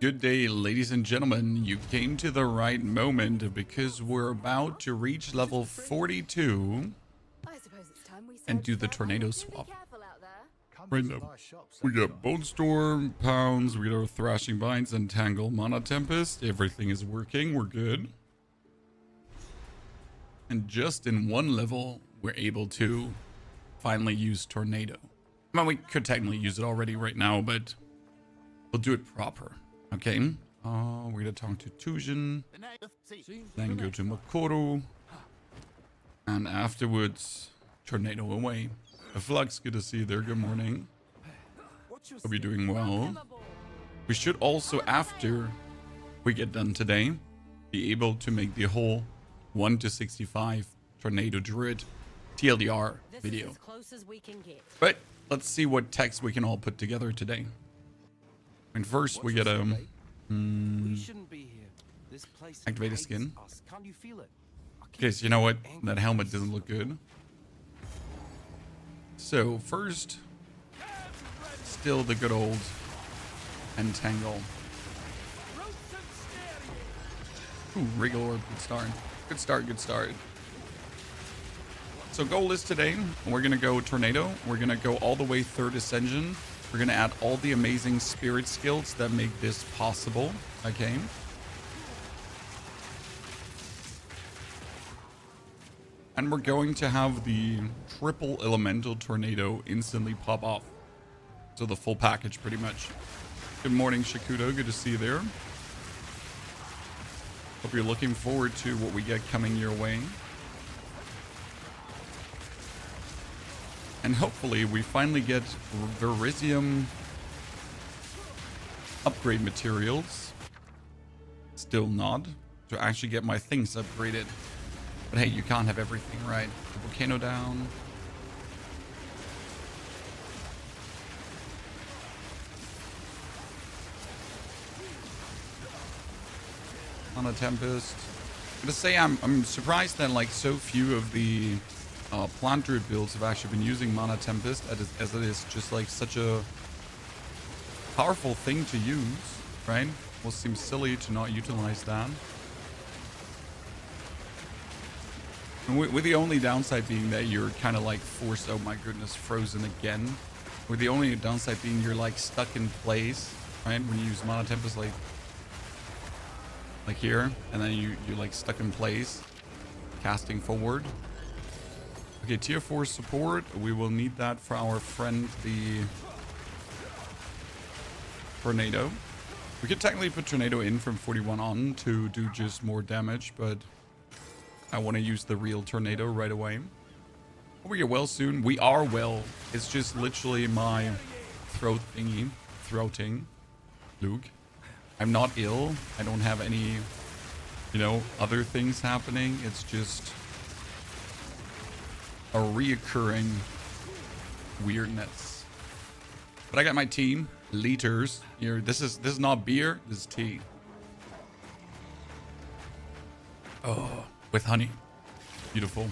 Good day, ladies and gentlemen. You came to the right moment because we're about to reach level 42 and do the tornado swap. Right now, we got Bone Storm, Pounds, we got our Thrashing Vines, and Tangle, Mana Tempest. Everything is working, we're good. And just in one level, we're able to finally use Tornado. I mean, we could technically use it already right now, but we'll do it proper. Okay, we're gonna talk to Tujin, then go to Makoro, and afterwards, Tornado away. Flux, good to see you there, good morning. Hope you're doing well. We should also, after we get done today, be able to make the whole 1-65 Tornado Druid TLDR video. But let's see what text we can all put together today. And first, we gotta activate a skin. Okay, so you know what? That helmet doesn't look good. So first, still the good old Entangle. Ooh, Regal Orb, good start. Good start, good start. So goal is today, we're gonna go Tornado. We're gonna go all the way 3rd Ascension. We're gonna add all the amazing spirit skills that make this possible. Okay. And we're going to have the triple elemental tornado instantly pop off. So the full package pretty much. Good morning, Shakudo. Good to see you there. Hope you're looking forward to what we get coming your way. And hopefully we finally get Verisium upgrade materials. Still not. To actually get my things upgraded. But hey, you can't have everything, right? The volcano down. On a Tempest. I'm gonna say I'm surprised that like so few of the plant druid builds have actually been using Mana Tempest as it is just like such a powerful thing to use, right? Will seem silly to not utilize that. And with the only downside being that you're kind of like forced, oh my goodness, frozen again. With the only downside being you're like stuck in place, right? When you use Mana Tempest like here, and then you're like stuck in place, casting forward. Okay, tier 4 support. We will need that for our friend, the Tornado. We could technically put Tornado in from 41 on to do just more damage, but I want to use the real Tornado right away. Hope we get well soon. We are well. It's just literally my throat thingy. Throating. Luke. I'm not ill. I don't have any, you know, other things happening. It's just a reoccurring weirdness. But I got my team, liters. Here, this is not beer, this is tea. Oh, with honey. Beautiful.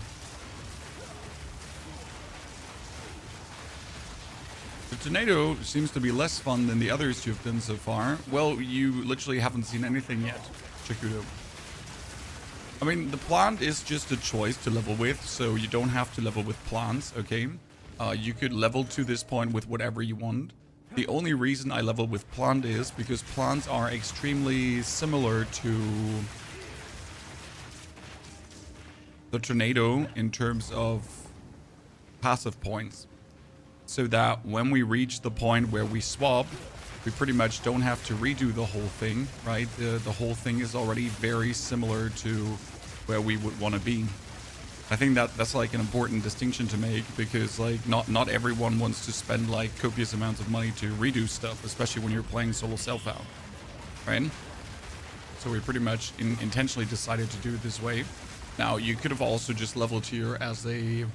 The Tornado seems to be less fun than the others you've done so far. Well, you literally haven't seen anything yet, Chikudo. I mean, the plant is just a choice to level with, so you don't have to level with plants, okay? You could level to this point with whatever you want. The only reason I level with plant is because plants are extremely similar to the Tornado in terms of passive points. So that when we reach the point where we swap, we pretty much don't have to redo the whole thing, right? The whole thing is already very similar to where we would want to be. I think that's like an important distinction to make, because like not everyone wants to spend like copious amounts of money to redo stuff, especially when you're playing solo self-out, right? So we pretty much intentionally decided to do it this way. Now, you could have also just leveled here as a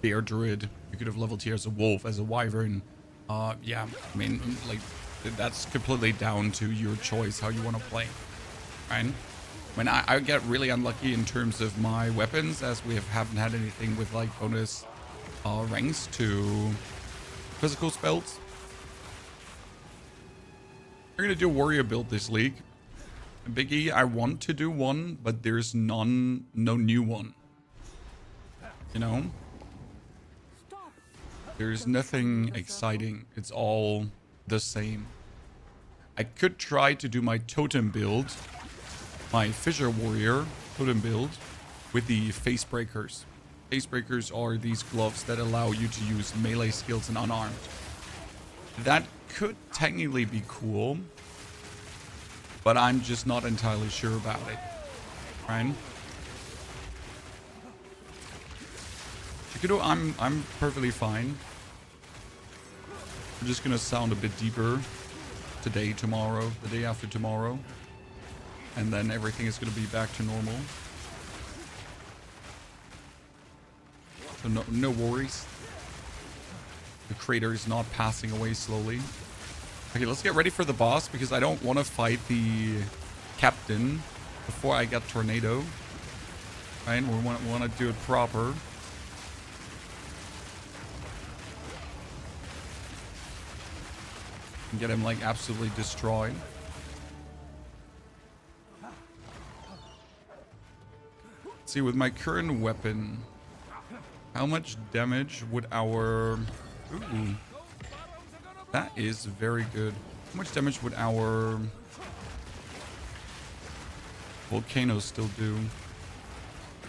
bear druid. You could have leveled here as a wolf, as a wyvern. Yeah, I mean, like, that's completely down to your choice how you want to play, right? I mean, I get really unlucky in terms of my weapons, as we haven't had anything with like bonus ranks to physical spells. We're gonna do a warrior build this league. Biggie, I want to do one, but there's no new one. You know? There's nothing exciting. It's all the same. I could try to do my totem build, my Fissure Warrior totem build, with the face breakers. Face breakers are these gloves that allow you to use melee skills and unarmed. That could technically be cool, but I'm just not entirely sure about it. Right? Shikudo, I'm perfectly fine. I'm just gonna sound a bit deeper today, tomorrow, the day after tomorrow, and then everything is gonna be back to normal. So no worries. The crater is not passing away slowly. Okay, let's get ready for the boss because I don't want to fight the captain before I get Tornado. Right? We want to do it proper. And get him like absolutely destroyed. Let's see, with my current weapon, how much damage would our... Ooh. That is very good. How much damage would our volcano still do?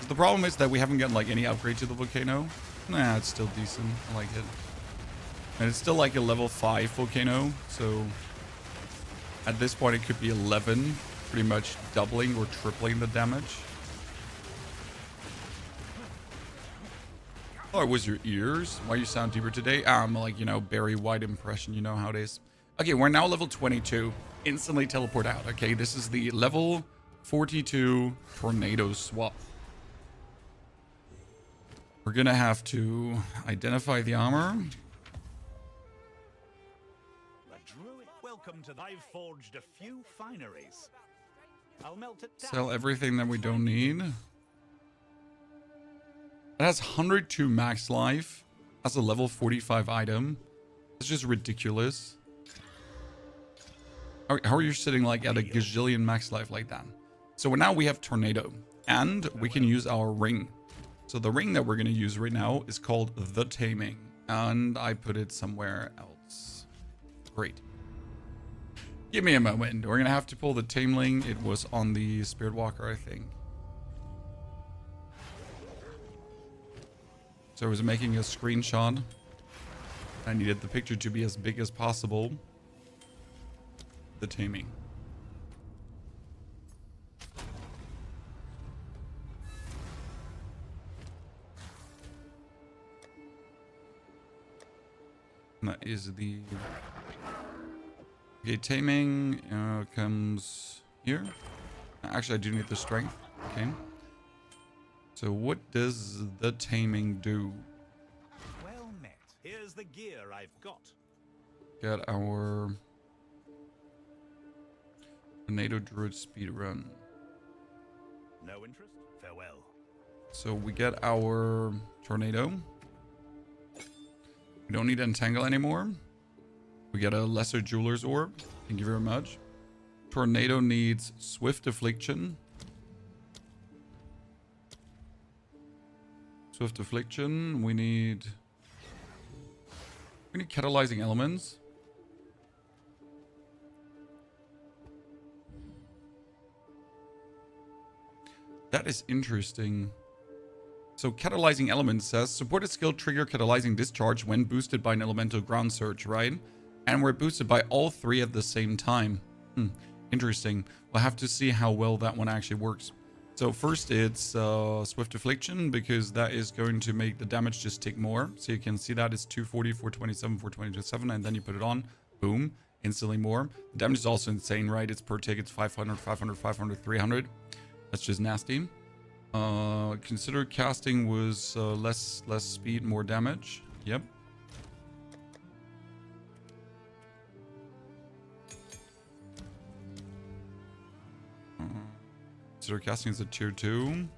The problem is that we haven't gotten like any upgrade to the volcano. Nah, it's still decent. I like it. And it's still like a level 5 volcano. So at this point it could be 11. Pretty much doubling or tripling the damage. Oh, it was your ears? Why you sound deeper today? Like, you know, Barry White impression. You know how it is. Okay, we're now level 22. Instantly teleport out. Okay, this is the level 42 Tornado swap. We're gonna have to identify the armor. Welcome to I've forged a few fineries. I'll melt it down. Sell everything that we don't need. It has 102 max life. That's a level 45 item. It's just ridiculous. How are you sitting like at a gazillion max life like that? So now we have Tornado. And we can use our ring. So the ring that we're going to use right now is called the Taming. And I put it somewhere else. Great. Give me a moment. We're going to have to pull the Tameling. It was on the Spirit Walker, I think. So I was making a screenshot. I needed the picture to be as big as possible. The Taming. And that is the... Okay, Taming comes here. Actually, I do need the Strength. Okay. So what does the Taming do? Well met. Here's the gear I've got. Get our Tornado Druid speed run. No interest? Farewell. So we get our Tornado. We don't need Entangle anymore. We get a Lesser Jeweler's Orb. Thank you very much. Tornado needs Swift Affliction. Swift Affliction. We need Catalyzing Elements. That is interesting. So Catalyzing Elements says supported skill trigger Catalyzing Discharge when boosted by an Elemental Ground Surge, right? And we're boosted by all three at the same time. Interesting. We'll have to see how well that one actually works. So first it's Swift Affliction, because that is going to make the damage just tick more. So you can see that it's 240, 427, 427, and then you put it on. Boom. Instantly more. The damage is also insane, right? It's per tick. It's 500, 500, 500, 300. That's just nasty. Consider casting was less speed, more damage. Yep. Consider casting is a tier 2.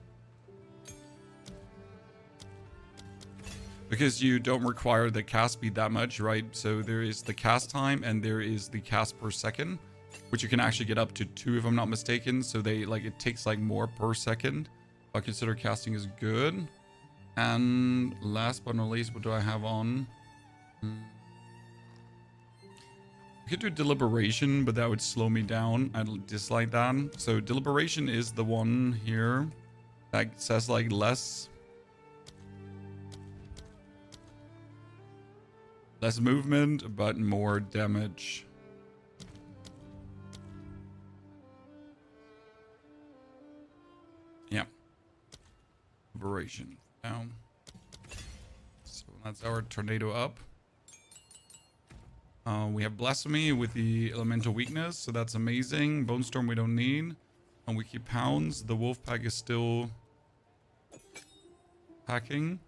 Because you don't require the cast speed that much, right? So there is the cast time and there is the cast per second. which you can actually get up to 2 if I'm not mistaken. So it takes like more per second. I consider casting is good. And last but not least, what do I have on? I could do deliberation, but that would slow me down. I dislike that. So deliberation is the one here that says like less movement, but more damage. Yeah. Deliberation down. So that's our tornado up. We have Blasphemy with the elemental weakness, so that's amazing. Bone Storm we don't need. And we keep Pounds. The Wolf Pack is still packing.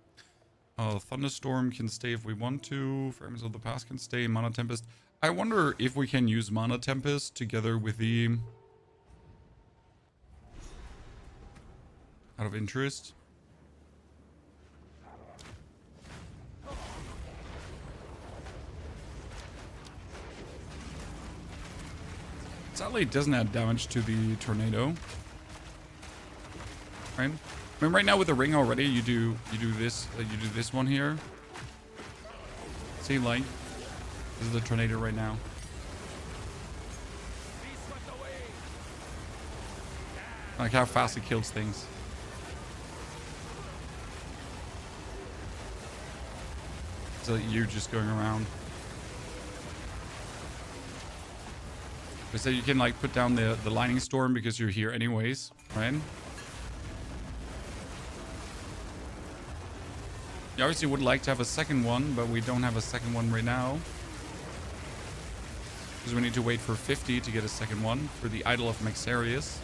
Thunderstorm can stay if we want to. Fragments of the Past can stay. Mana Tempest. I wonder if we can use Mana Tempest together with the... out of interest. Sadly, it doesn't add damage to the tornado. Right? I mean, right now with the ring already, you do this one here. See, like, this is the tornado right now. Like how fast it kills things. So you're just going around. So you can like put down the lightning storm because you're here anyways, right? You obviously would like to have a second one, but we don't have a second one right now. Because we need to wait for 50 to get a second one for the Idol of Maxarius.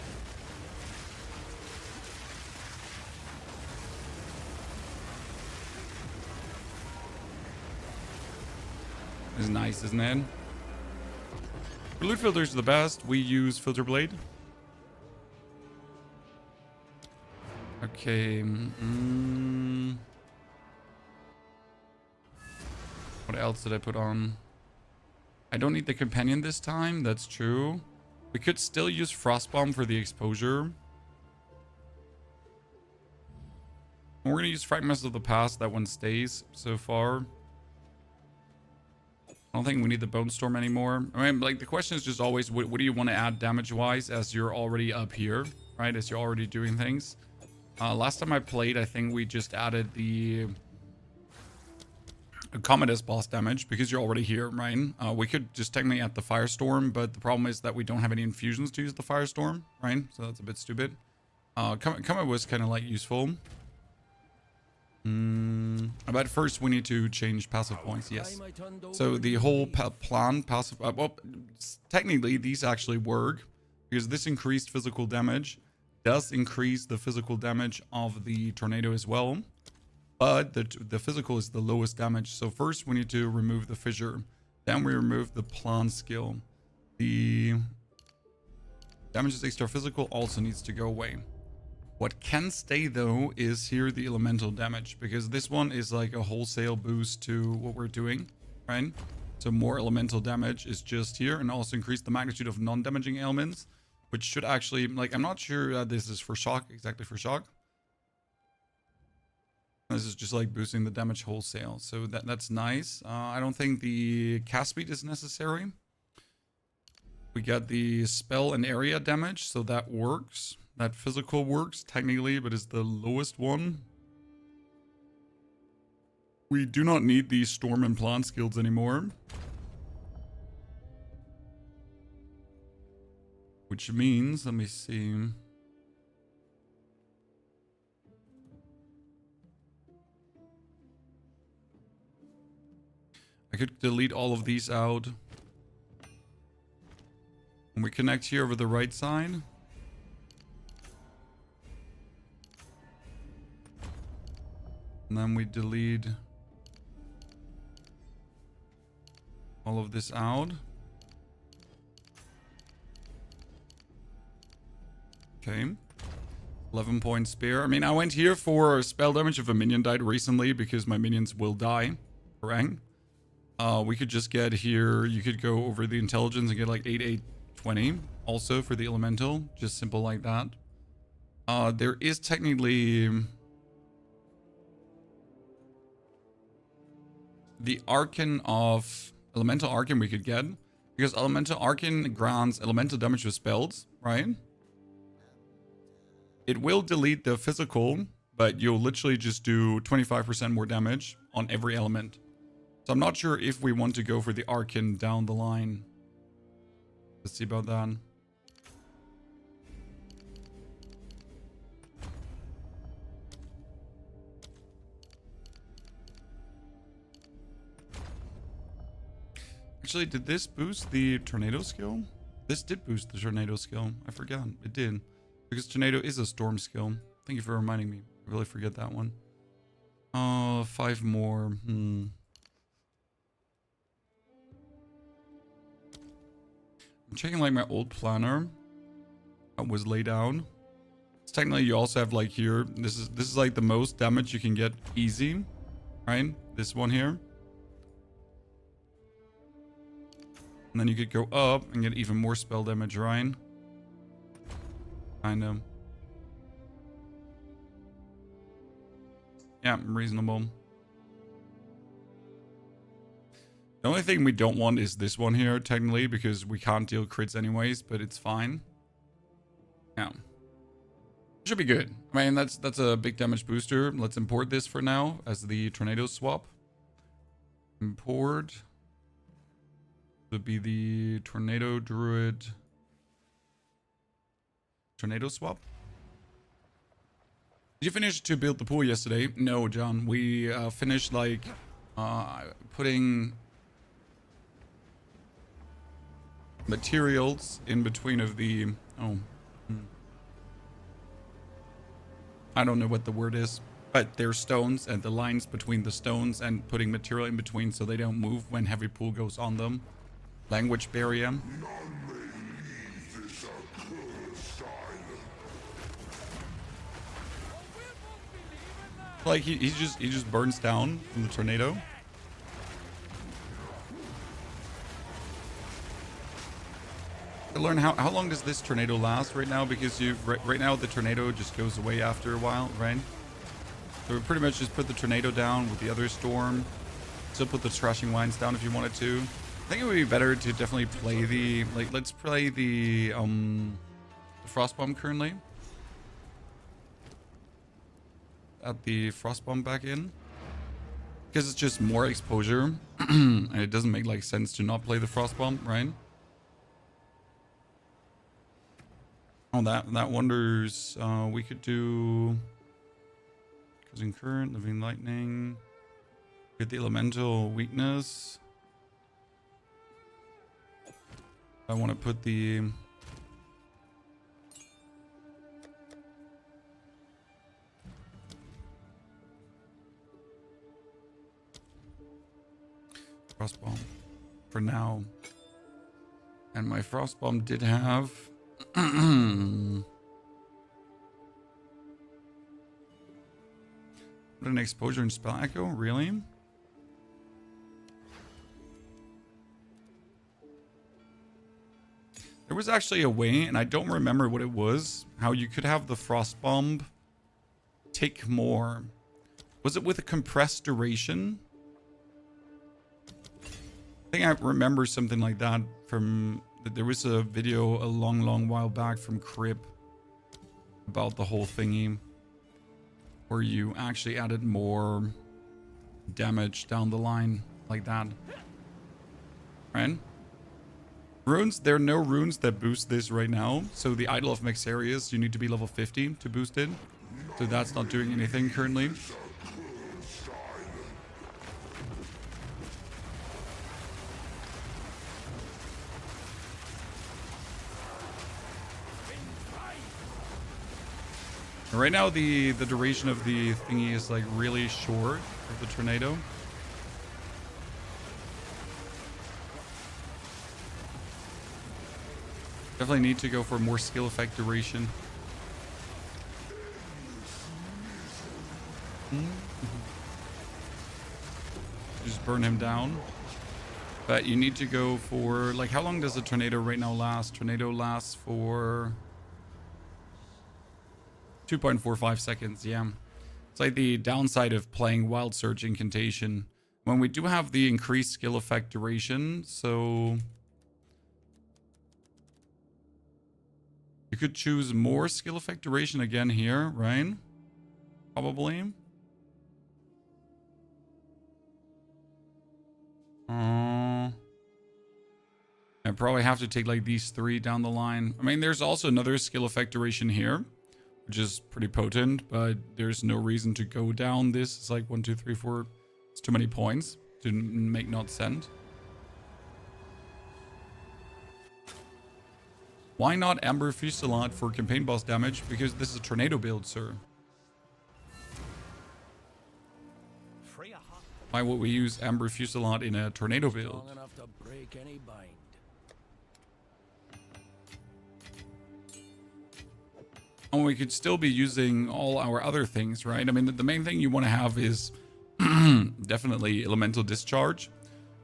It's nice, isn't it? Loot filters are the best. We use Filter Blade. Okay. What else did I put on? I don't need the companion this time. That's true. We could still use Frostbomb for the exposure. And we're going to use Fragments of the Past. That one stays so far. I don't think we need the Bone Storm anymore. I mean, like, the question is just always, what do you want to add damage-wise as you're already up here, right? As you're already doing things. Last time I played, I think we just added the Commodus boss damage because you're already here, right? We could just technically add the Firestorm, but the problem is that we don't have any infusions to use the Firestorm, right? So that's a bit stupid. Comet was kind of, like, useful. But first we need to change passive points, yes. So the whole plan, passive... well, technically these actually work because this increased physical damage does increase the physical damage of the tornado as well. But the physical is the lowest damage. So first we need to remove the fissure. Then we remove the plan skill. The damage is extra physical also needs to go away. What can stay though is here the elemental damage, because this one is like a wholesale boost to what we're doing, right? So more elemental damage is just here, and also increase the magnitude of non-damaging elements, which should actually, like, I'm not sure this is for shock, exactly for shock. This is just like boosting the damage wholesale, so that's nice. I don't think the cast speed is necessary. We got the spell and area damage, so that works. That physical works technically, but is the lowest one. We do not need the storm and plant skills anymore. Which means, let me see. I could delete all of these out. And we connect here over the right side. And then we delete all of this out. Okay. 11 point spare. I mean, I went here for spell damage if a minion died recently because my minions will die. Correct? We could just get here. You could go over the intelligence and get like 8 20 also for the elemental, just simple like that. There is technically the Arcane of Elemental Arcane we could get, because Elemental Arcane grants elemental damage with spells, right? It will delete the physical, but you'll literally just do 25% more damage on every element. So I'm not sure if we want to go for the Arcane down the line. Let's see about that. Actually, did this boost the Tornado skill? This did boost the Tornado skill. I forgot. It did. Because Tornado is a Storm skill. Thank you for reminding me. I really forget that one. Oh, 5 more. I'm checking like my old planner that was laid down. So technically, you also have like here. This is like the most damage you can get easy, right? This one here. And then you could go up and get even more spell damage, right? Kind of. Yeah, reasonable. The only thing we don't want is this one here, technically, because we can't deal crits anyways, but it's fine. Yeah. Should be good. I mean, that's a big damage booster. Let's import this for now as the Tornado swap. Import. Would be the Tornado Druid Tornado swap. Did you finish to build the pool yesterday? No, John. We finished like putting materials in between of the I don't know what the word is, but there's stones and the lines between the stones and putting material in between so they don't move when heavy pool goes on them. Language barrier. Like he just burns down from the tornado. To learn how long does this tornado last right now, because right now the tornado just goes away after a while, right? So we pretty much just put the tornado down with the other storm. Still put the thrashing winds down if you wanted to. I think it would be better to definitely play the let's play the Frostbomb currently. Add the Frostbomb back in. Because it's just more exposure. And it doesn't make like sense to not play the Frostbomb, right? Oh, that wonders we could do Causing Current, Living Lightning. Get the Elemental Weakness. I want to put the Frostbomb for now. And my Frostbomb did have an exposure and spell echo, really? There was actually a way, and I don't remember what it was, how you could have the Frostbomb tick more. Was it with a compressed duration? I think I remember something like that from... There was a video a long while back from Crib about the whole thingy, where you actually added more damage down the line like that. Right? Runes, there are no runes that boost this right now. So the Idol of Maxarius, you need to be level 50 to boost it. So that's not doing anything currently. Right now, the duration of the thingy is like really short of the tornado. Definitely need to go for more skill effect duration. Just burn him down. But you need to go for, like, how long does a tornado right now last? Tornado lasts for 2.45 seconds, yeah. It's like the downside of playing Wild Surge Incantation. When we do have the increased skill effect duration, so... you could choose more skill effect duration again here, right? Probably. I probably have to take like these 3 down the line. I mean, there's also another skill effect duration here, which is pretty potent, but there's no reason to go down this. It's like 1, 2, 3, 4. It's too many points to make not send. Why not Amber Fusillade for campaign boss damage? Because this is a tornado build, sir. Why would we use Amber Fusillade in a tornado build? Enough to break any bind. And we could still be using all our other things, right? I mean, the main thing you want to have is definitely Elemental Discharge.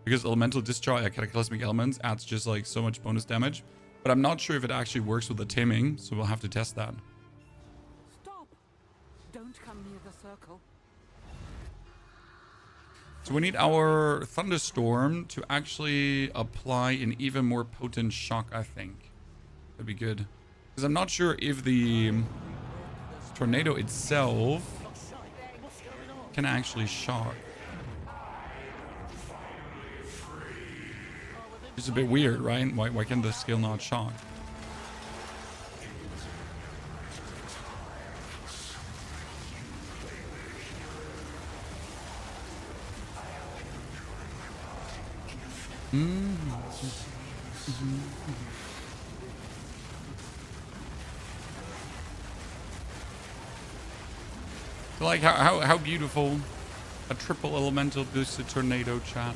Because Elemental Discharge, Cataclysmic Elements, adds just like so much bonus damage. But I'm not sure if it actually works with the taming, so we'll have to test that. Stop! Don't come near the circle. So we need our Thunderstorm to actually apply an even more potent shock, I think. That'd be good. Because I'm not sure if the tornado itself can actually shock. It's a bit weird, right? Why can the skill not shock? So like how beautiful a triple elemental boosted tornado, chat.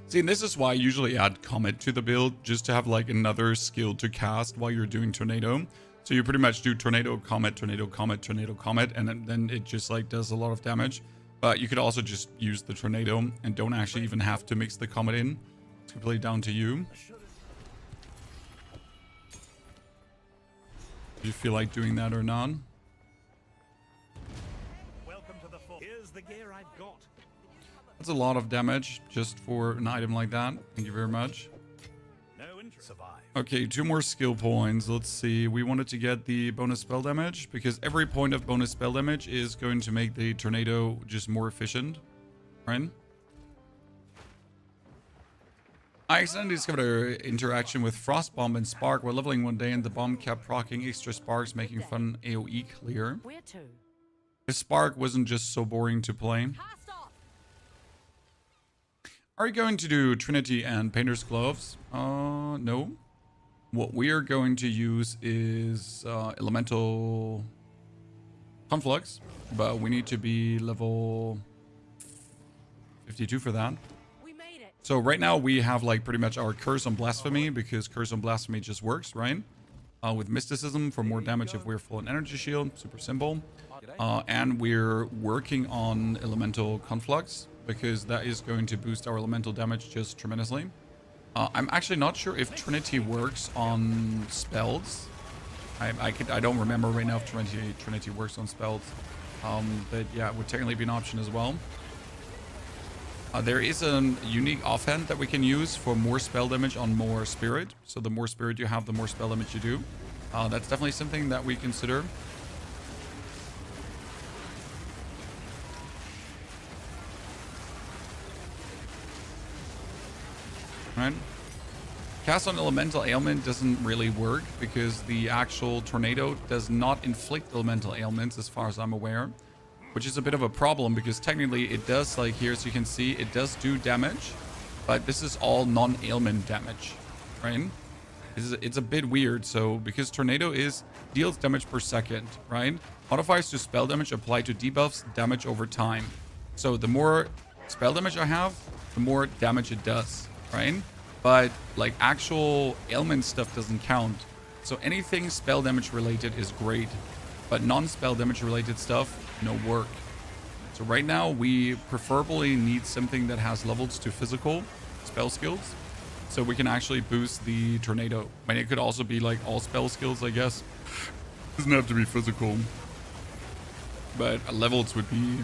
See, and this is why I usually add Comet to the build, just to have like another skill to cast while you're doing Tornado. So you pretty much do Tornado, Comet, Tornado, Comet, Tornado, Comet, and then it just like does a lot of damage. But you could also just use the Tornado and don't actually even have to mix the Comet in. It's completely down to you. Do you feel like doing that or not? Welcome to the full. Here's the gear I've got. That's a lot of damage just for an item like that. Thank you very much. No interest. Survive. Okay, 2 more skill points. Let's see. We wanted to get the bonus spell damage because every point of bonus spell damage is going to make the tornado just more efficient. Right? I accidentally discovered an interaction with Frost Bomb and Spark while leveling one day, and the bomb kept proccing extra sparks, making fun AoE clear. Where to? The Spark wasn't just so boring to play. Cast off! Are you going to do Trinity and Painter's Gloves? No. What we are going to use is Elemental Conflux, but we need to be level 52 for that. We made it. So right now we have like pretty much our Curse on Blasphemy, because Curse on Blasphemy just works, right? With Mysticism for more damage if we're full on Energy Shield, super simple. And we're working on Elemental Conflux, because that is going to boost our elemental damage just tremendously. I'm actually not sure if Trinity works on spells. I don't remember right now if Trinity works on spells. But yeah, it would technically be an option as well. There is a unique offhand that we can use for more spell damage on more spirit. So the more spirit you have, the more spell damage you do. That's definitely something that we consider. Right? Cast on Elemental Ailment doesn't really work because the actual tornado does not inflict elemental ailments as far as I'm aware, which is a bit of a problem because technically it does, like here as you can see, it does do damage, but this is all non-ailment damage, right? It's a bit weird. So because tornado deals damage per second, right? Modifiers to spell damage apply to debuffs damage over time. So the more spell damage I have, the more damage it does. Right? but like actual ailment stuff doesn't count. So anything spell damage related is great, but non-spell damage related stuff, no work. So right now we preferably need something that has levels to physical spell skills, so we can actually boost the tornado. I mean, it could also be like all spell skills, I guess. Doesn't have to be physical, but levels would be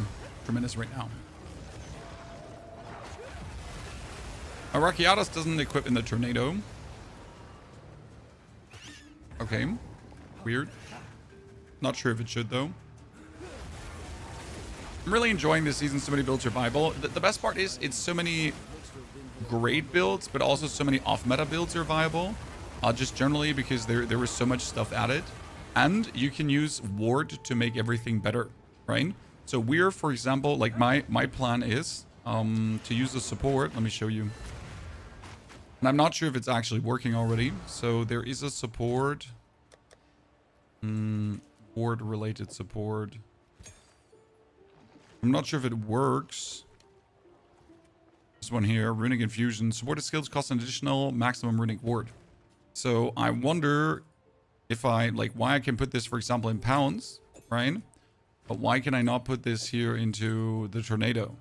tremendous right now. Arakiatos doesn't equip in the tornado. Okay, weird. Not sure if it should though. I'm really enjoying this season. So many build survival. The best part is it's so many great builds, but also so many off-meta builds are viable. Just generally because there was so much stuff added, and you can use ward to make everything better, right? So we're, for example, like my plan is to use the support. Let me show you. And I'm not sure if it's actually working already. So there is a support, ward related support. I'm not sure if it works. This one here, runic infusion. Supported skills cost an additional maximum runic ward. So I wonder if why I can put this, for example, in pounds, right? But why can I not put this here into the tornado,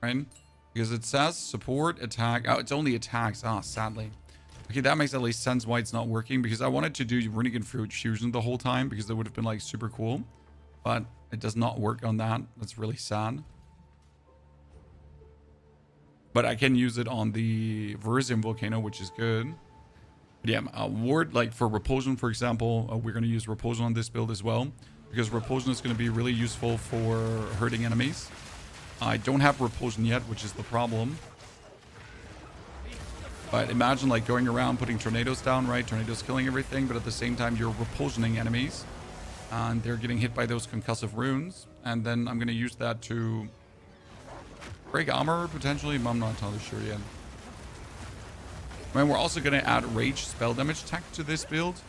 right? Because it says support, attack. Oh, it's only attacks. Ah, sadly. Okay, that makes at least sense why it's not working, because I wanted to do runic infusion the whole time because that would have been like super cool. But it does not work on that. That's really sad. But I can use it on the Verisium volcano, which is good. But yeah, ward, like for repulsion, for example, we're going to use repulsion on this build as well, because repulsion is going to be really useful for hurting enemies. I don't have repulsion yet, which is the problem. But imagine like going around putting tornadoes down, right? Tornadoes killing everything, but at the same time you're repulsioning enemies. And they're getting hit by those concussive runes. And then I'm going to use that to break armor, potentially. But I'm not entirely sure yet. I mean, we're also going to add rage spell damage tech to this build,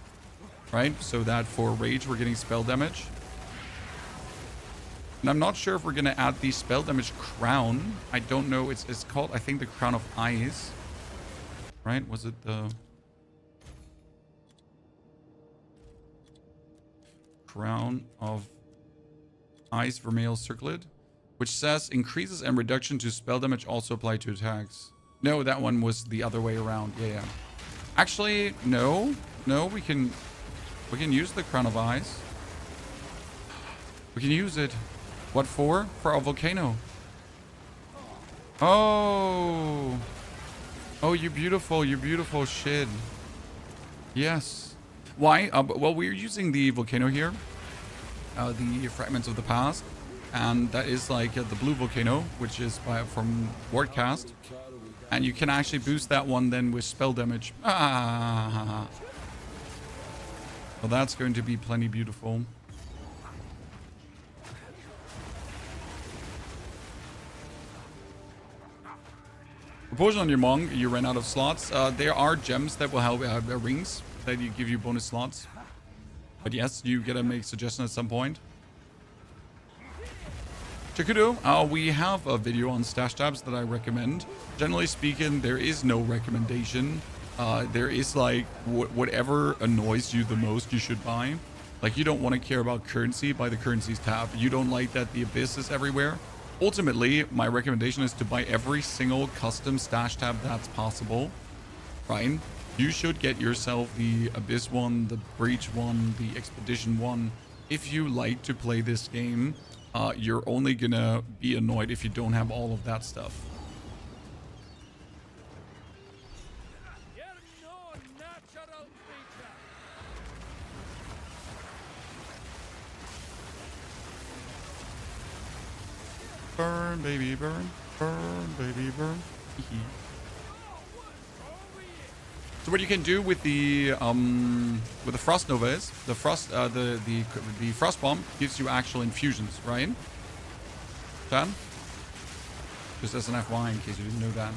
right? So that for rage, we're getting spell damage. And I'm not sure if we're going to add the spell damage crown. I don't know. It's called, I think, the Crown of Eyes. Right? Was it the... Crown of Eyes Vermeil Circlet, which says increases and reduction to spell damage also apply to attacks. No, that one was the other way around. Yeah. Actually, no, we can use the Crown of Eyes. We can use it. What for? For our volcano. Oh, you beautiful shit. Yes. Why? Well, we're using the volcano here, the fragments of the past, and that is like the blue volcano, which is from Wardcast, and you can actually boost that one then with spell damage. Well, that's going to be plenty beautiful. Propulsion on your Monk, you ran out of slots. There are gems that will help, rings that you give you bonus slots. But yes, you gotta make suggestions at some point. Chakudo, we have a video on stash tabs that I recommend. Generally speaking, there is no recommendation. There is like whatever annoys you the most, you should buy. Like, you don't want to care about currency, buy the currencies tab. You don't like that the Abyss is everywhere. Ultimately, my recommendation is to buy every single custom stash tab that's possible, right? You should get yourself the Abyss one, the Breach one, the Expedition one. If you like to play this game, you're only gonna be annoyed if you don't have all of that stuff. Burn, baby, burn. Burn, baby, burn. So what you can do with the Frost Nova is the Frost Bomb gives you actual infusions, right? Tan? Just as an FYI, in case you didn't know that.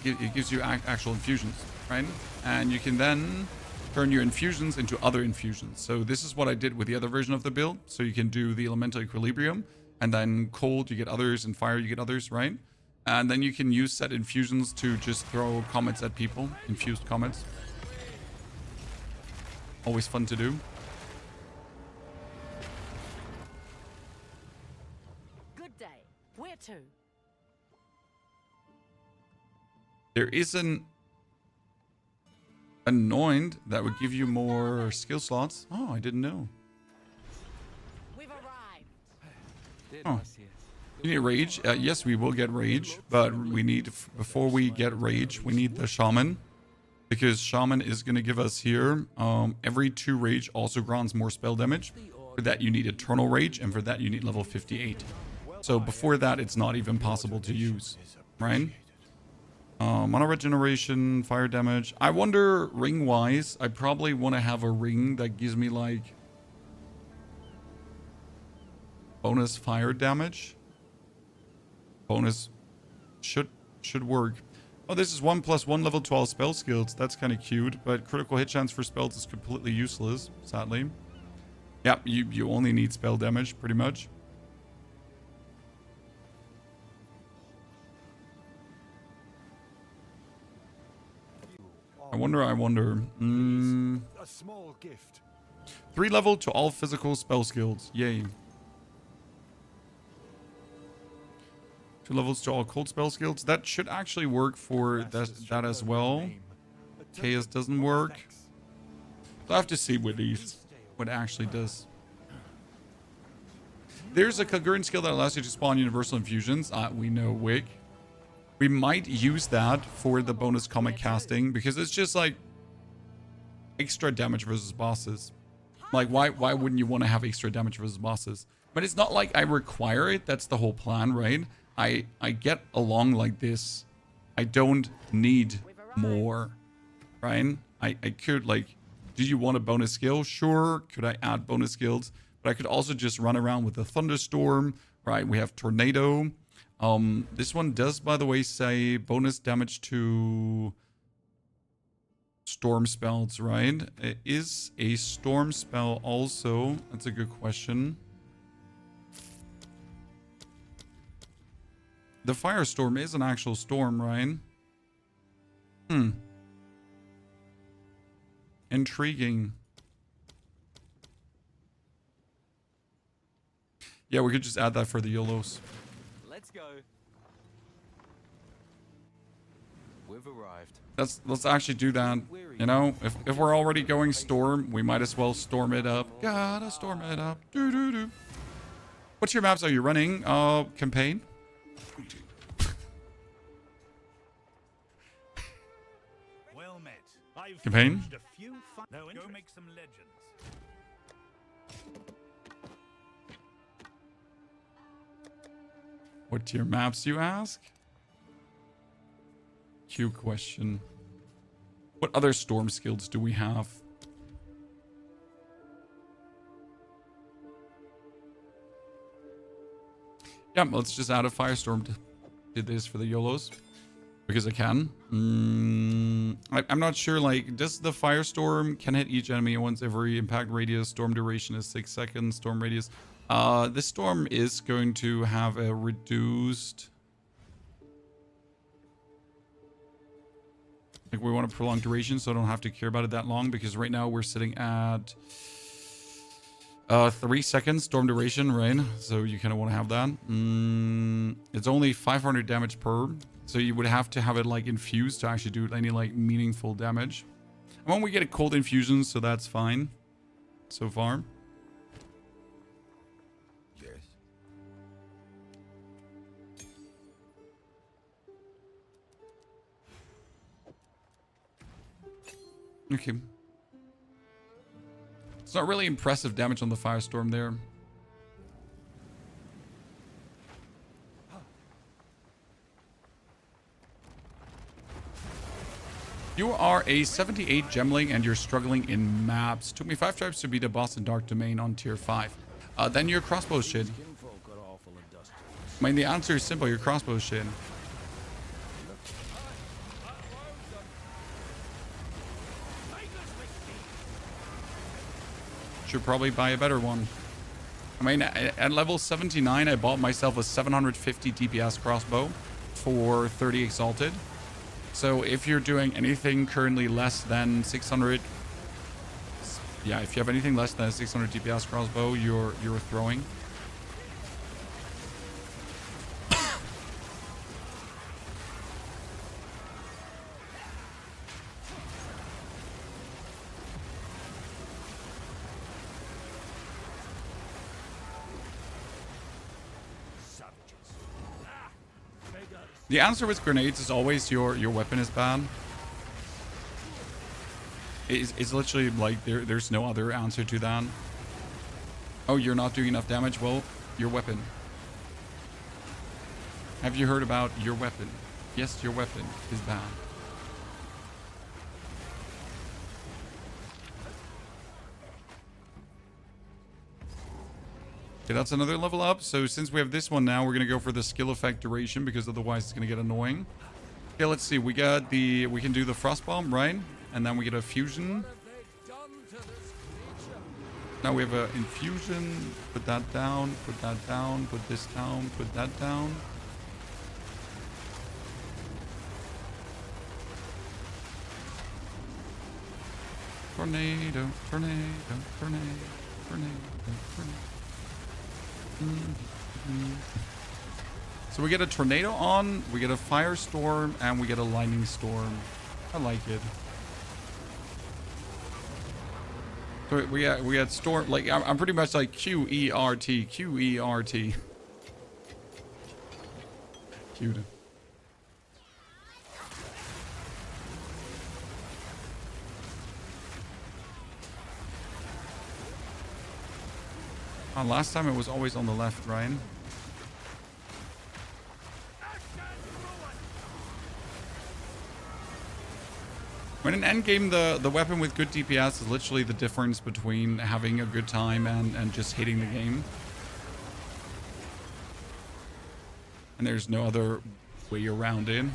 It gives you actual infusions, right? And you can then turn your infusions into other infusions. So this is what I did with the other version of the build. So you can do the Elemental Equilibrium, and then cold you get others, and fire you get others, right? And then you can use set infusions to just throw comets at people. Infused comets. Always fun to do. Good day. Where to? There is an anoint that would give you more skill slots. Oh, I didn't know. We've arrived. Oh. You need rage? Yes, we will get rage, but we need, before we get rage, we need the shaman. Because shaman is going to give us here, every 2 rage also grants more spell damage. For that you need eternal rage, and for that you need level 58. So before that, it's not even possible to use, right? Mana regeneration, fire damage. I wonder, ring-wise, I probably want to have a ring that gives me, like, bonus fire damage. Bonus should work. Oh, this is 1+1 level 12 spell skills. That's kind of cute, but critical hit chance for spells is completely useless, sadly. Yep, you only need spell damage, pretty much. I wonder. A small gift. 3 level to all physical spell skills. Yay. 2 levels to all cold spell skills. That should actually work for that as well. Chaos doesn't work. So I have to see what what it actually does. There's a concurrent skill that allows you to spawn universal infusions. We know Wick. We might use that for the bonus comic casting because it's just like extra damage versus bosses. Like why wouldn't you want to have extra damage versus bosses? But it's not like I require it. That's the whole plan, right? I get along like this. I don't need more, right? I could, like, do you want a bonus skill? Sure. Could I add bonus skills? But I could also just run around with a thunderstorm, right? We have tornado. This one does, by the way, say bonus damage to storm spells, right? It is a storm spell also. That's a good question. The firestorm is an actual storm, right? Intriguing. Yeah, we could just add that for the YOLOs. Let's go. We've arrived. Let's actually do that. You know, if we're already going storm, we might as well storm it up. Gotta storm it up. Doo doo doo. What's your maps are you running? Campaign? Well met. I've Campaign? forged a few go make some legends. What tier maps, you ask? Q question. What other storm skills do we have? Yeah, let's just add a firestorm to do this for the YOLOs. Because I can. I'm not sure, like, does the firestorm can hit each enemy once every impact radius? Storm duration is 6 seconds. Storm radius. This storm is going to have a reduced... Like, we want a prolonged duration, so I don't have to care about it that long, because right now we're sitting at 3 seconds storm duration, right? So you kind of want to have that. It's only 500 damage per, so you would have to have it, like, infused to actually do any, like, meaningful damage. And when we get a cold infusion, so that's fine so far. Okay. It's not really impressive damage on the firestorm there. You are a 78 gemling and you're struggling in maps. Took me 5 tries to beat a boss in Dark Domain on tier 5. Then your crossbow shit. I mean, the answer is simple. Your crossbow shit. Should probably buy a better one. I mean, at level 79, I bought myself a 750 DPS crossbow for 30 exalted. So if you're doing anything currently less than 600, yeah, if you have anything less than a 600 DPS crossbow, you're throwing. The answer with grenades is always your weapon is bad. It's literally like there's no other answer to that. Oh, you're not doing enough damage? Well, your weapon. Have you heard about your weapon? Yes, your weapon is bad. Okay, that's another level up. So since we have this one now, we're going to go for the skill effect duration because otherwise it's going to get annoying. Okay, let's see. We can do the frost bomb, right? And then we get a fusion. Now we have an infusion. Put that down, put that down, put this down, put that down. Tornado, tornado, tornado, tornado, tornado. So we get a tornado on, we get a firestorm, and we get a lightning storm. I like it. So we had storm, like I'm pretty much like QERT, QERT. Cute. Last time it was always on the left, Ryan. When in endgame, the weapon with good DPS is literally the difference between having a good time and just hating the game. And there's no other way around it.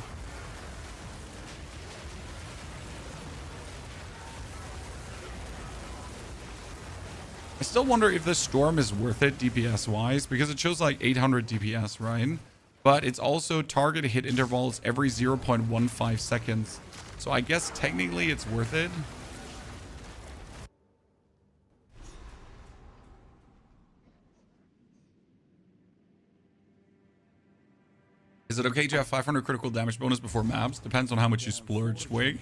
I still wonder if this storm is worth it DPS wise because it shows like 800 DPS, right? But it's also target hit intervals every 0.15 seconds. So I guess technically it's worth it. Is it okay to have 500 critical damage bonus before maps? Depends on how much you splurged, Wig.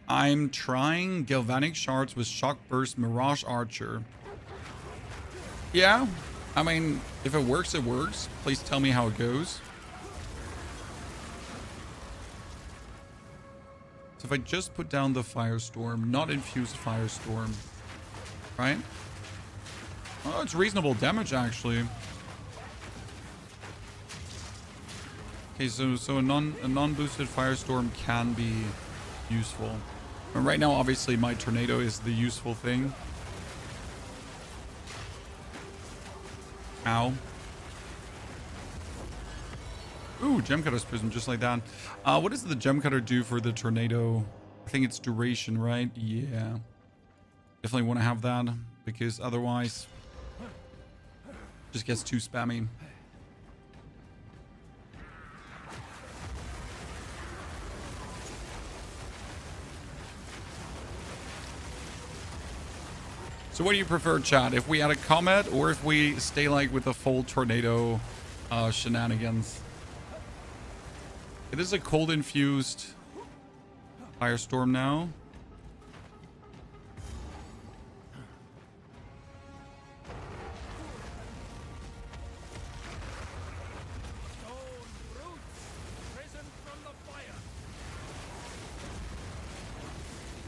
I'm trying Galvanic Shards with Shock Burst Mirage Archer. Yeah, I mean, if it works, it works. Please tell me how it goes. So if I just put down the Firestorm, not infused Firestorm, right? Oh, it's reasonable damage, actually. Okay, so a non-boosted Firestorm can be useful. And right now, obviously, my Tornado is the useful thing. Ow. Ooh, Gem Cutter's Prism, just like that. What does the Gem Cutter do for the Tornado? I think it's duration, right? Yeah. Definitely want to have that, because otherwise, it just gets too spammy. So what do you prefer, chat? If we add a comet or if we stay like with the full tornado shenanigans? It is a cold infused firestorm now.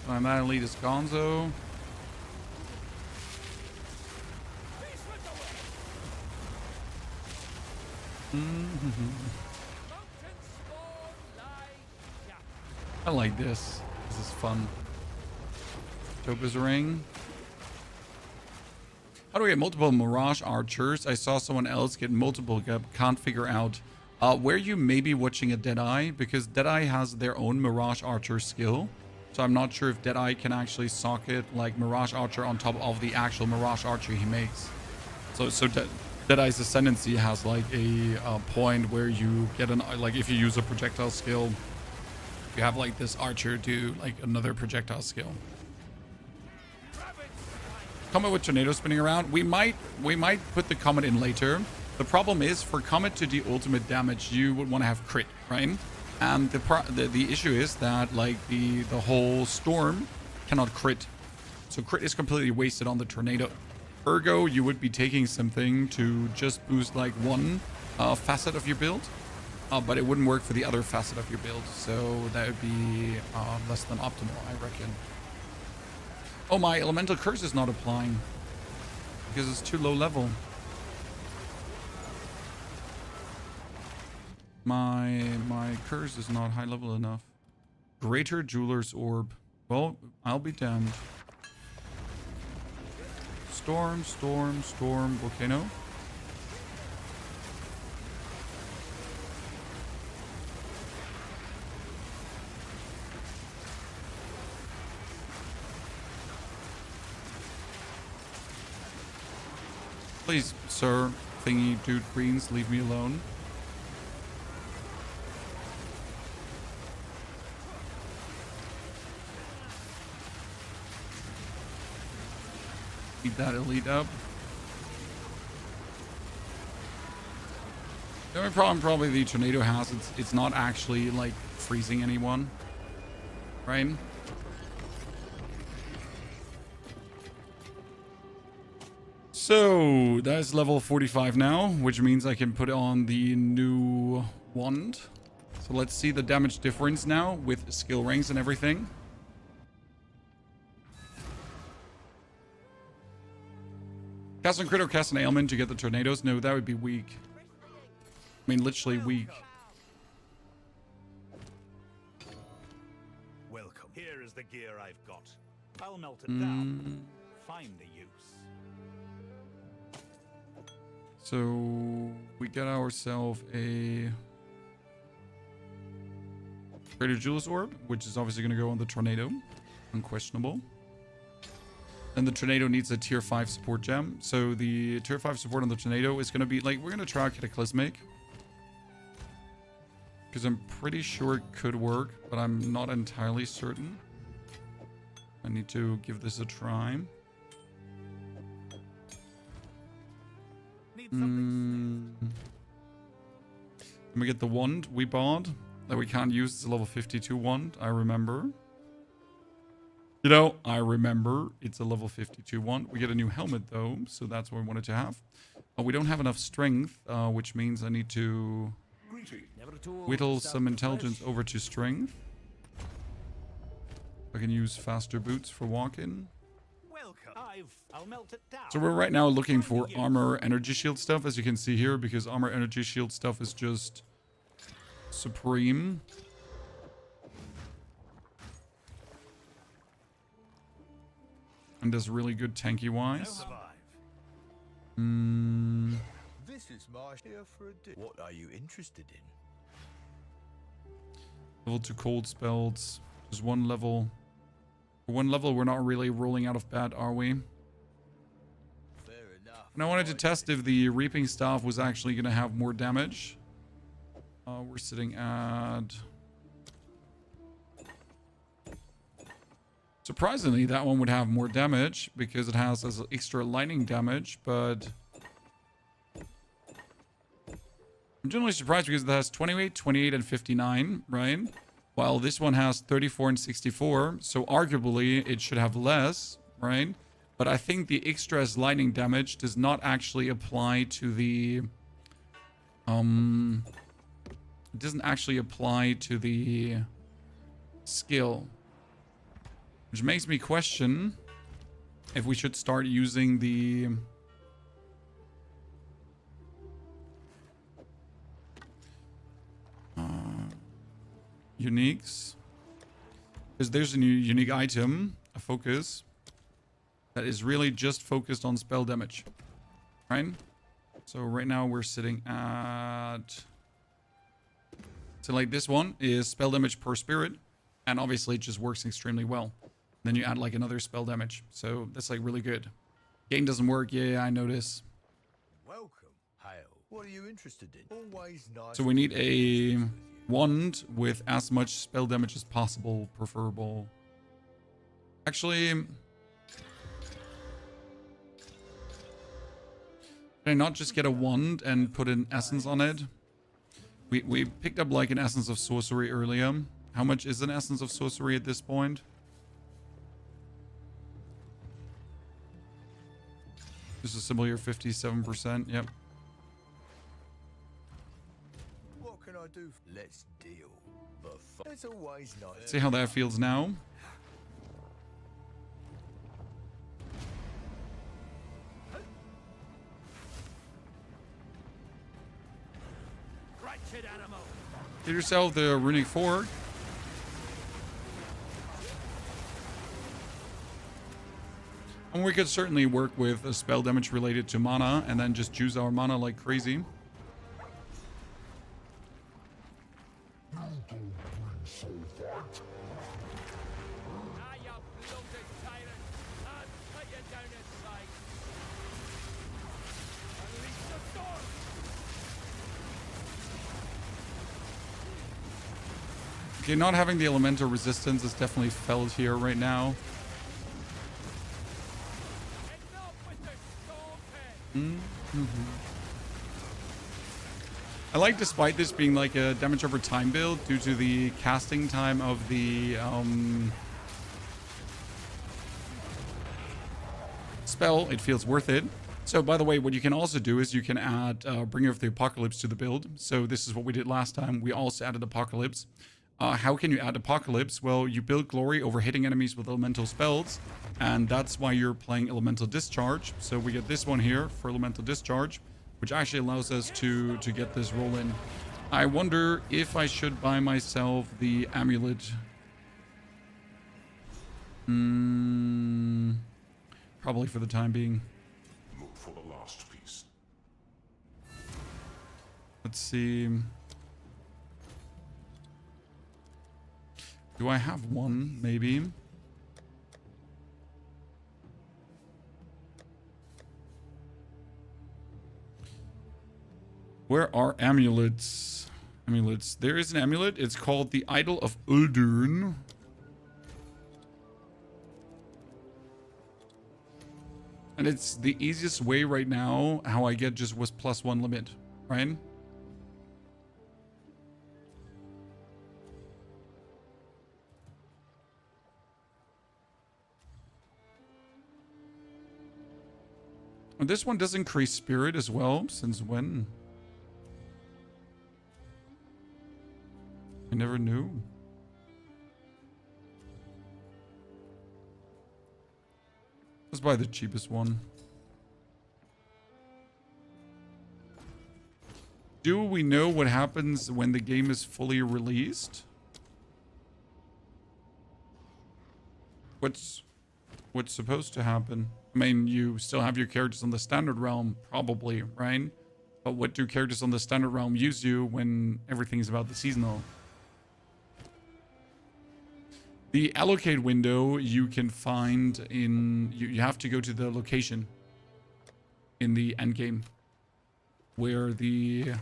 My man lead is Gonzo. I like this. This is fun. Topaz Ring. How do we get multiple Mirage Archers? I saw someone else get multiple. Can't figure out where you may be watching a Deadeye, because Deadeye has their own Mirage Archer skill. So I'm not sure if Deadeye can actually socket like Mirage Archer on top of the actual Mirage Archer he makes. So Deadeye's Ascendancy has like a point where you get an, like if you use a projectile skill, you have like this archer do like another projectile skill. Comet with Tornado spinning around. We might put the Comet in later. The problem is for Comet to do ultimate damage, you would want to have crit, right? And the issue is that like the whole storm cannot crit. So crit is completely wasted on the Tornado. Ergo, you would be taking something to just boost like one facet of your build, but it wouldn't work for the other facet of your build. So that would be less than optimal, I reckon. Oh, my Elemental Curse is not applying because it's too low level. My curse is not high level enough. Greater Jeweler's Orb. Well, I'll be damned. Storm, storm, storm, volcano. Please, sir, thingy, dude, greens, leave me alone. Keep that elite up. The only problem probably the Tornado has, it's not actually like freezing anyone, right? So that is level 45 now, which means I can put on the new wand. So let's see the damage difference now with skill ranks and everything. Cast on crit or cast an ailment to get the tornadoes? No, that would be weak. I mean, literally weak. Welcome. Here is the gear I've got. I'll melt it down. Find a use. So we get ourselves a Greater Jeweler's Orb, which is obviously going to go on the Tornado. Unquestionable. And the Tornado needs a tier 5 support gem. So the tier 5 support on the Tornado is going to be like, we're going to try Cataclysmic. Because I'm pretty sure it could work, but I'm not entirely certain. I need to give this a try. Let me get the wand we bought that we can't use. It's a level 52 wand. I remember. You know, I remember it's a level 52 wand. We get a new helmet though, so that's what we wanted to have. We don't have enough strength, which means I need to whittle some intelligence over to strength. I can use faster boots for walking. I'll melt it down. So we're right now looking for armor energy shield stuff, as you can see here, because armor energy shield stuff is just supreme. And does really good tanky wise. This is my here for a day. What are you interested in? Level 2 cold spells. Just one level. For one level, we're not really rolling out of bat, are we? Fair enough. And I wanted to test if the Reaping Staff was actually going to have more damage. We're sitting at... Surprisingly, that one would have more damage because it has as extra lightning damage, but... I'm generally surprised because it has 28, 28, and 59, right? While this one has 34 and 64, so arguably it should have less, right? But I think the extra as lightning damage does not actually apply to the... it doesn't actually apply to the skill. Which makes me question if we should start using the... uniques. Because there's a new unique item, a focus, that is really just focused on spell damage. Right? So right now we're sitting at... So like this one is spell damage per spirit. And obviously it just works extremely well. Then you add like another spell damage. So that's like really good. Game doesn't work. Yeah, I notice. Welcome. What are you interested in? Always nice. So we need a wand with as much spell damage as possible, preferable. Actually, can I not just get a wand and put an essence on it? We picked up like an essence of sorcery earlier. How much is an essence of sorcery at this point? This is similar, 57%. Yep. What can I do? Let's deal. But it's always nice. See how that feels now. Wretched animal. Get yourself the runic fork. And we could certainly work with a spell damage related to mana and then just use our mana like crazy. Okay, not having the elemental resistance is definitely felt here right now. I like, despite this being like a damage over time build, due to the casting time of the spell, it feels worth it. So, by the way, what you can also do is you can add Bringer of the Apocalypse to the build. So this is what we did last time. We also added Apocalypse. How can you add Apocalypse? Well, you build glory over hitting enemies with elemental spells, and that's why you're playing Elemental Discharge. So we get this one here for Elemental Discharge, which actually allows us to get this roll in. I wonder if I should buy myself the amulet. Probably for the time being. Look for the last piece. Let's see. Do I have one? Maybe. Where are amulets? Amulets. There is an amulet. It's called the Idol of Uldurn. And it's the easiest way right now how I get just was +1 limit, right? And this one does increase spirit as well. Since when? I never knew. Let's buy the cheapest one. Do we know what happens when the game is fully released? What's supposed to happen? I mean, you still have your characters on the standard realm, probably, right? But what do characters on the standard realm use you when everything's about the seasonal? The allocate window you can find in... You have to go to the location in the end game where the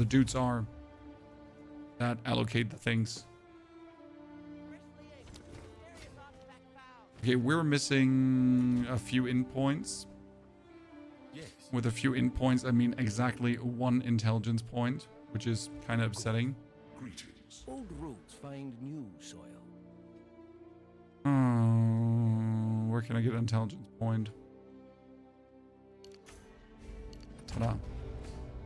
dudes are that allocate the things. Okay, we're missing a few endpoints. Yes. With a few endpoints, I mean exactly 1 intelligence point, which is kind of upsetting. Greetings. Old roots find new soil. Where can I get an intelligence point? Ta-da.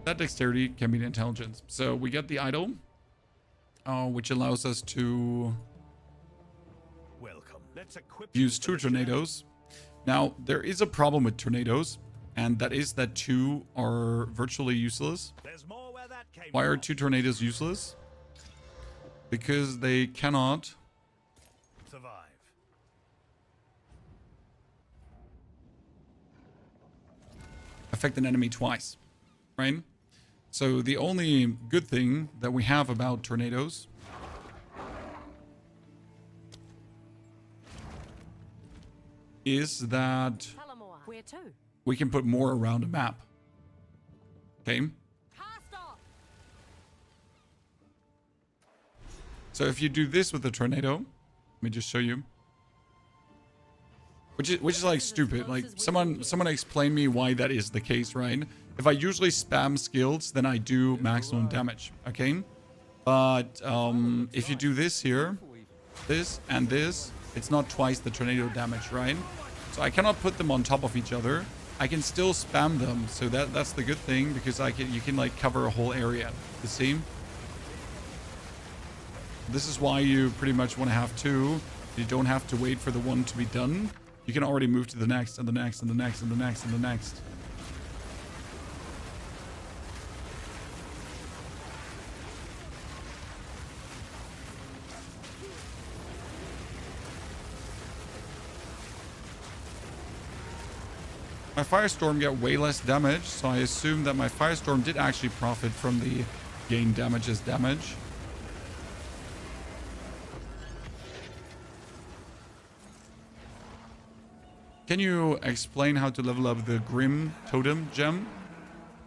That dexterity can be the intelligence. So we get the idol, which allows us to Let's equip use you 2 for the journey. tornadoes. Now, there is a problem with tornadoes, and that is that 2 are virtually useless. There's more where that came Why are from. 2 tornadoes useless? Because they cannot Survive. affect an enemy twice, right? So the only good thing that we have about tornadoes is that Where to? we can put more around a map. Okay? So if you do this with the tornado, let me just show you. Which is like stupid. Like someone explain me why that is the case, right? If I usually spam skills, then I do maximum damage, okay? But if you do this here, this and this, it's not twice the tornado damage, right? So I cannot put them on top of each other. I can still spam them, so that's the good thing, because you can like cover a whole area. You see? This is why you pretty much want to have two. You don't have to wait for the one to be done. You can already move to the next and the next and the next and the next and the next. My Firestorm got way less damage, so I assume that my Firestorm did actually profit from the gain damage as damage. Can you explain how to level up the Grim Totem gem?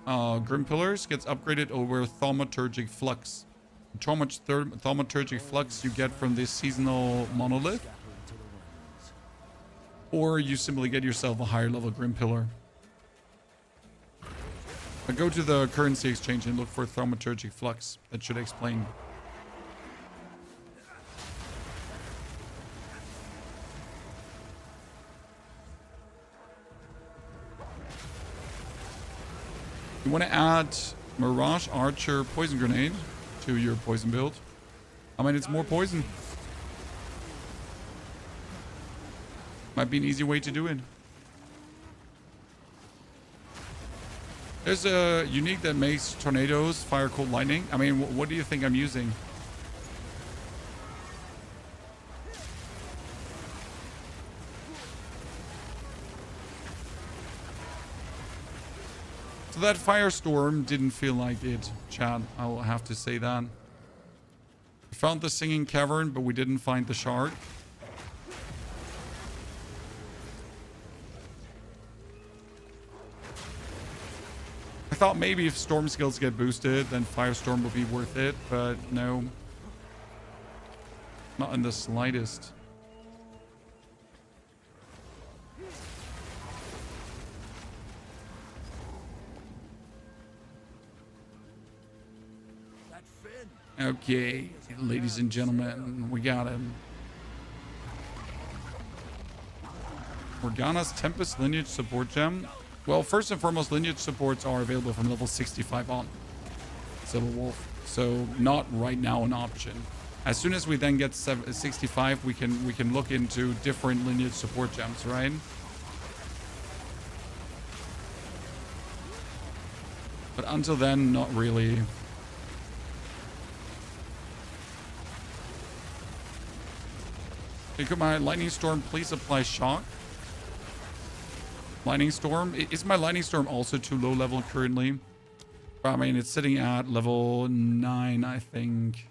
Grim Pillars gets upgraded over Thaumaturgic Flux. Thaumaturgic Flux you get from this seasonal monolith. Or you simply get yourself a higher level Grim Pillar. But go to the currency exchange and look for Thaumaturgic Flux. That should explain. You want to add Mirage Archer Poison Grenade to your poison build. I mean, it's more poison. Might be an easy way to do it. There's a unique that makes tornadoes fire cold lightning. I mean, what do you think I'm using? So that Firestorm didn't feel like it, chat. I will have to say that. We found the Singing Cavern, but we didn't find the shard. I thought maybe if storm skills get boosted, then Firestorm would be worth it, but no. Not in the slightest. Okay, ladies and gentlemen, we got him. Morgana's Tempest Lineage Support Gem. Well, first and foremost, lineage supports are available from level 65 on. Silver Wolf. So not right now an option. As soon as we then get 65, we can look into different lineage support gems, right? But until then, not really. Hey, could my Lightning Storm please apply shock? Lightning Storm. Is my Lightning Storm also too low level currently? I mean, it's sitting at level 9, I think.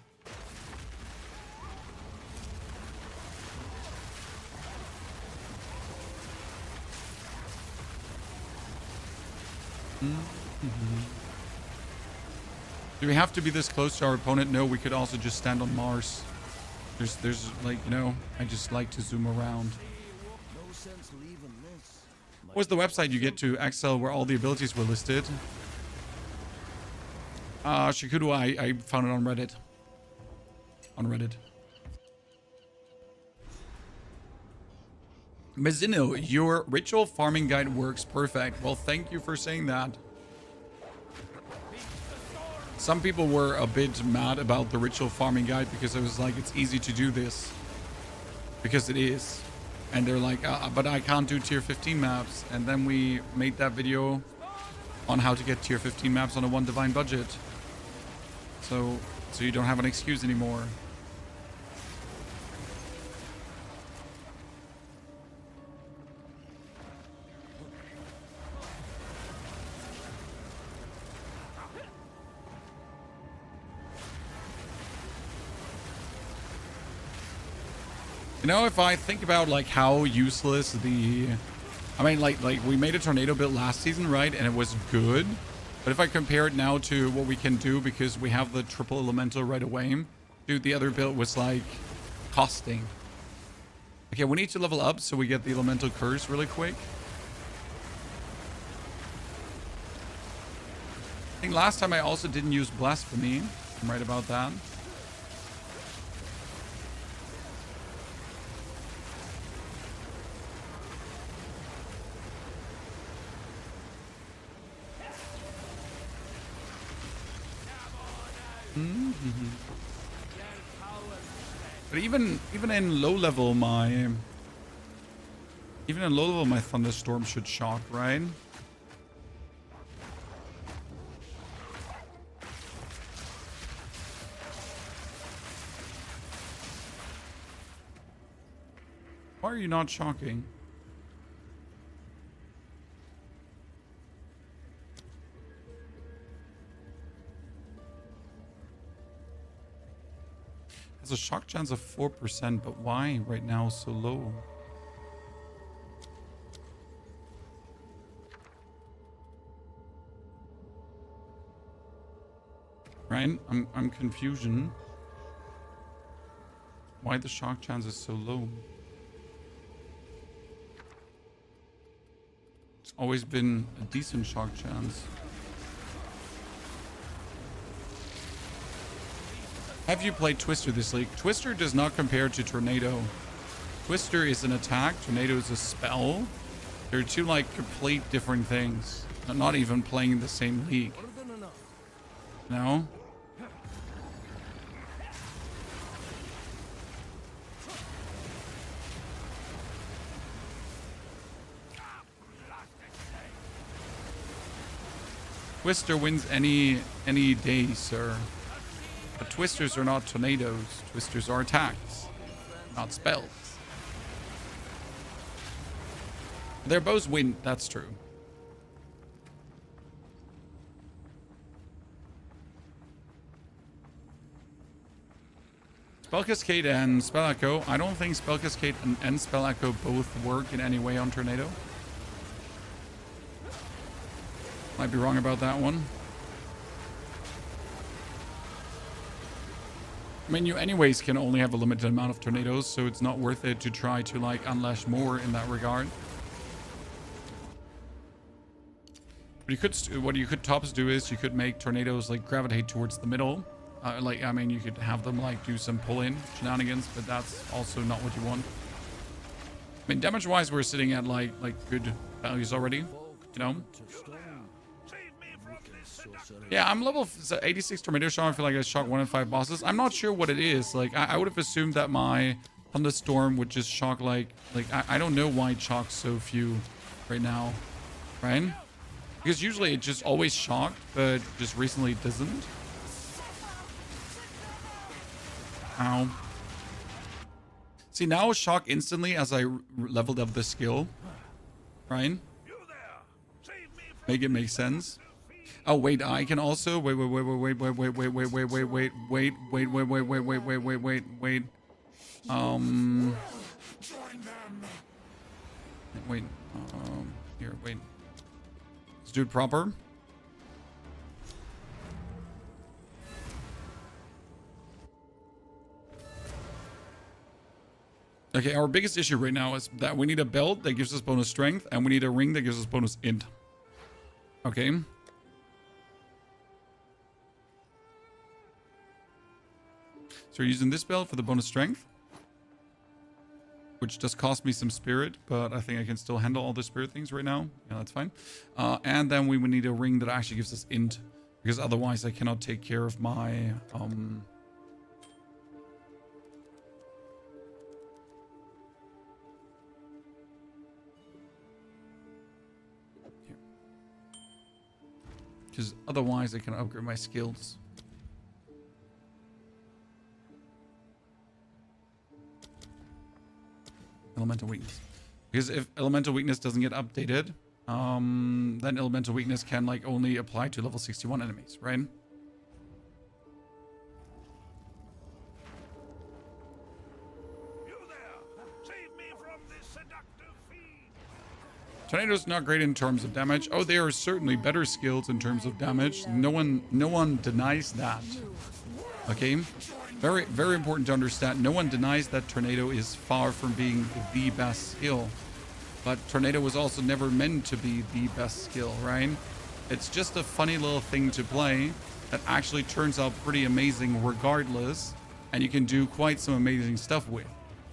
Do we have to be this close to our opponent? No, we could also just stand on Mars. There's like, you know, I just like to zoom around. No sense leaving this. What was the website you get to Exile where all the abilities were listed? Shikudu, I found it on Reddit. On Reddit. Mazino, your ritual farming guide works perfect. Well, thank you for saying that. Some people were a bit mad about the ritual farming guide because it was like, it's easy to do this. Because it is. And they're like, but I can't do tier 15 maps. And then we made that video on how to get tier 15 maps on a 1 divine budget. So you don't have an excuse anymore. You know, if I think about like how useless the, I mean, like we made a tornado build last season, right? And it was good. But if I compare it now to what we can do because we have the triple elemental right away, Dude, the other build was like costing. Okay, we need to level up so we get the elemental curse really quick. I think last time I also didn't use blasphemy. I'm right about that. But even in low level, my thunderstorm should shock, right? Why are you not shocking? Has a shock chance of 4%, but why right now so low? Right? I'm confusion. Why the shock chance is so low? It's always been a decent shock chance. Have you played Twister this league? Twister does not compare to Tornado. Twister is an attack. Tornado is a spell. They're two like complete different things. I'm not even playing in the same league. No? Twister wins any day, sir. But twisters are not tornadoes. Twisters are attacks, not spells. They're both wind, that's true. Spell Cascade and Spell Echo. I don't think Spell Cascade and Spell Echo both work in any way on Tornado. Might be wrong about that one. I mean, you anyways can only have a limited amount of tornadoes, so it's not worth it to try to like unleash more in that regard. What you could tops do is you could make tornadoes like gravitate towards the middle. I mean, you could have them like do some pull-in shenanigans, but that's also not what you want. I mean, damage-wise, we're sitting at like good values already, you know. Yeah, I'm level 86 Tornado Shaman. I feel like I shock 1 in 5 bosses. I'm not sure what it is. Like, I would have assumed that my Thunderstorm would just shock like I don't know why it shocks so few right now, right? Because usually it just always shocked, but just recently it doesn't. Ow. See, now shock instantly as I leveled up the skill, right? Make it make sense. Oh wait, I can also wait. Here, wait. Let's do it proper. Okay, our biggest issue right now is that we need a belt that gives us bonus strength, and we need a ring that gives us bonus int. Okay. So we're using this belt for the bonus strength, which does cost me some spirit, but I think I can still handle all the spirit things right now. Yeah, that's fine. And then we would need a ring that actually gives us int, because otherwise I cannot take care of my because otherwise I can upgrade my skills. Elemental weakness. Because if elemental weakness doesn't get updated, then elemental weakness can like only apply to level 61 enemies, right? You there! Save me from this seductive fiend! Tornado's not great in terms of damage. Oh, they are certainly better skills in terms of damage. No one denies that. Okay? Very, very important to understand. No one denies that Tornado is far from being the best skill. But Tornado was also never meant to be the best skill, right? It's just a funny little thing to play that actually turns out pretty amazing regardless. And you can do quite some amazing stuff with.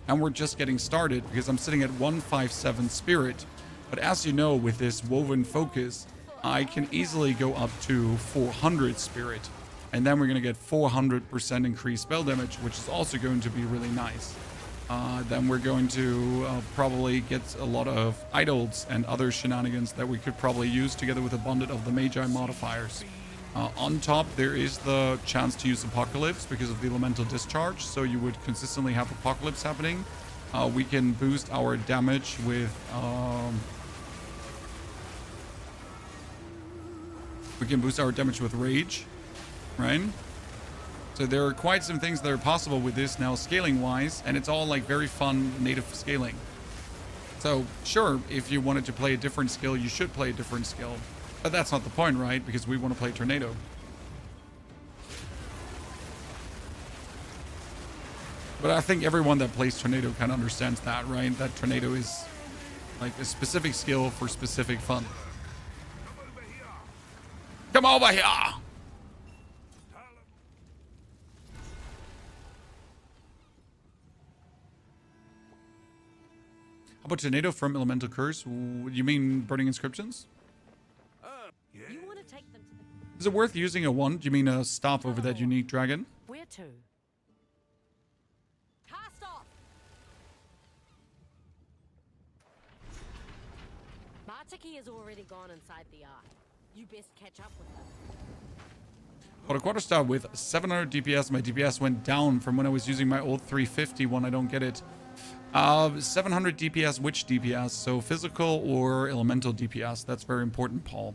And we're just getting started because I'm sitting at 157 spirit. But as you know, with this woven focus, I can easily go up to 400 spirit. And then we're going to get 400% increased spell damage, which is also going to be really nice. Then we're going to probably get a lot of idols and other shenanigans that we could probably use together with a bundle of the Magi modifiers. On top, there is the chance to use Apocalypse because of the elemental discharge. So you would consistently have Apocalypse happening. We can boost our damage with... we can boost our damage with Rage, right? So there are quite some things that are possible with this now scaling wise, and it's all like very fun native scaling. So sure, if you wanted to play a different skill, you should play a different skill. But that's not the point, right? Because we want to play Tornado. But I think everyone that plays Tornado kind of understands that, right? That Tornado is like a specific skill for specific fun. Come over here! How about Tornado from Elemental Curse? You mean Burning Inscriptions? You want to take them to the... Is it worth using a wand? Do you mean a stop over that unique dragon? Where to? Cast off! Bartiki has already gone inside the ark. You best catch up with them. Got a quarter star with 700 DPS. My DPS went down from when I was using my old 350 one. I don't get it. 700 DPS, which DPS? So physical or elemental DPS? That's very important, Paul.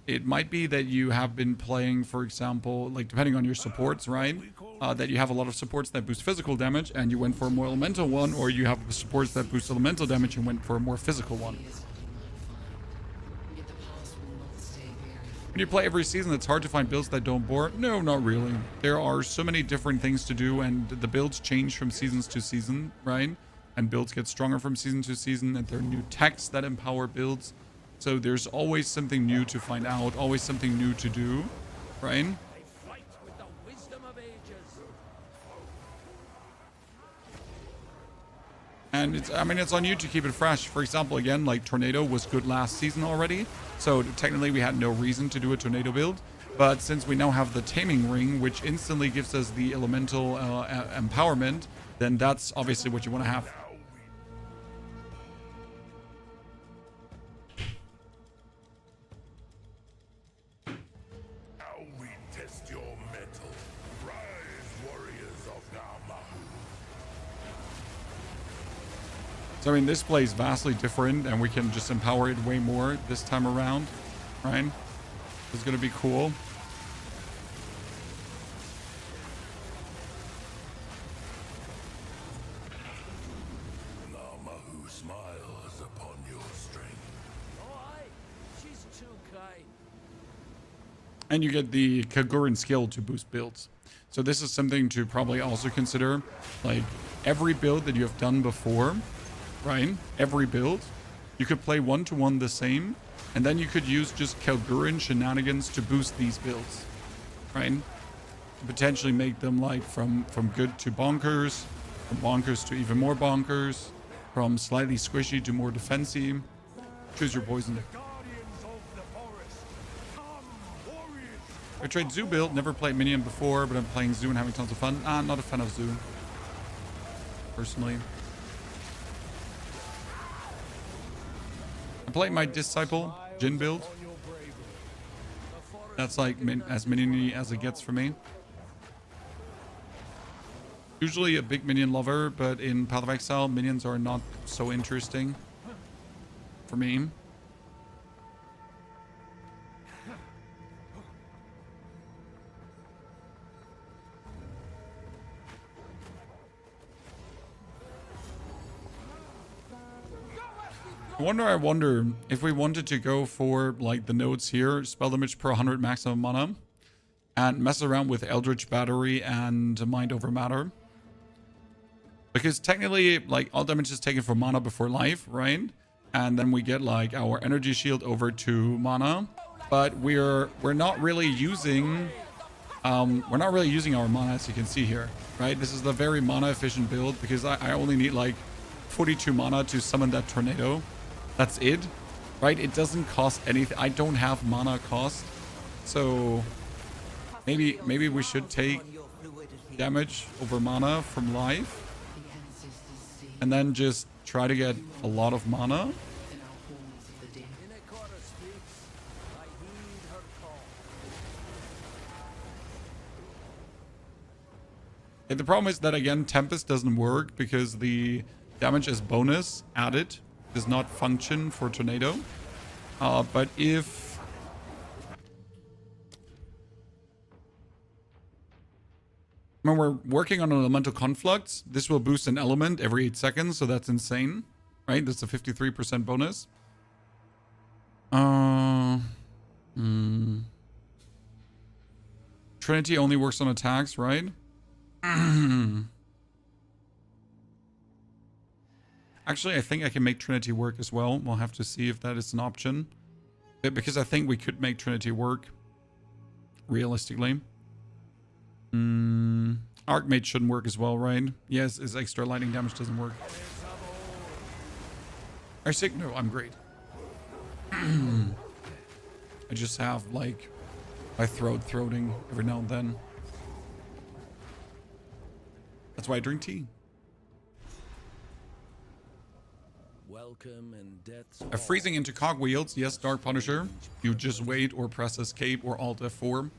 It might be that you have been playing, for example, like depending on your supports, right? That you have a lot of supports that boost physical damage and you went for a more elemental one, or you have supports that boost elemental damage and went for a more physical one. When you play every season, it's hard to find builds that don't bore. No, not really. There are so many different things to do, and the builds change from seasons to season, right? And builds get stronger from season to season, and there are new techs that empower builds. So there's always something new to find out, always something new to do, right? And it's, I mean, it's on you to keep it fresh. For example, again, like Tornado was good last season already. So technically we had no reason to do a Tornado build. But since we now have the Taming Ring, which instantly gives us the elemental empowerment, then that's obviously what you want to have. Now we test your mettle. Rise, warriors of Namahu. So I mean, this play is vastly different, and we can just empower it way more this time around, right? It's going to be cool. Namahu smiles upon your strength. She's too kind. And you get the Kaguran skill to boost builds. So this is something to probably also consider. Like, every build that you have done before, right? Every build, you could play one-to-one the same, and then you could use just Kalguran shenanigans to boost these builds, right? To potentially make them like from good to bonkers, from bonkers to even more bonkers, from slightly squishy to more defensive. Choose your poison. I tried Zoo build, never played Minion before, but I'm playing Zoo and having tons of fun. Not a fan of Zoo, personally. I played my Disciple Jin build. That's like as minion-y as it gets for me. Usually a big minion lover, but in Path of Exile, minions are not so interesting for me. I wonder if we wanted to go for like the nodes here, spell damage per 100 maximum mana. and mess around with Eldritch Battery and Mind Over Matter. Because technically, like, all damage is taken from mana before life, right? And then we get like our energy shield over to mana. But we're not really using our mana, as you can see here, right? This is the very mana efficient build because I only need like 42 mana to summon that tornado. That's it, right? It doesn't cost anything. I don't have mana cost, so maybe we should take damage over mana from life. And then just try to get a lot of mana. And the problem is that, again, Tempest doesn't work because the damage as bonus added does not function for Tornado. But if... when we're working on an elemental conflux, this will boost an element every 8 seconds, so that's insane, right? That's a 53% bonus. Trinity only works on attacks, right? Actually, I think I can make Trinity work as well. We'll have to see if that is an option. Because I think we could make Trinity work, realistically. Archmage shouldn't work as well, right? Yes, his extra lightning damage doesn't work. Are you sick? No, I'm great. I just have, like, my throating every now and then. That's why I drink tea. Welcome and death's Freezing into cogwheels. Yes, Dark Punisher. You just wait or press escape or alt F4.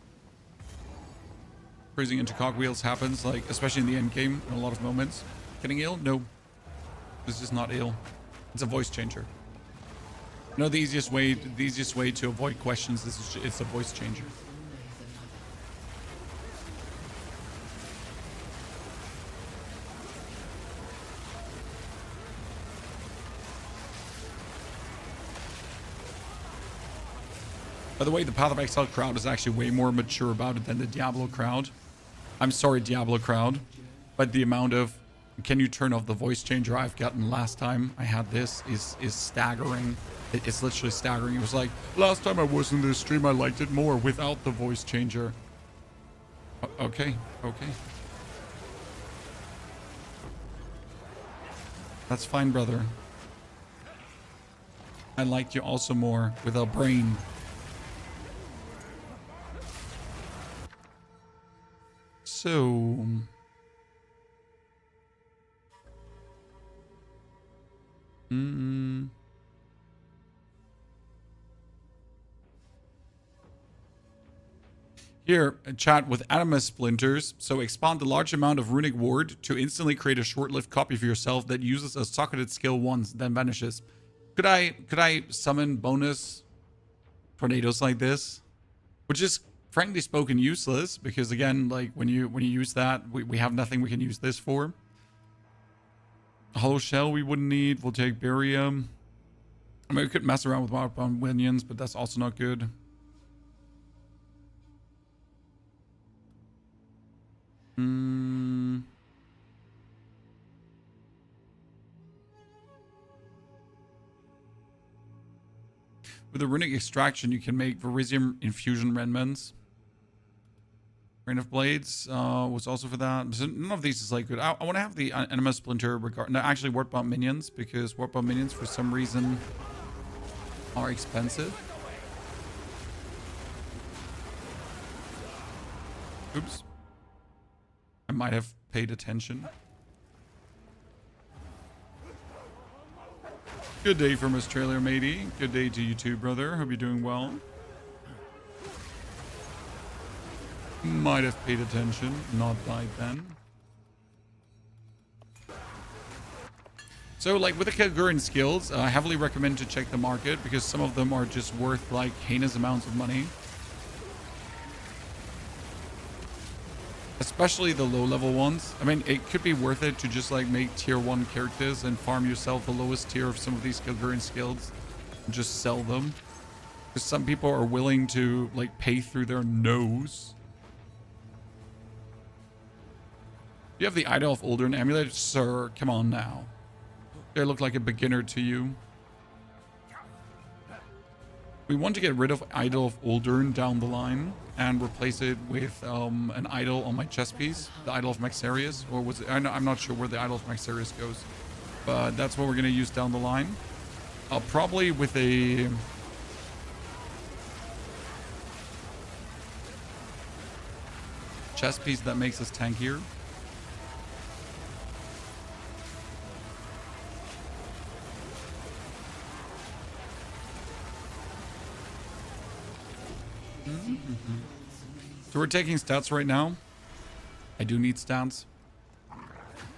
Freezing into cogwheels happens, like, especially in the end game, in a lot of moments. Getting ill? No. This is not ill. It's a voice changer. No, the easiest way to avoid questions is it's a voice changer. By the way, the Path of Exile crowd is actually way more mature about it than the Diablo crowd. I'm sorry, Diablo crowd, but the amount of can you turn off the voice changer I've gotten last time I had this is staggering. It's literally staggering. It was like, last time I was in this stream, I liked it more without the voice changer. Okay. That's fine, brother. I liked you also more with a brain. So... Here, a chat with Animus Splinters. So expand a large amount of Runic Ward to instantly create a short-lived copy of yourself that uses a socketed skill once, then vanishes. Could I summon bonus tornadoes like this? Which is, frankly spoken, useless, because again, like when you use that, we have nothing we can use this for. Hollow Shell we wouldn't need. We'll take Barium. I mean, we could mess around with Wild Minions, but that's also not good. With the Runic Extraction, you can make Verisium Infusion Remnants. Rain of Blades was also for that. So none of these is like good. I want to have the Animus Splinter no, actually Warpbound Minions, because Warpbound Minions for some reason are expensive. Oops. I might have paid attention. Good day from Australia, matey. Good day to you too, brother. Hope you're doing well. Might have paid attention, not died then. So, like, with the Kilgurian skills, I heavily recommend to check the market, because some of them are just worth, like, heinous amounts of money. Especially the low-level ones. I mean, it could be worth it to just, like, make tier 1 characters and farm yourself the lowest tier of some of these Kilgurian skills. And just sell them. Because some people are willing to, like, pay through their nose You have the Idol of Uldren amulet? Sir, come on now. Do I look like a beginner to you? We want to get rid of Idol of Uldren down the line and replace it with an idol on my chess piece. The Idol of Maxarius. Or was it? I'm not sure where the Idol of Maxarius goes. But that's what we're going to use down the line. Probably with a... chess piece that makes us tankier. So we're taking stats right now. I do need stats.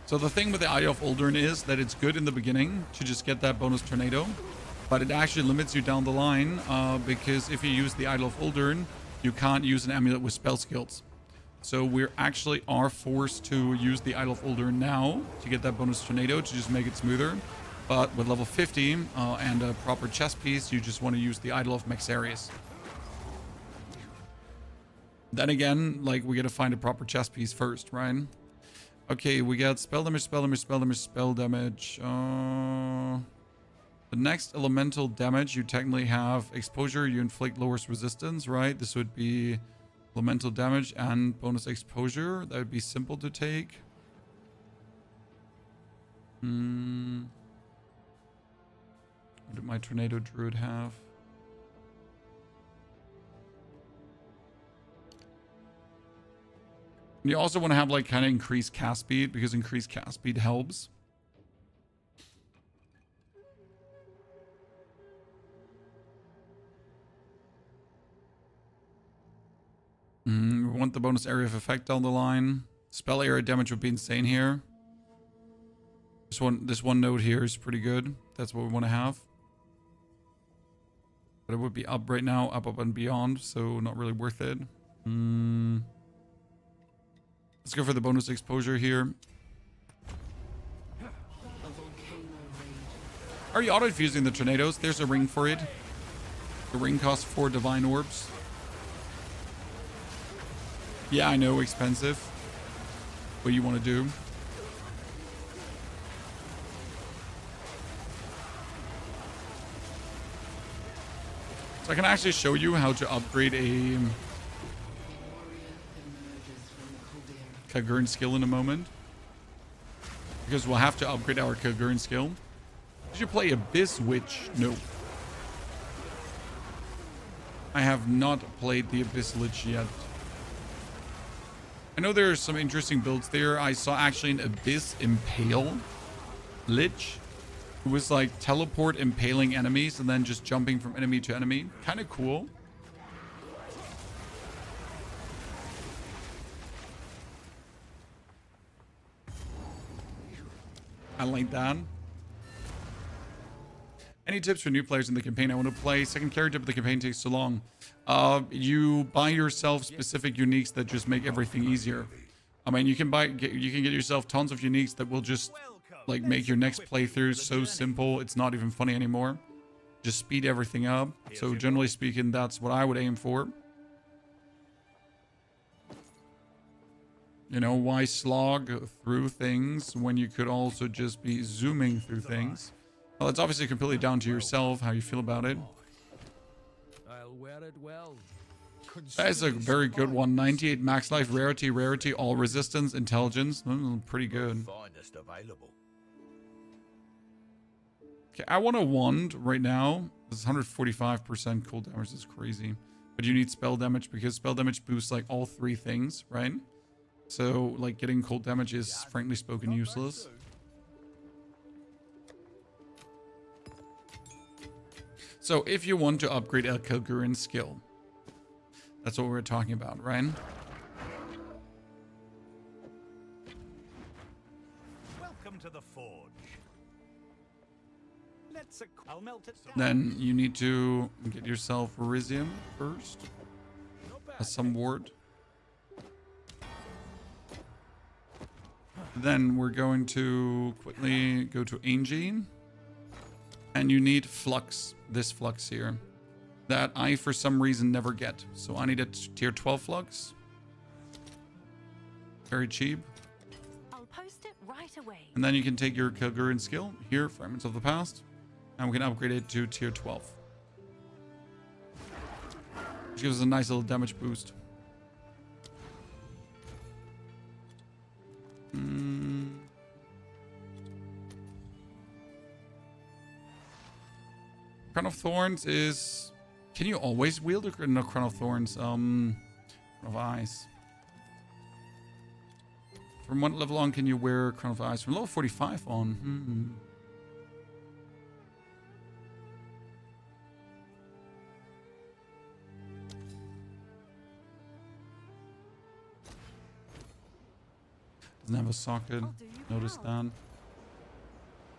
So the thing with the Eye of Uldren is that it's good in the beginning to just get that bonus tornado, but it actually limits you down the line because if you use the Idol of Uldren, you can't use an amulet with spell skills. So we actually are forced to use the Idol of Uldren now to get that bonus tornado to just make it smoother. But with level 50 and a proper chess piece, you just want to use the Idol of Maxarius. Then again, like, we gotta find a proper chess piece first, right? Okay, we got spell damage, spell damage, spell damage, spell damage. The next elemental damage, you technically have exposure, you inflict lowers resistance, right? This would be elemental damage and bonus exposure. That would be simple to take. What did my Tornado Druid have? You also want to have, like, kind of increased cast speed, because increased cast speed helps. We want the bonus area of effect down the line. Spell area damage would be insane here. This one node here is pretty good. That's what we want to have. But it would be up right now, up and beyond, so not really worth it. Let's go for the bonus exposure here. Are you auto-infusing the tornadoes? There's a ring for it. The ring costs 4 divine orbs. Yeah, I know, expensive. What you want to do. So I can actually show you how to upgrade a Kagurn skill in a moment. Because we'll have to upgrade our Kagurn skill. Did you play Abyss Witch? No. I have not played the Abyss Lich yet. I know there are some interesting builds there. I saw actually an Abyss Impale Lich. Who was like teleport impaling enemies and then just jumping from enemy to enemy. Kind of cool. I like that. Any tips for new players in the campaign? I want to play second character, but the campaign takes so long. You buy yourself specific uniques that just make everything easier. I mean, you can get yourself tons of uniques that will just like make your next playthrough so simple it's not even funny anymore. Just speed everything up. So generally speaking, that's what I would aim for. You know, why slog through things when you could also just be zooming through things? Well, it's obviously completely down to yourself, how you feel about it. I'll wear it well. That is a very good one. 98 max life, rarity, all resistance, intelligence. Pretty good. Finest available. Okay, I want a wand right now. This is 145% cool damage. This is crazy. But you need spell damage because spell damage boosts like all 3 things, right? So, like, getting cold damage is, frankly spoken, useless. So, if you want to upgrade El Kagur's skill, that's what we're talking about, right? Welcome to the forge. I'll melt it down. Then you need to get yourself Risium first. As some ward. Then we're going to quickly go to Angie. And you need Flux. This Flux here. That I, for some reason, never get. So I need a tier 12 Flux. Very cheap. away. And then you can take your Kilgarian skill here, Fragments of the Past, and we can upgrade it to tier 12. Which gives us a nice little damage boost. Crown of Thorns is... Can you always wield a no, Crown of Thorns? Crown of Ice. From what level on can you wear Crown of Ice? From level 45 on. Doesn't have a socket. Notice that.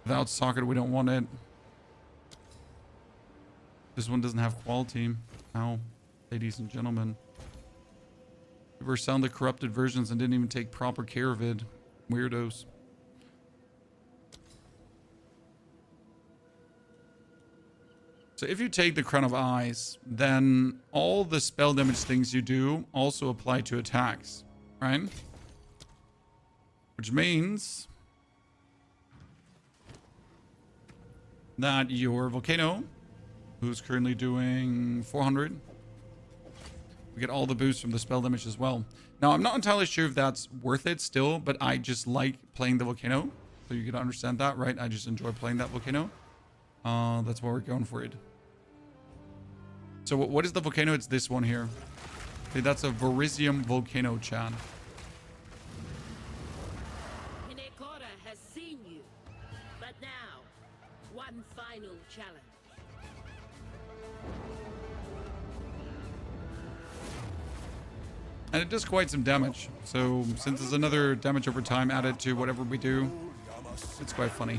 Without socket, we don't want it. This one doesn't have quality. Ow. Ladies and gentlemen. We were selling the corrupted versions and didn't even take proper care of it. Weirdos. So if you take the Crown of Eyes, then all the spell damage things you do also apply to attacks, right? Which means that your Volcano, who's currently doing 400, we get all the boosts from the spell damage as well. Now, I'm not entirely sure if that's worth it still, but I just like playing the Volcano. So you can understand that, right? I just enjoy playing that Volcano. That's why we're going for it. So what is the Volcano? It's this one here. Okay, that's a Verisium Volcano, chat. Hinekora has seen you. But now, one final challenge. And it does quite some damage. So since there's another damage over time added to whatever we do, it's quite funny.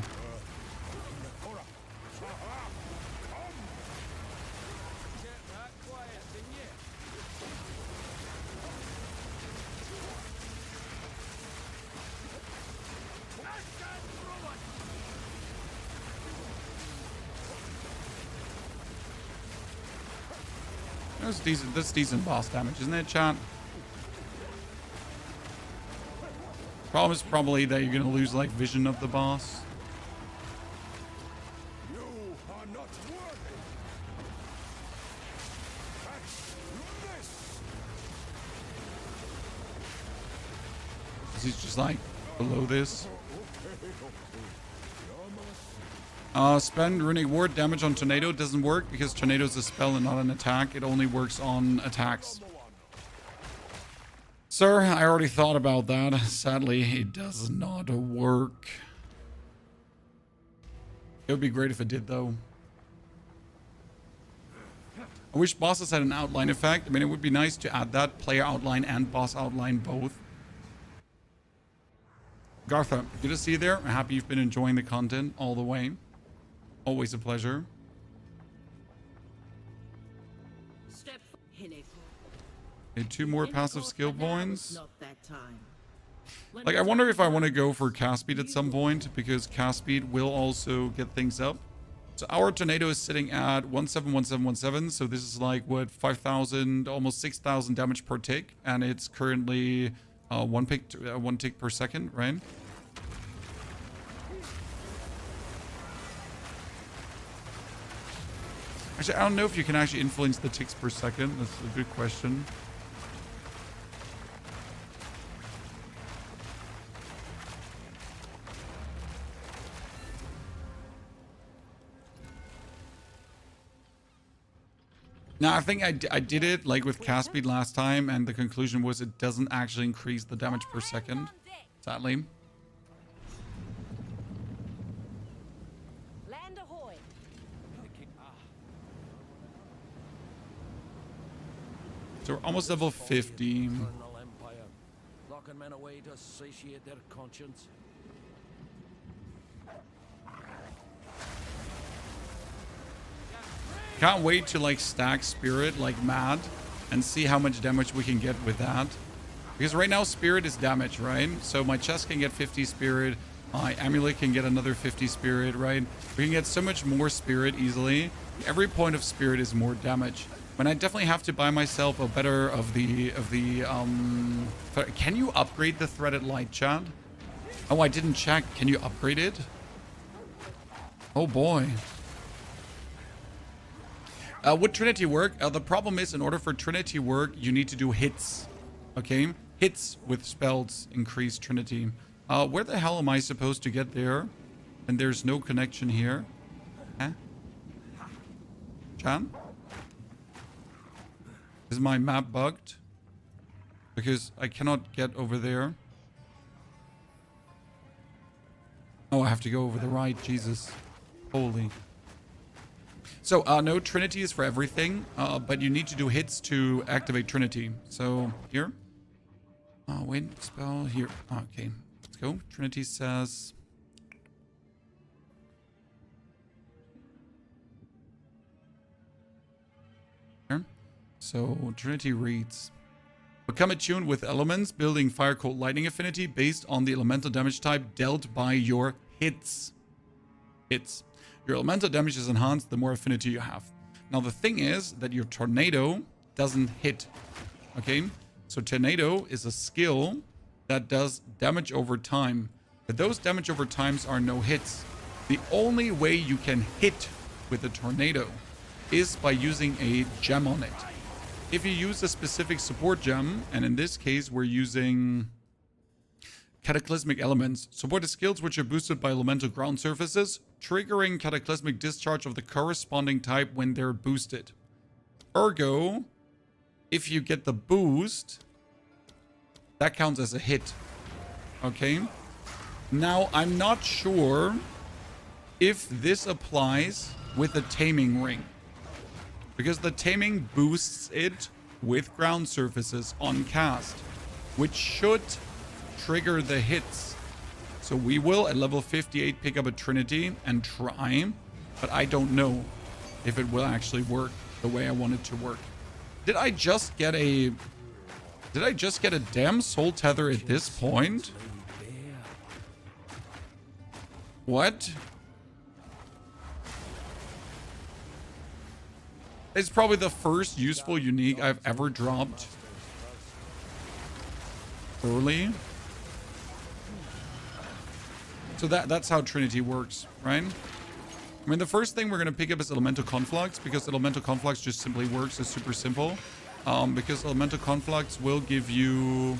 That's decent boss damage, isn't it, chat? Problem is probably that you're gonna lose like vision of the boss. You are not worthy. He's just like below this. Spend Runic Ward damage on Tornado doesn't work because Tornado is a spell and not an attack. It only works on attacks. Sir, I already thought about that. Sadly, it does not work. It would be great if it did, though. I wish bosses had an outline effect. I mean, it would be nice to add that. Player outline and boss outline both. Gartha, good to see you there. I'm happy you've been enjoying the content all the way. Always a pleasure. Step Hinekora. Okay, 2 more passive skill points. Not that time. Like, I wonder if I want to go for cast speed at some point, because cast speed will also get things up. So our Tornado is sitting at 171717, so this is like, what, 5,000, almost 6,000 damage per tick, and it's currently one tick per second, right? Actually, I don't know if you can actually influence the ticks per second. That's a good question. Now, I think I did it like with cast speed last time, and the conclusion was it doesn't actually increase the damage per second, sadly. Land ahoy. So we're almost level 50. Eternal Empire, locking men away to satiate their conscience. Can't wait to like stack Spirit like mad and see how much damage we can get with that. Because right now Spirit is damage, right? So my chest can get 50 Spirit. My Amulet can get another 50 Spirit, right? We can get so much more Spirit easily. Every point of Spirit is more damage. But I definitely have to buy myself a better of the can you upgrade the Threaded Light, chat? Oh, I didn't check. Can you upgrade it? Oh boy. Would Trinity work? The problem is, in order for Trinity work, you need to do hits. Okay? Hits with spells increase Trinity. Where the hell am I supposed to get there? And there's no connection here. Huh? Chan? Is my map bugged? Because I cannot get over there. Oh, I have to go over the right. Jesus. Holy. So, no, Trinity is for everything, but you need to do hits to activate Trinity. So, here. Wait, spell here. Okay, let's go. Trinity says... Here. So, Trinity reads... Become attuned with elements, building fire, cold, lightning affinity based on the elemental damage type dealt by your hits. Hits. Your elemental damage is enhanced the more affinity you have. Now the thing is that your tornado doesn't hit. Okay? So tornado is a skill that does damage over time. But those damage over times are no hits. The only way you can hit with a tornado is by using a gem on it. If you use a specific support gem, and in this case we're using cataclysmic elements, support the skills which are boosted by elemental ground surfaces, triggering cataclysmic discharge of the corresponding type when they're boosted. Ergo, if you get the boost, that counts as a hit. Okay? Now, I'm not sure if this applies with the taming ring, because the taming boosts it with ground surfaces on cast, which should trigger the hits. So we will at level 58 pick up a Trinity and try, but I don't know if it will actually work the way I want it to work. Did I just get a damn soul tether at this point? What? It's probably the first useful unique I've ever dropped early. So that's how Trinity works, right? I mean, the first thing we're going to pick up is Elemental Conflux, because Elemental Conflux just simply works. It's super simple. Because Elemental Conflux will give you...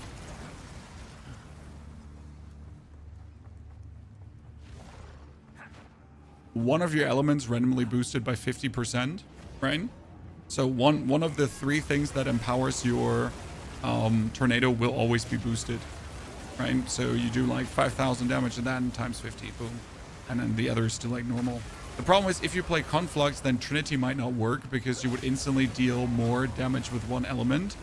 one of your elements randomly boosted by 50%, right? So one of the three things that empowers your tornado will always be boosted, right? So you do like 5,000 damage and then times 50, boom. And then the other is still like normal. The problem is if you play Conflux, then Trinity might not work because you would instantly deal more damage with one element.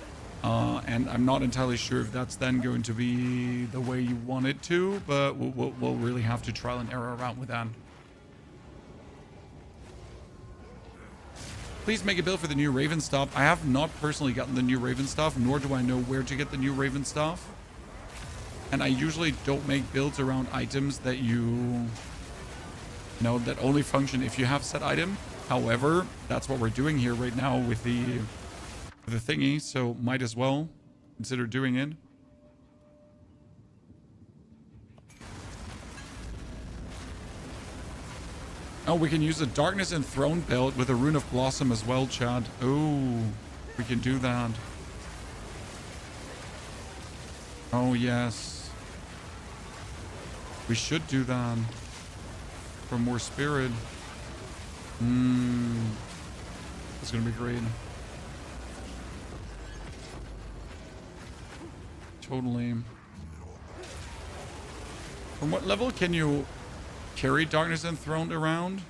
And I'm not entirely sure if that's then going to be the way you want it to, but we'll really have to trial and error around with that. Please make a build for the new Raven stuff. I have not personally gotten the new Raven stuff, nor do I know where to get the new Raven stuff. And I usually don't make builds around items that that only function if you have said item. However, that's what we're doing here right now with the thingy, so might as well consider doing it. Oh, we can use a Darkness Enthroned belt with a Rune of Blossom as well, Chad. Oh, we can do that. Oh, yes. We should do that. For more spirit. It's gonna be great. Totally. From what level can you carry Darkness Enthroned around?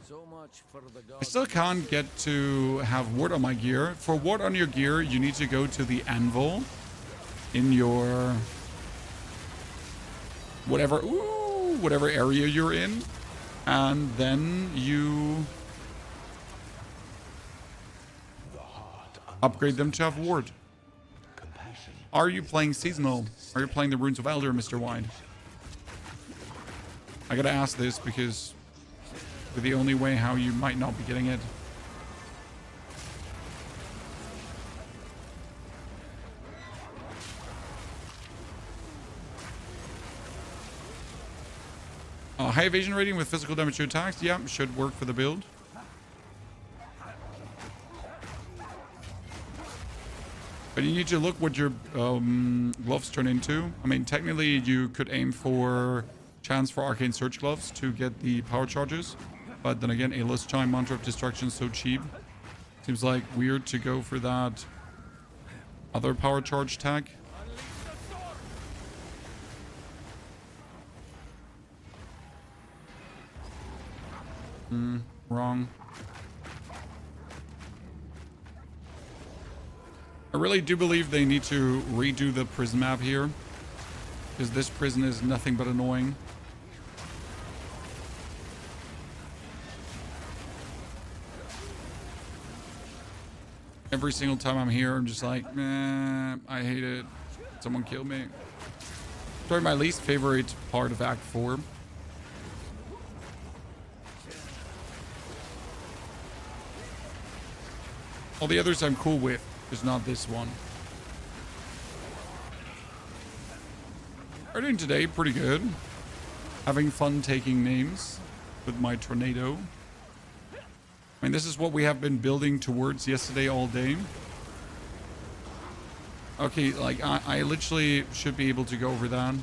So much for the I still can't get to have ward on my gear. For ward on your gear, you need to go to the anvil in your whatever area you're in, and then you upgrade them to have ward. Are you playing seasonal? Are you playing the Runes of Elder, Mr. Wide? I gotta ask this because the only way how you might not be getting it. High evasion rating with physical damage to attacks. Yeah, should work for the build. But you need to look what your gloves turn into. I mean, technically, you could aim for chance for Arcane Surge gloves to get the power charges. But then again, A-list Chime, Mantra of Destruction is so cheap. Seems like weird to go for that other power charge tag. Wrong. I really do believe they need to redo the prison map here, because this prison is nothing but annoying. Every single time I'm here, I'm just like, man, I hate it. Someone kill me. Probably my least favorite part of Act 4. All the others I'm cool with, just not this one. We're doing today pretty good. Having fun taking names with my Tornado. I mean, this is what we have been building towards yesterday all day. Okay, like, I literally should be able to go over that.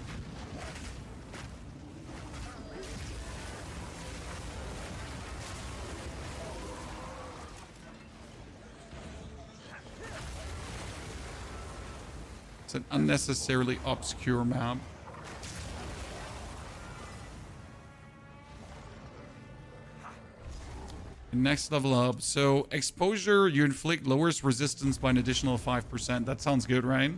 It's an unnecessarily obscure map. Next level up. So exposure you inflict lowers resistance by an additional 5%. That sounds good, right?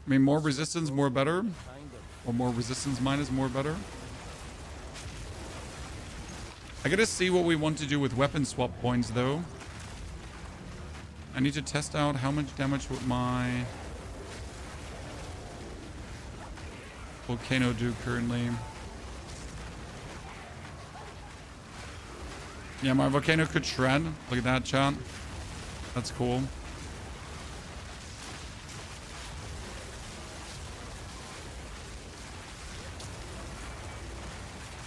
I mean, more resistance, more better. Or more resistance minus, more better. I gotta see what we want to do with weapon swap points, though. I need to test out how much damage would my Volcano do currently. Yeah, my Volcano could shred. Look at that, chat. That's cool.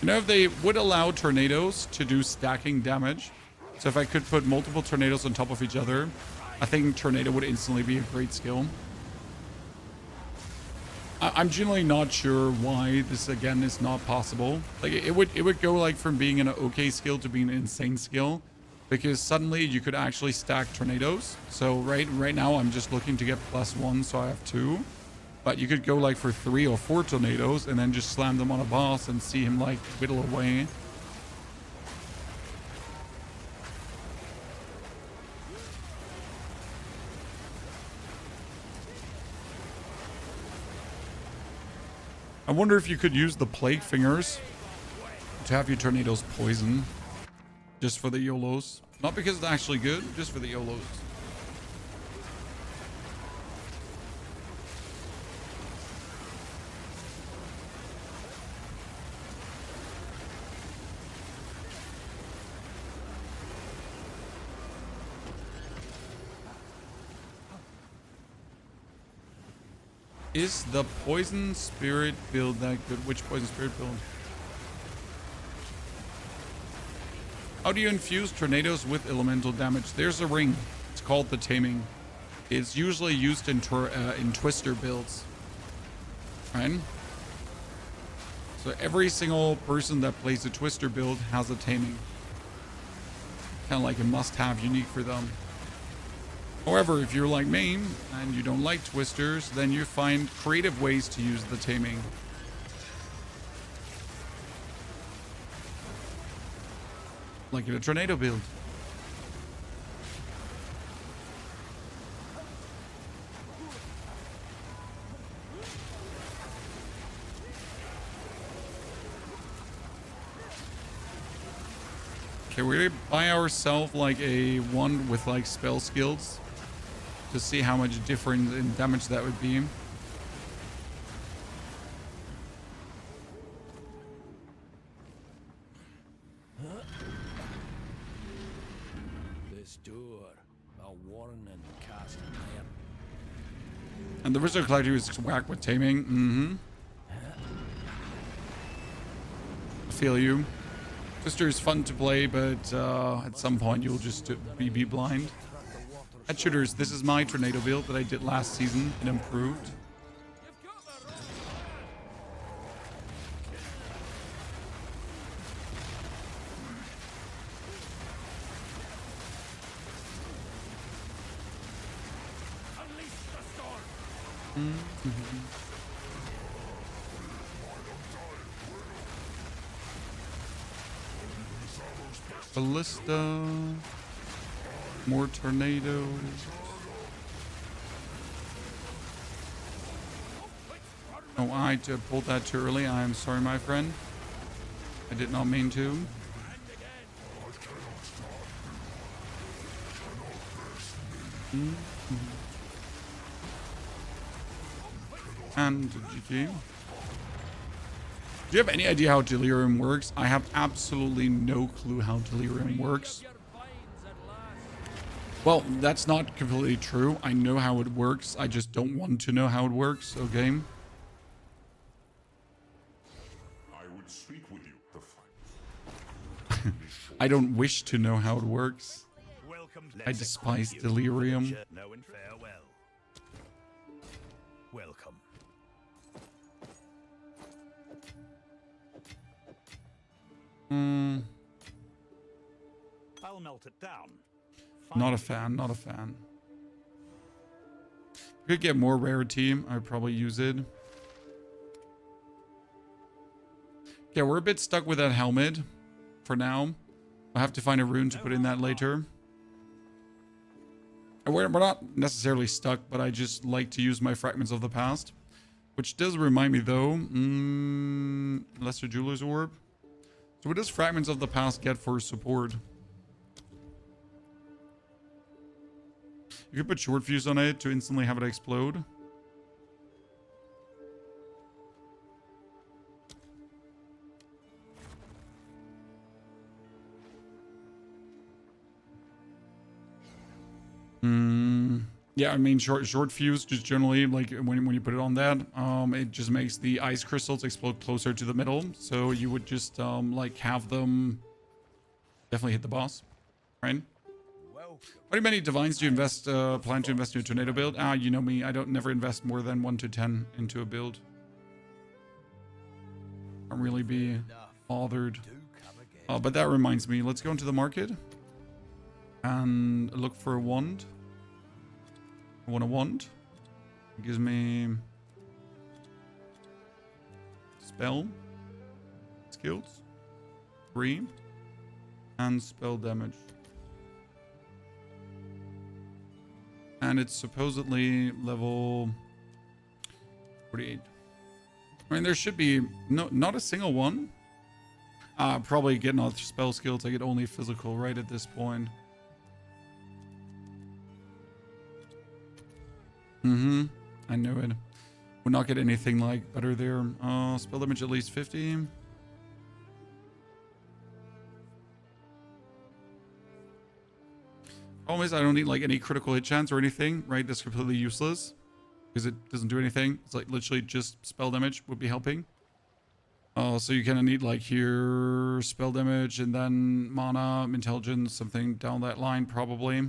You know, if they would allow tornadoes to do stacking damage, so if I could put multiple tornadoes on top of each other, I think Tornado would instantly be a great skill. I'm generally not sure why this again is not possible. Like it would go like from being an okay skill to being an insane skill, because suddenly you could actually stack tornadoes. So right now I'm just looking to get +1, so I have 2. But you could go like for 3 or 4 tornadoes and then just slam them on a boss and see him like whittle away. I wonder if you could use the plague fingers to have your tornadoes poison. Just for the YOLOs. Not because it's actually good, just for the YOLOs. Is the poison spirit build that good? Which poison spirit build? How do you infuse tornadoes with elemental damage? There's a ring. It's called the Taming. It's usually used in Twister builds. Right? So every single person that plays a Twister build has a Taming. Kind of like a must-have unique for them. However, if you're like me and you don't like Twisters, then you find creative ways to use the Taming. Like in a Tornado build. Okay, we're gonna buy ourselves like a one with like spell skills to see how much difference in damage that would be. Restore. A warning cast iron. And the Wizard Collector is whack with taming. Mm-hmm. I feel you. Twister is fun to play, but at some point you'll just be blind. At shooters, this is my Tornado build that I did last season. It improved. Ballista. More tornadoes. Oh, I pulled that too early. I'm sorry, my friend. I did not mean to. And GG. Do you have any idea how Delirium works? I have absolutely no clue how Delirium works. Well, that's not completely true. I know how it works. I just don't want to know how it works, okay? I would speak with you. The fight. I don't wish to know how it works. Welcome. I despise Delirium. No and farewell. Welcome. I'll melt it down. Not a fan, not a fan. Could get more rarity. I'd probably use it. Yeah, we're a bit stuck with that helmet for now. I'll have to find a rune to put in that later. And we're not necessarily stuck, but I just like to use my Fragments of the Past. Which does remind me though, Lesser Jeweler's Orb. So what does Fragments of the Past get for support? You could put short fuse on it to instantly have it explode. Yeah, I mean short fuse just generally like when you put it on that, it just makes the ice crystals explode closer to the middle. So you would just like have them definitely hit the boss, right? How many divines do you plan to invest in a tornado build? You know me, I don't never invest more than 1 to 10 into a build. I'll really be bothered. But that reminds me, let's go into the market and look for a wand. I want a wand. It gives me spell, skills, 3, and spell damage. And it's supposedly level 48. I mean, there should be not a single one. Probably getting all spell skills. I get only physical right at this point. I knew it. Would not get anything like better there. Spell damage at least 50. Problem is I don't need like any critical hit chance or anything, right? That's completely useless because it doesn't do anything. It's like literally just spell damage would be helping. So you kind of need like here spell damage and then mana, intelligence, something down that line probably.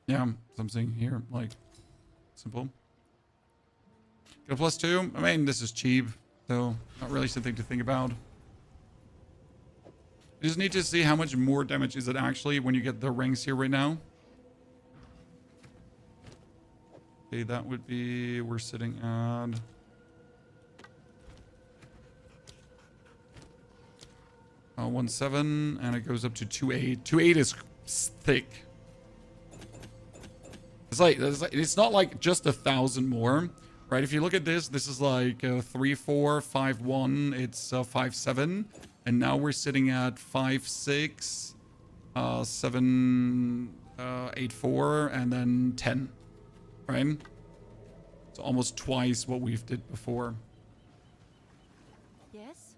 Yeah, something here like simple. Get a +2. I mean, this is cheap, so not really something to think about. You just need to see how much more damage is it actually when you get the ranks here right now. Okay, that would be, we're sitting at 1.7 and it goes up to 2.8. 2.8 is thick. It's not like just 1,000 more, right? If you look at this, this is like 3.4, 5.1. It's 5.7. And now we're sitting at 5.6, 7, 8.4, and then 10, right? It's almost twice what we've did before. Yes?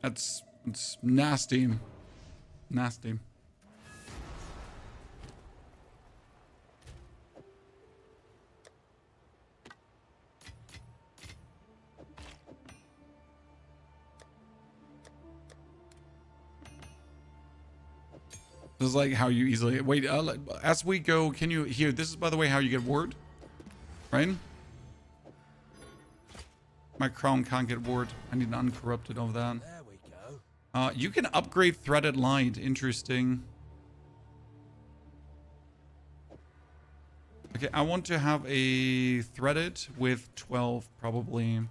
It's nasty. Nasty. This is like how you easily wait. As we go, can you hear? This is, by the way, how you get ward, right? My crown can't get ward. I need an uncorrupted of that. There we go. You can upgrade threaded light. Interesting. Okay, I want to have a threaded with 12 probably.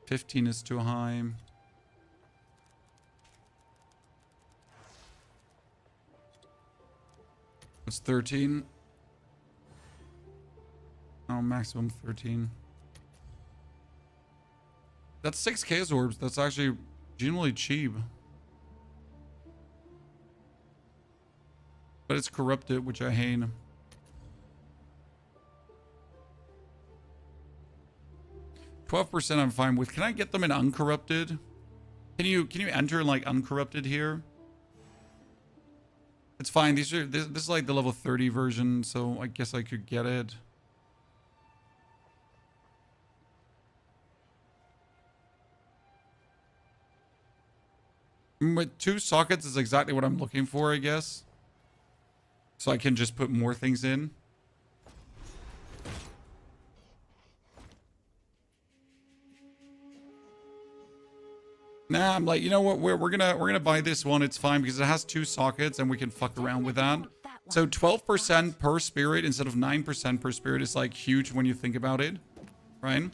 $15 is too high. It's 13. Oh, maximum 13. That's 6 chaos orbs. That's actually generally cheap. But it's corrupted, which I hate. 12% I'm fine with. Can I get them in uncorrupted? Can you enter like uncorrupted here? It's fine. This is like the level 30 version, so I guess I could get it. With 2 sockets is exactly what I'm looking for, I guess. So I can just put more things in. Nah, I'm like, you know what? We're gonna buy this one. It's fine because it has 2 sockets and we can fuck around with that. So 12% per spirit instead of 9% per spirit is like huge when you think about it, right?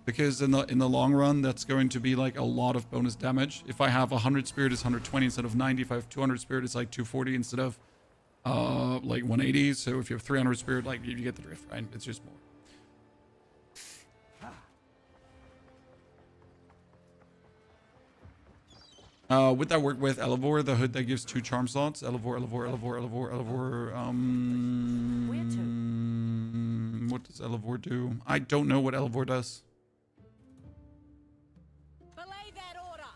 Because in the long run, that's going to be like a lot of bonus damage. If I have 100 spirit, it's 120 instead of 90. If I have 200 spirit, it's like 240 instead of like 180. So if you have 300 spirit, like you get the drift, right? It's just more. Would that work with Elevor, the hood that gives 2 charm slots? Elevor. What does Elevor do? I don't know what Elevor does. Belay that order.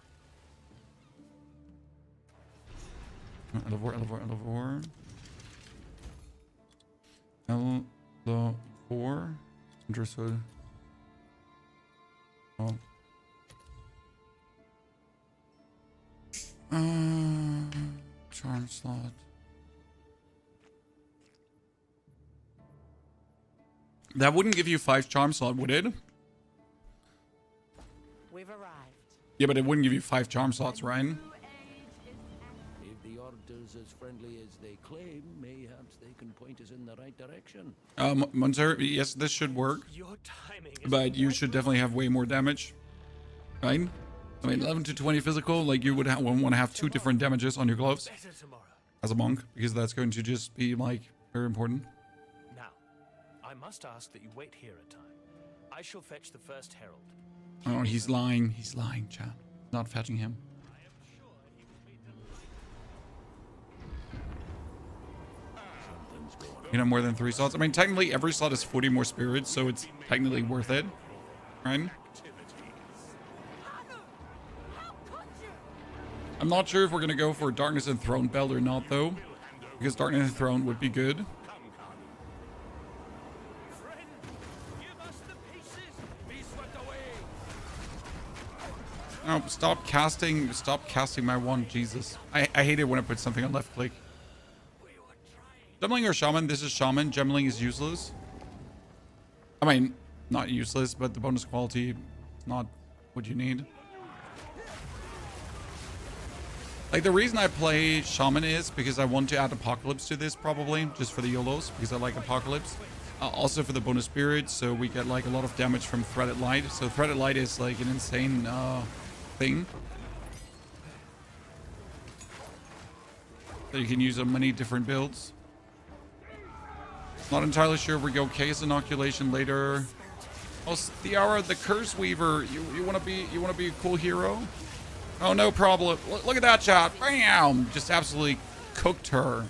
Elevor. Understood. Oh. Charm slot. That wouldn't give you 5 charm slot, would it? We've arrived. Yeah, but it wouldn't give you 5 charm slots, right? If the Order's as friendly as they claim, mayhaps they can point us in the right direction. Monter, yes, this should work. But you should definitely have way more damage. Right? I mean, 11 to 20 physical, like you would want to have 2 different damages on your gloves as a monk, because that's going to just be like very important. Now, I must ask that you wait here a time. I shall fetch the first herald. Oh, he's lying. He's lying, chat. Not fetching him. You know, more than 3 slots. I mean, technically every slot is 40 more spirits, so it's technically worth it, right? I'm not sure if we're going to go for Darkness and Throne Belt or not, though. Because Darkness and Throne would be good. Oh, stop casting my wand, Jesus. I hate it when I put something on left click. Gemling or Shaman? This is Shaman. Gemling is useless. I mean, not useless, but the bonus quality is not what you need. Like, the reason I play Shaman is because I want to add Apocalypse to this, probably, just for the YOLOs, because I like Apocalypse. Also for the bonus spirit, so we get, like, a lot of damage from Threaded Light. So Threaded Light is, like, an insane thing that you can use on many different builds. Not entirely sure if we go Case Inoculation later. Oh, Theara, the Curse Weaver, you want to be a cool hero? Oh, no problem. Look at that shot. Bam! Just absolutely cooked her.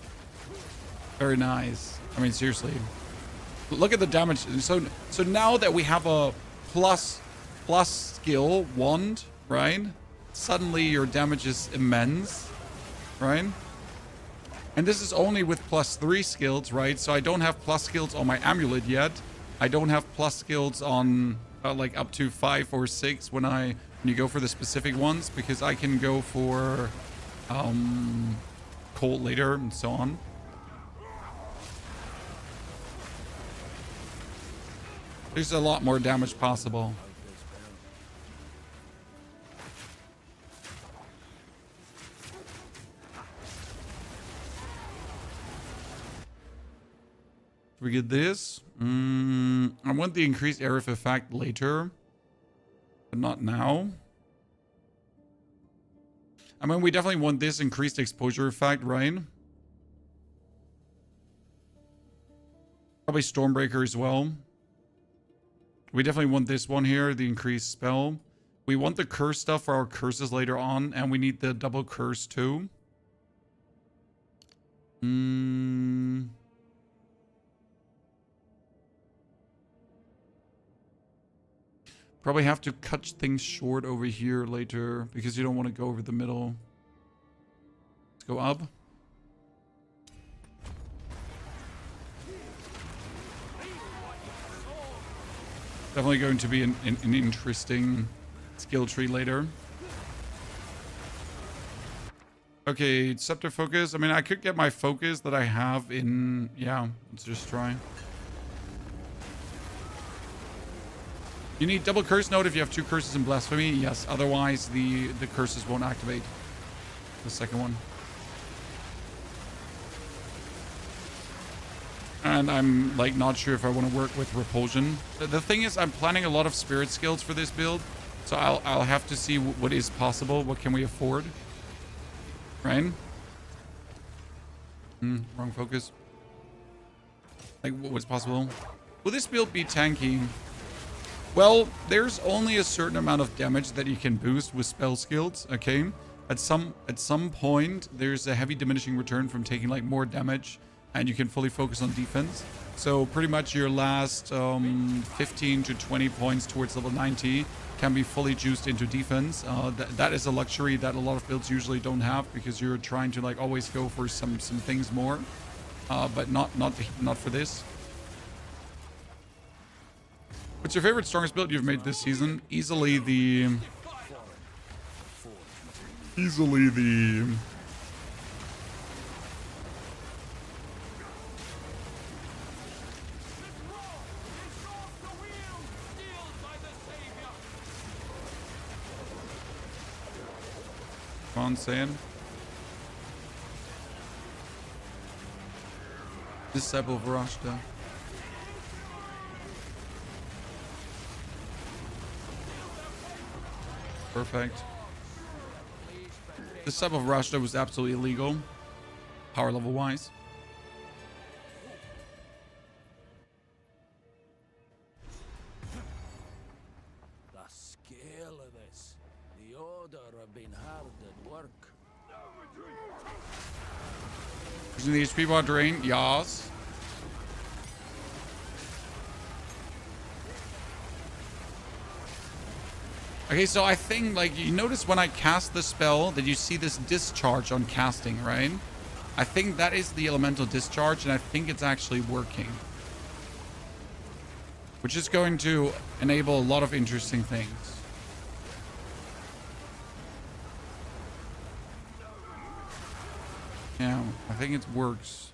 Very nice. I mean, seriously. Look at the damage. So now that we have a plus skill wand, right? Suddenly your damage is immense, right? And this is only with +3 skills, right? So I don't have plus skills on my amulet yet. I don't have plus skills on like up to 5 or 6 when you go for the specific ones, because I can go for cold later and so on. There's a lot more damage possible. We get this. I want the increased area of effect later, but not now. I mean, we definitely want this increased exposure effect, right? Probably Stormbreaker as well. We definitely want this one here, the increased spell. We want the curse stuff for our curses later on, and we need the double curse too. Probably have to cut things short over here later because you don't want to go over the middle. Let's go up. Definitely going to be an interesting skill tree later. Okay, scepter focus. I mean, I could get my focus that I have in... Yeah, let's just try. You need double curse node if you have 2 curses in blasphemy. Yes, otherwise the curses won't activate. The second one. And I'm like not sure if I want to work with repulsion. The thing is, I'm planning a lot of spirit skills for this build, so I'll have to see what is possible. What can we afford? Right? Wrong focus. Like what's possible? Will this build be tanky? Well, there's only a certain amount of damage that you can boost with spell skills, okay? At some point, there's a heavy diminishing return from taking like more damage, and you can fully focus on defense. So pretty much your last 15 to 20 points towards level 90 can be fully juiced into defense. That is a luxury that a lot of builds usually don't have, because you're trying to like always go for some things more, but not for this. What's your favorite strongest build you've made this season? Easily the... Come on, Saiyan. Disciple of Rashta. Perfect. The sub of Rashta was absolutely illegal, power level wise. The scale of this. The Order have been hard at work. Using the HP bar drain, yas. Okay, so I think, like, you notice when I cast the spell that you see this discharge on casting, right? I think that is the elemental discharge, and I think it's actually working. Which is going to enable a lot of interesting things. Yeah, I think it works.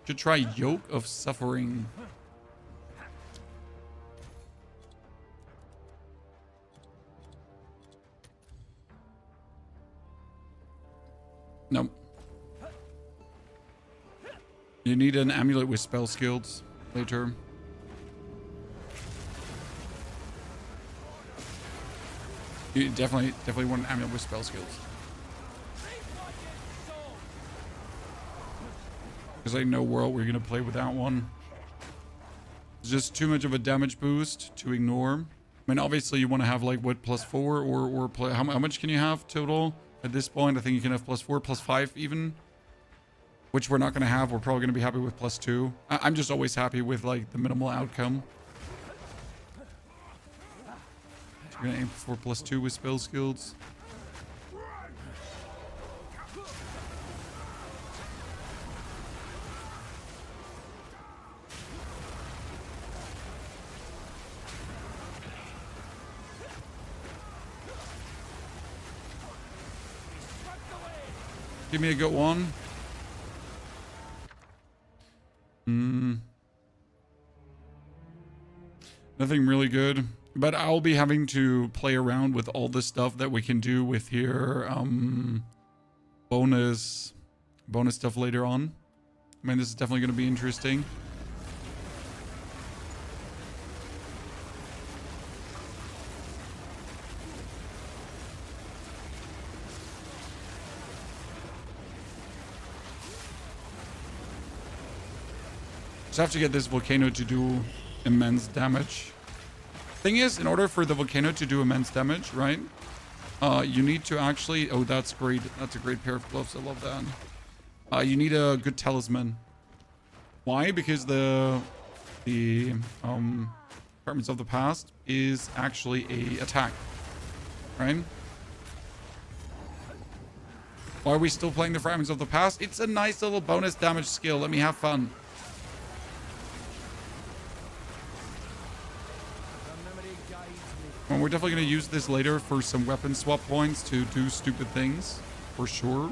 Should try Yoke of Suffering. Nope. You need an amulet with spell skills later. You definitely want an amulet with spell skills. There's like no world we're gonna play without one. It's just too much of a damage boost to ignore. I mean, obviously you want to have like what, +4 or play. How much can you have total at this point? I think you can have +4, +5 even. which we're not going to have. We're probably going to be happy with +2. I'm just always happy with like the minimal outcome. So we're going to aim for +2 with spell skills. Give me a good one. Nothing really good. But I'll be having to play around with all the stuff that we can do with here. Bonus stuff later on. I mean, this is definitely going to be interesting. Just have to get this volcano to do immense damage. Thing is, in order for the volcano to do immense damage, right? You need to actually... Oh, that's great. That's a great pair of gloves. I love that. You need a good talisman. Why? Because the Fragments of the Past is actually a attack, right? Why are we still playing the Fragments of the Past? It's a nice little bonus damage skill. Let me have fun. And we're definitely going to use this later for some weapon swap points to do stupid things, for sure.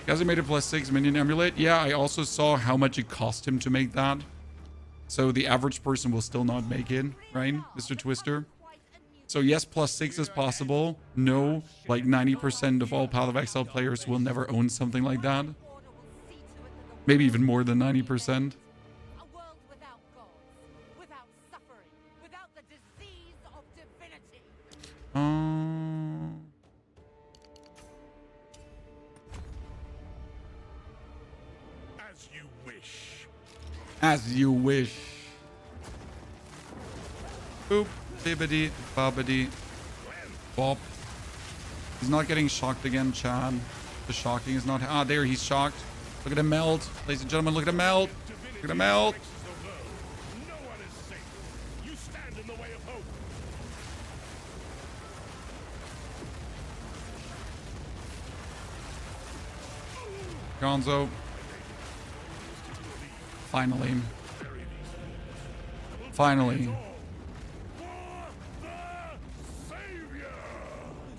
Guys, I made a +6 minion amulet. Yeah, I also saw how much it cost him to make that. So the average person will still not make it, right, Mr. Twister? So yes, +6 is possible. No, like 90% of all Path of Exile players will never own something like that. Maybe even more than 90%. A world without gods, without suffering, without the disease of divinity. As you wish. As you wish. Boop. Bibbidi, bobbidi, bop. He's not getting shocked again, Chad. The shocking is not... Ah, there, he's shocked. Look at him melt. Ladies and gentlemen, look at him melt. Look at him melt. No one is safe. You stand in the way of hope. Gonzo. Finally. Finally.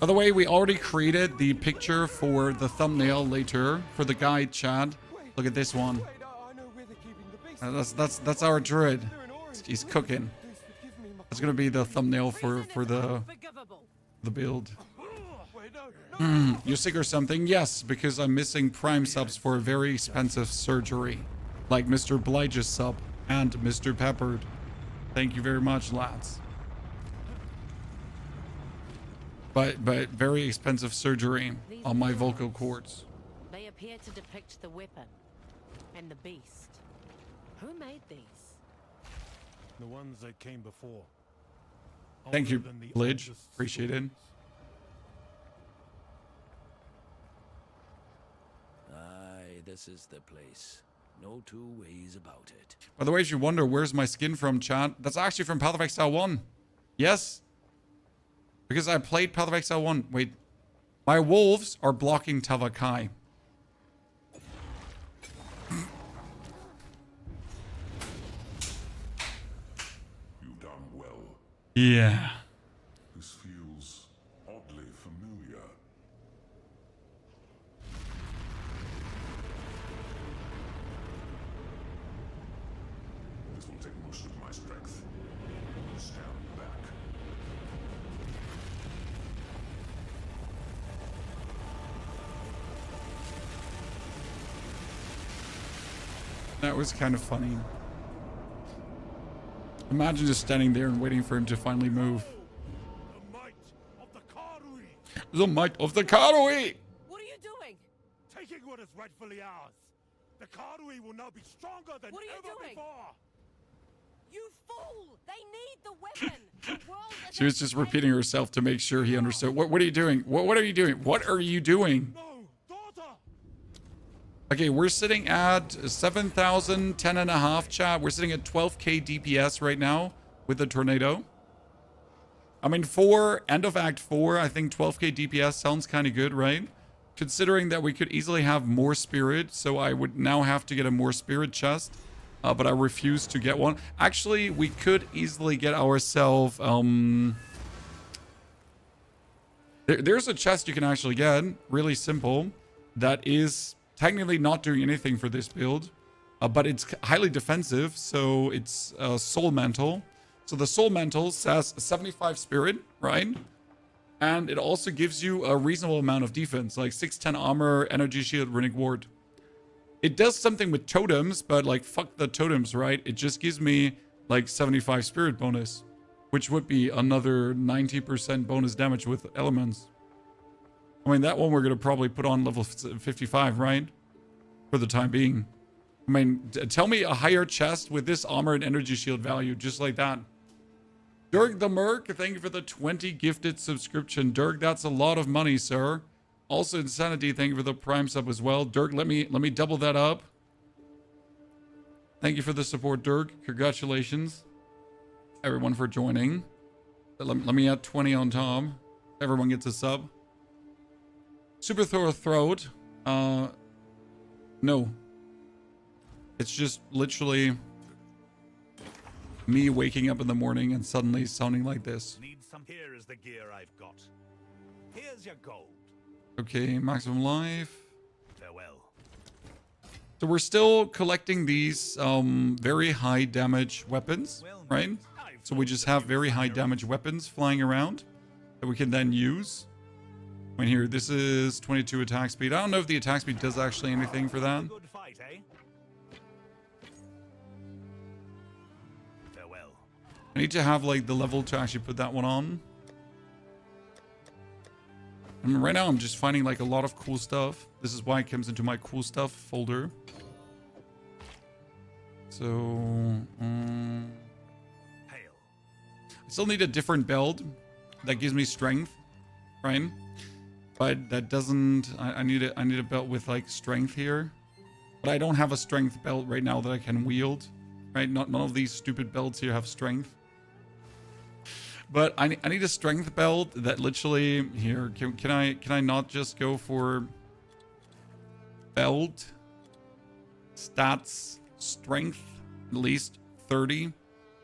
By the way, we already created the picture for the thumbnail later for the guide, Chad. Look at this one. That's our druid. He's cooking. That's gonna be the thumbnail for the build. You're sick or something? Yes, because I'm missing Prime subs for a very expensive surgery, like Mr. Blige's sub and Mr. Peppered. Thank you very much, lads. But very expensive surgery on my vocal cords. They appear to depict the weapon and the beast. Who made these? The ones that came before. Thank you, Lidge. Appreciate it. Aye, this is the place. No two ways about it. By the way, if you wonder where's my skin from, chat, that's actually from Path of Exile 1. Yes. Because I played Path of Exile 1. Wait. My wolves are blocking Tavakai. You've done well. Yeah. This feels oddly familiar. This will take most of my strength. Stand back. That was kind of funny. Imagine just standing there and waiting for him to finally move. The might of the Karui! The might of the Karui! What are you doing? Taking what is rightfully ours. The Karui will now be stronger than What are you ever doing? before. You fool! They need the weapon. The world is She was just repeating herself to make sure he understood. What are you doing? What are you doing? What are you doing? Okay, we're sitting at 7,000, 10.5 chat. We're sitting at 12k DPS right now with the tornado. I mean, for end of Act 4, I think 12k DPS sounds kind of good, right? Considering that we could easily have more spirit, so I would now have to get a more spirit chest, but I refuse to get one. Actually, we could easily get ourselves... There's a chest you can actually get, really simple, that is technically not doing anything for this build, but it's highly defensive, so it's Soul Mantle. So the Soul Mantle says 75 spirit, right? And it also gives you a reasonable amount of defense, like 610 armor, energy shield, runic ward. It does something with totems, but like fuck the totems, right? It just gives me like 75 spirit bonus, which would be another 90% bonus damage with elements. I mean, that one we're going to probably put on level 55, right? For the time being. I mean, tell me a higher chest with this armor and energy shield value, just like that. Dirk the Merc, thank you for the 20 gifted subscription. Dirk, that's a lot of money, sir. Also, Insanity, thank you for the Prime sub as well. Dirk, let me double that up. Thank you for the support, Dirk. Congratulations, everyone, for joining. Let me add 20 on top. Everyone gets a sub. Super Throat. No. It's just literally me waking up in the morning and suddenly sounding like this. Need some. Here is the gear I've got. Here's your gold. Okay, maximum life. Farewell. So we're still collecting these very high damage weapons, right? So we just have very high damage weapons flying around that we can then use. I mean, here, this is 22 attack speed. I don't know if the attack speed does actually anything for that. Good fight, eh? Farewell. I need to have like the level to actually put that one on. I mean, right now I'm just finding like a lot of cool stuff. This is why it comes into my cool stuff folder. So, Hail. I still need a different belt that gives me strength, right? But that doesn't. I need a belt with like strength here, but I don't have a strength belt right now that I can wield, right? None of these stupid belts here have strength. But I need a strength belt that literally here. Can I not just go for belt stats strength at least 30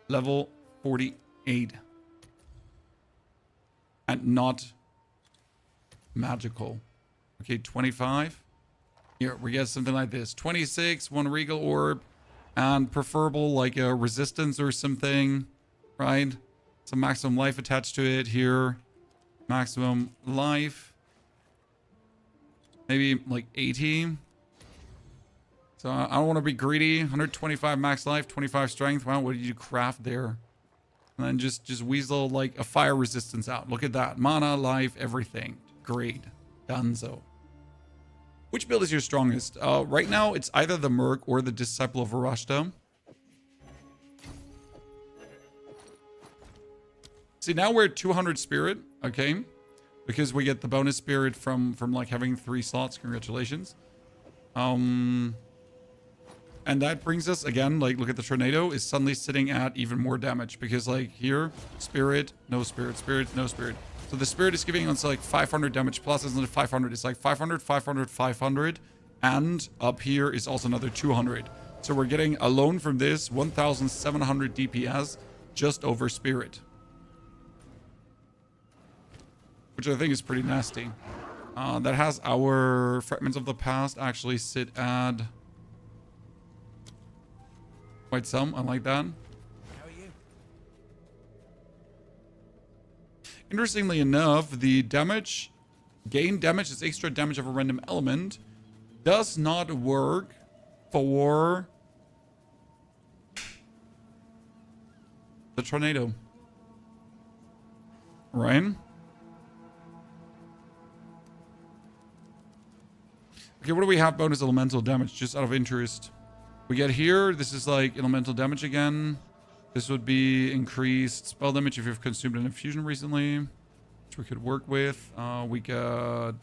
level 48 and not magical? Okay, 25. Here we get something like this. 26, one regal orb, and preferable like a resistance or something, right? Some maximum life attached to it here. Maximum life. Maybe like 80. So I don't want to be greedy. 125 max life, 25 strength. Wow, what did you craft there? And then just weasel like a fire resistance out. Look at that. Mana, life, everything. Great. Donezo. Which build is your strongest? Right now, it's either the Merc or the Disciple of Arashta. See, now we're at 200 spirit, okay? Because we get the bonus spirit from like having 3 slots. Congratulations. And that brings us, again, like, look at the Tornado is suddenly sitting at even more damage. Because, like, here, spirit, no spirit, spirit, no spirit. So the spirit is giving us, like, 500 damage plus, isn't it? 500. It's like 500, 500, 500. And up here is also another 200. So we're getting, alone from this, 1,700 DPS just over spirit. Which I think is pretty nasty. That has our Fragments of the Past actually sit at quite some. I like that. How are you? Interestingly enough, the damage, gain damage is extra damage of a random element, does not work for the Tornado. Right? Okay, what do we have? Bonus elemental damage, just out of interest. We get here, this is like elemental damage again. This would be increased spell damage if you've consumed an infusion recently, which we could work with. We got...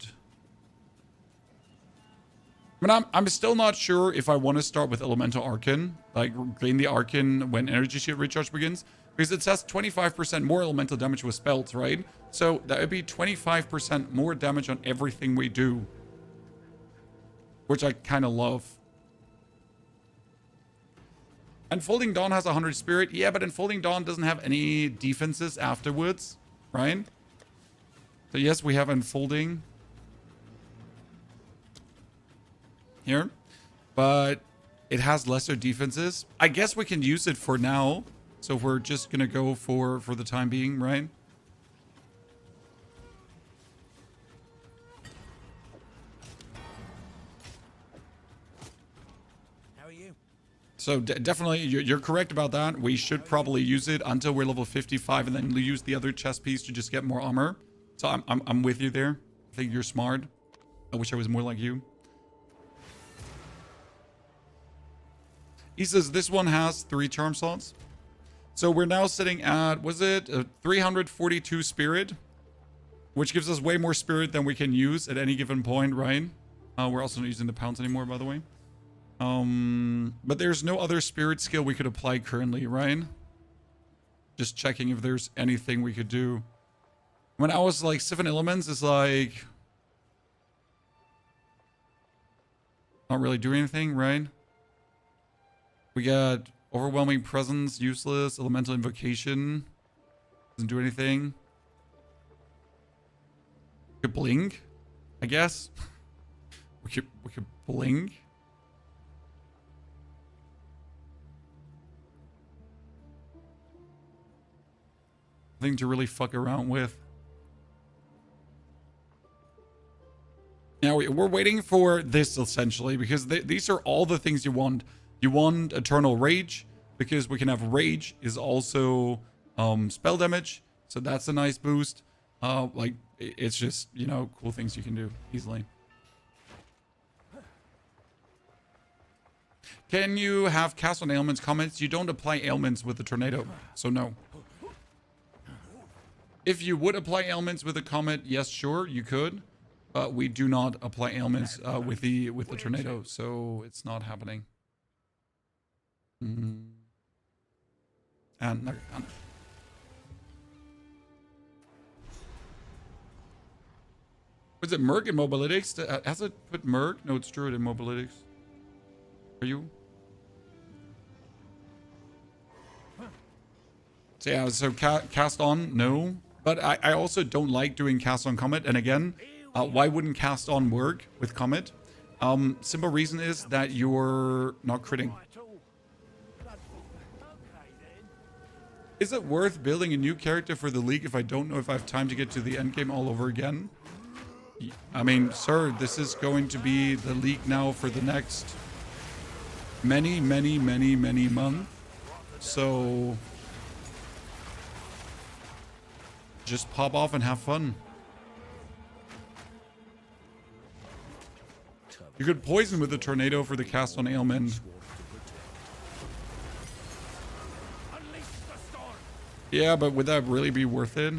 I mean, I'm still not sure if I want to start with Elemental Arcane, like gain the Arcane when Energy Shield Recharge begins, because it says 25% more elemental damage with spells, right? So that would be 25% more damage on everything we do, which I kind of love. Unfolding Dawn has 100 spirit. Yeah, but Unfolding Dawn doesn't have any defenses afterwards, right? So yes, we have Unfolding here, but it has lesser defenses. I guess we can use it for now. So we're just gonna go for the time being, right? How are you? So definitely, you're correct about that. We should probably use it until we're level 55, and then use the other chest piece to just get more armor. So I'm with you there. I think you're smart. I wish I was more like you. He says this one has 3 charm slots. So we're now sitting at, was it 342 spirit, which gives us way more spirit than we can use at any given point, right? We're also not using the pounds anymore, by the way. But there's no other spirit skill we could apply currently, right? Just checking if there's anything we could do. When I was like 7 elements is like not really doing anything, right? We got overwhelming presence, useless, elemental invocation. Doesn't do anything. We could blink, I guess. we could blink. Thing to really fuck around with. Now we're waiting for this essentially, because these are all the things you want. You want Eternal Rage, because we can have Rage is also spell damage, so that's a nice boost. Like it's just, you know, cool things you can do easily. Can you have cast on ailments comments? You don't apply ailments with the tornado, so no. If you would apply ailments with a comet, yes, sure, you could. But we do not apply ailments with the tornado, so it's not happening. And was it Merc in Mobalytics? Has it put Merc? No, it's Druid in Mobalytics. Are you? So yeah, so cast on, no. But I also don't like doing cast on Comet. And again, why wouldn't cast on work with Comet? Simple reason is that you're not critting. Is it worth building a new character for the League if I don't know if I have time to get to the endgame all over again? I mean, sir, this is going to be the League now for the next many months. So just pop off and have fun. You could poison with the tornado for the cast on ailment. Yeah, but would that really be worth it?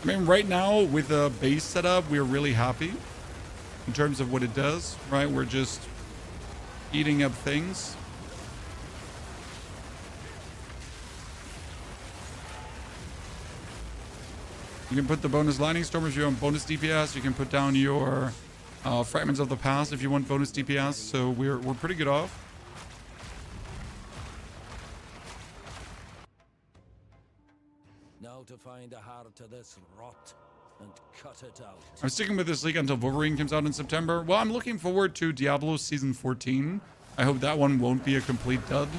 I mean, right now with the base setup, we're really happy in terms of what it does, right? We're just eating up things. You can put the bonus Lightning Storm if you want bonus DPS. You can put down your Fragments of the Past if you want bonus DPS. So we're pretty good off. Now to find a heart to this rot and cut it out. I'm sticking with this league until Wolverine comes out in September. Well, I'm looking forward to Diablo Season 14. I hope that one won't be a complete dud.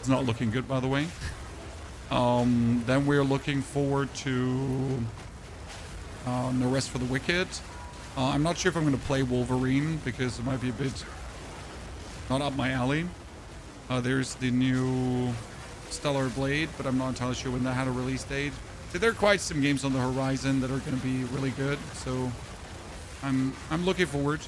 It's not looking good, by the way. Then we're looking forward to No Rest for the Wicked. I'm not sure if I'm going to play Wolverine because it might be a bit not up my alley. There's the new Stellar Blade, but I'm not entirely sure when that had a release date. So there are quite some games on the horizon that are going to be really good. So I'm looking forward.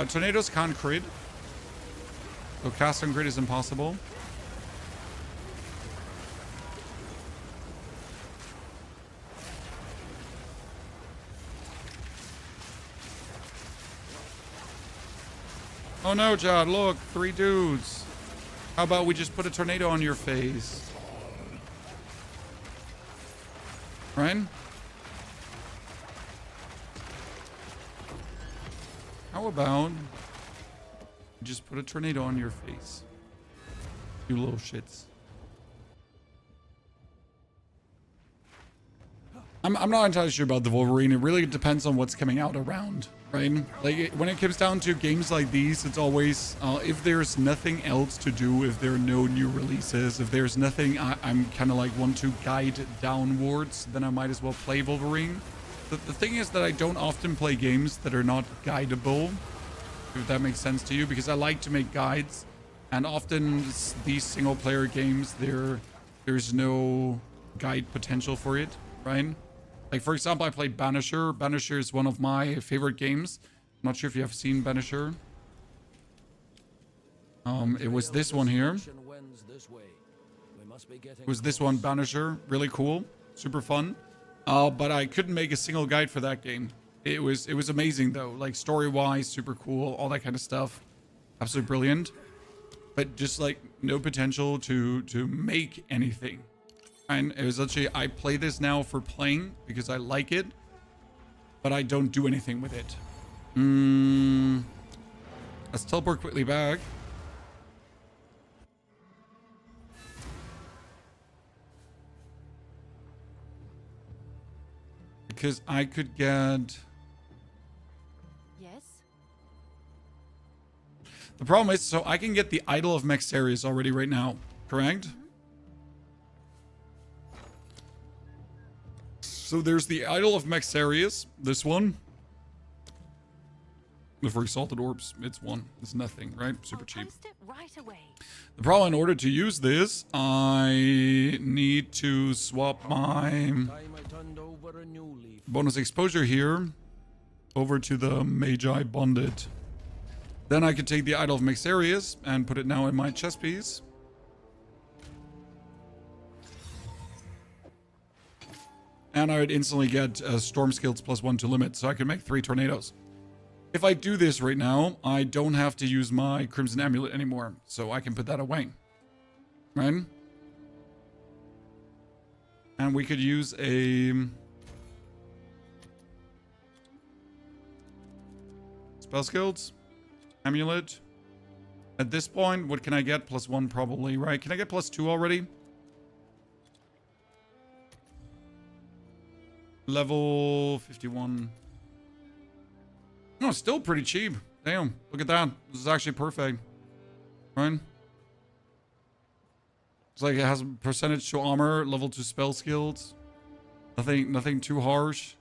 Tornadoes can't crit. So cast on crit is impossible. Oh no, Jad, look, 3 dudes. How about we just put a tornado on your face? Right? How about just put a tornado on your face? You little shits. I'm not entirely sure about the Wolverine. It really depends on what's coming out around, right? Like when it comes down to games like these, it's always if there's nothing else to do, if there are no new releases, if there's nothing I'm kind of like want to guide downwards, then I might as well play Wolverine. The thing is that I don't often play games that are not guidable, if that makes sense to you, because I like to make guides, and often these single player games, there's no guide potential for it, right? Like, for example, I played Banisher. Banisher is one of my favorite games. I'm not sure if you have seen Banisher. It was this one here. It was this one, Banisher. Really cool. Super fun. But I couldn't make a single guide for that game. It was amazing, though. Like, story-wise, super cool. All that kind of stuff. Absolutely brilliant. But just, like, no potential to make anything. And it was actually, I play this now for playing because I like it, but I don't do anything with it. Let's teleport quickly back. Because I could get... Yes? The problem is, so I can get the Idol of Maxarius already right now, correct? So there's the Idol of Maxarius, this one. But for Exalted Orbs, it's one. It's nothing, right? Super cheap. Post it right away. The problem, in order to use this, I need to swap my bonus exposure here over to the Magi Bonded. Then I could take the Idol of Maxarius and put it now in my chest piece. And I would instantly get Storm Skills +1 to limit, so I can make 3 tornadoes. If I do this right now, I don't have to use my Crimson Amulet anymore, so I can put that away. Right? And we could use a... Spell Skills? Amulet? At this point, what can I get? +1 probably, right? Can I get +2 already? Level 51. No, still pretty cheap. Damn, look at that. This is actually perfect. Right? It's like it has percentage to armor, level 2 spell skills. Nothing too harsh.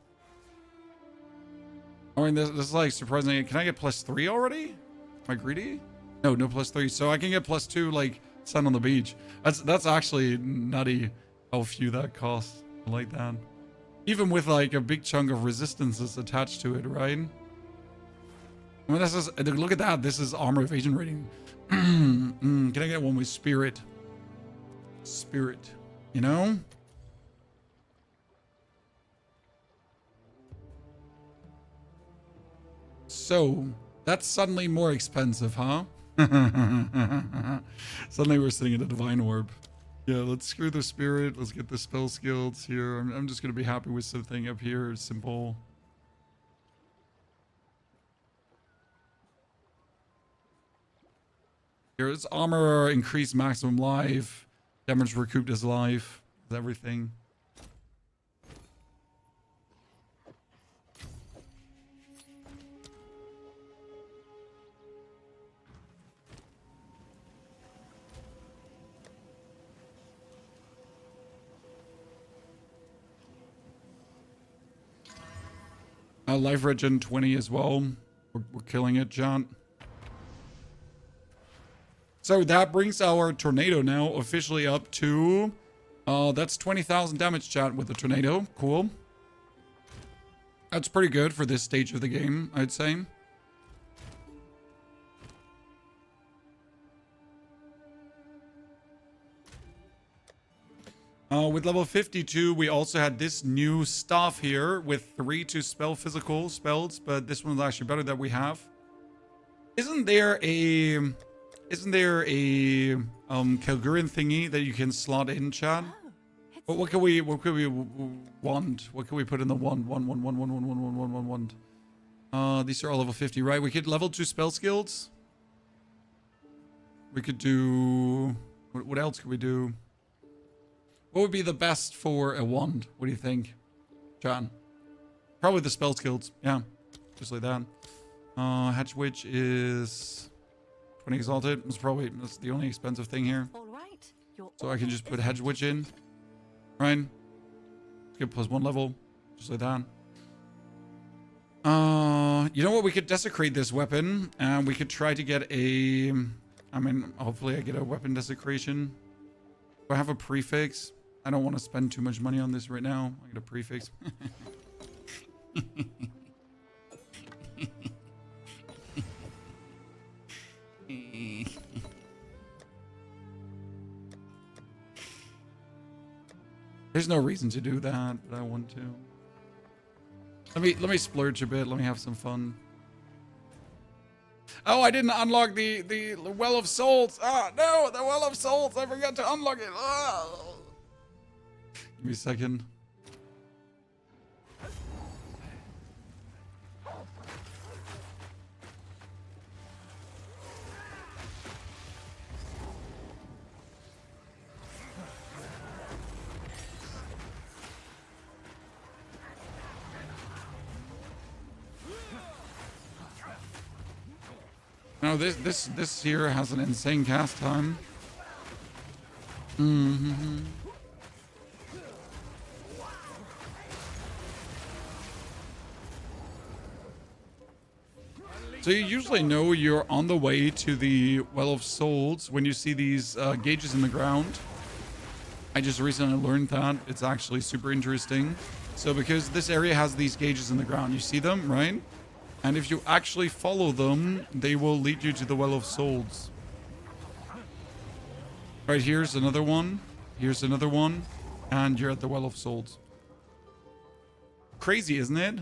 I mean, this is like surprising. Can I get +3 already? Am I greedy? No +3. So I can get +2 like Sun on the Beach. That's actually nutty how few that costs. I like that. Even with like a big chunk of resistances attached to it, right? I mean, this is, look at that. This is armor evasion rating. Can I get one with spirit? Spirit, you know? So that's suddenly more expensive, huh? Suddenly we're sitting in a divine orb. Yeah, let's screw the spirit. Let's get the spell skills here. I'm just going to be happy with something up here. Simple. Here's armor, increased maximum life. Damage recouped as life. Everything. Life regen 20 as well. We're killing it, John. So that brings our tornado now officially up to... that's 20,000 damage, chat, with the tornado. Cool. That's pretty good for this stage of the game, I'd say. With level 52, we also had this new stuff here with 3 to spell physical spells, but this one's actually better that we have. Isn't there a Kalgurian thingy that you can slot in, chat? What can we wand? What can we put in the wand? Wand. These are all level 50, right? We could level 2 spell skills. We could do... What else could we do? What would be the best for a wand? What do you think, John? Probably the spell skills. Yeah, just like that. Hedge Witch is 20 exalted. That's the only expensive thing here. All right. So I can just put Hedge Witch in. Right? Get +1 level. Just like that. You know what? We could desecrate this weapon. And we could try to get a... I mean, hopefully I get a weapon desecration. Do I have a prefix? I don't want to spend too much money on this right now. I get a prefix. There's no reason to do that, but I want to. Let me splurge a bit. Let me have some fun. Oh, I didn't unlock the Well of Souls. Ah, no, the Well of Souls. I forgot to unlock it. Ah. Give me a second. No, this here has an insane cast time. So you usually know you're on the way to the Well of Souls when you see these gauges in the ground. I just recently learned that. It's actually super interesting. So because this area has these gauges in the ground, you see them, right? And if you actually follow them, they will lead you to the Well of Souls. Right, here's another one. Here's another one. And you're at the Well of Souls. Crazy, isn't it?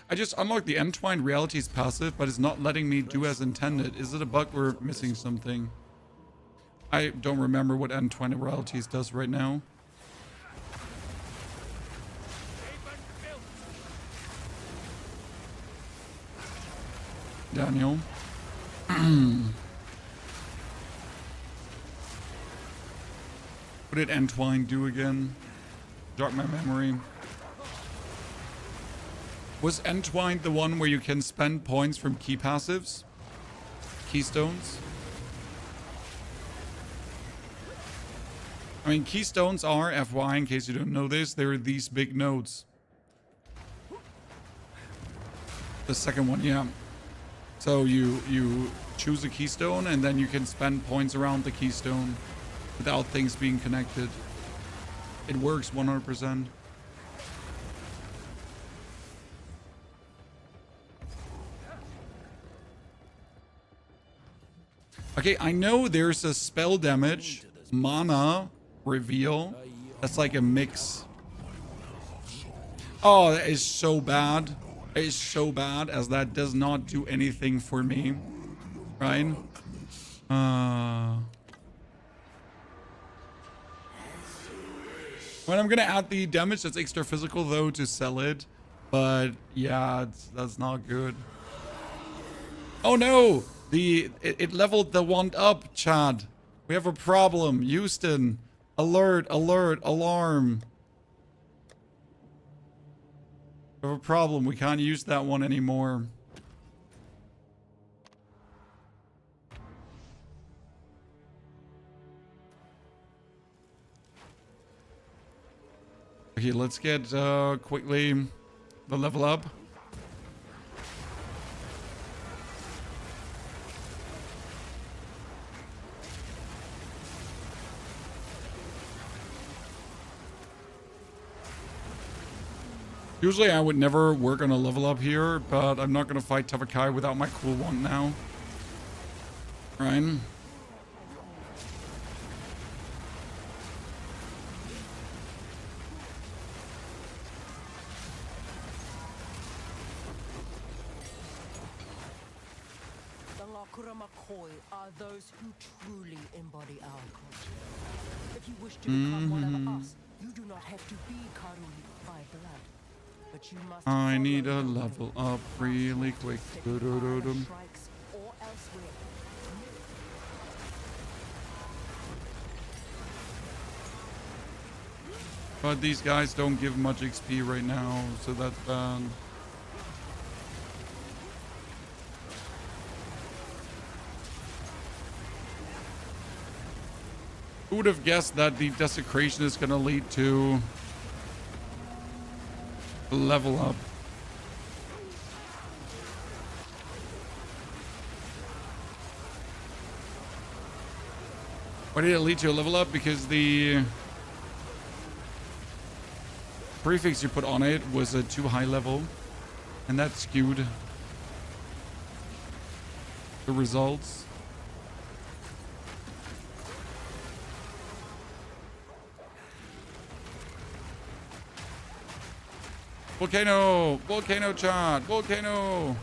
I just unlocked the Entwined Realities passive, but it's not letting me do as intended. Is it a bug or missing something? I don't remember what Entwined Realities does right now. Daniel. What did Entwine do again? Jog my memory. Was Entwined the one where you can spend points from key passives? Keystones? I mean, keystones are, FYI, in case you don't know this, they're these big nodes. The second one, yeah. So you choose a keystone and then you can spend points around the keystone without things being connected. It works 100%. Okay, I know there's a spell damage, mana reveal. That's like a mix. Oh, that is so bad. It is so bad as that does not do anything for me. Right? When I'm gonna add the damage that's extra physical though to sell it. But yeah, that's not good. Oh no! It leveled the wand up, Chad. We have a problem. Houston. Alert, alert, alarm. We have a problem. We can't use that one anymore. Okay, let's get quickly the level up. Usually I would never work on a level up here, but I'm not going to fight Tavakai without my cool one now. Right? The Lakuramakoi are those who truly embody our culture. If you wish to become one of us, you do not have to be Karui by blood. But you must I need a level up really quick. Do-do-do-dum. strikes or elsewhere. But these guys don't give much XP right now, so that's bad. Who would have guessed that the desecration is going to lead to a level up? Why did it lead to a level up? Because the prefix you put on it was a too high level, and that skewed the results. Volcano! Volcano chat! Volcano!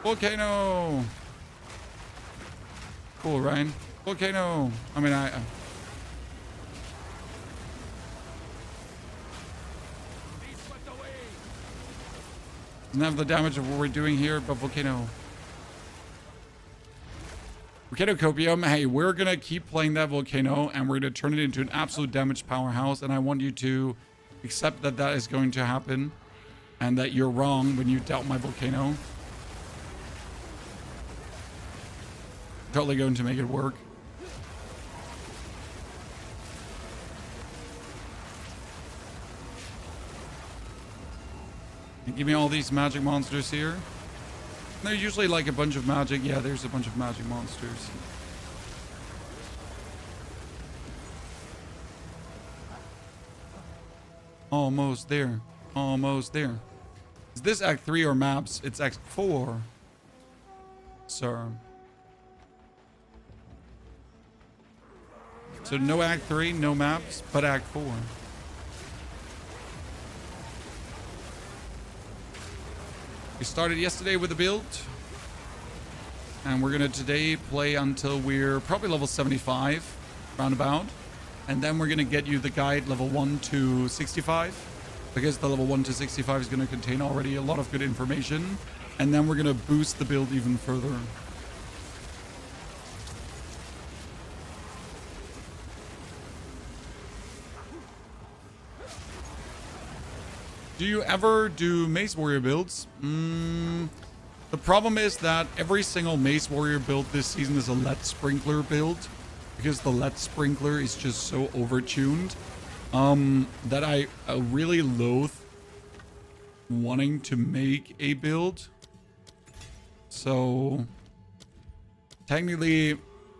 Volcano! Cool, Ryan. Volcano! I mean, doesn't have the damage of what we're doing here, but Volcano. Volcano Copium, hey, we're gonna keep playing that Volcano, and we're gonna turn it into an absolute damage powerhouse, and I want you to accept that that is going to happen, and that you're wrong when you doubt my Volcano. Totally going to make it work. And give me all these magic monsters here. They're usually like a bunch of magic. Yeah, there's a bunch of magic monsters. Almost there. Almost there. Is this Act 3 or maps? It's Act 4. Sir. So no Act 3, no maps, but Act 4. We started yesterday with a build. And we're going to today play until we're probably level 75, roundabout. And then we're going to get you the guide level 1 to 65. Because the level 1 to 65 is going to contain already a lot of good information. And then we're going to boost the build even further. Do you ever do Mace Warrior builds? The problem is that every single Mace Warrior build this season is a Let Sprinkler build. Because the Let Sprinkler is just so overtuned. That I really loathe wanting to make a build. So technically,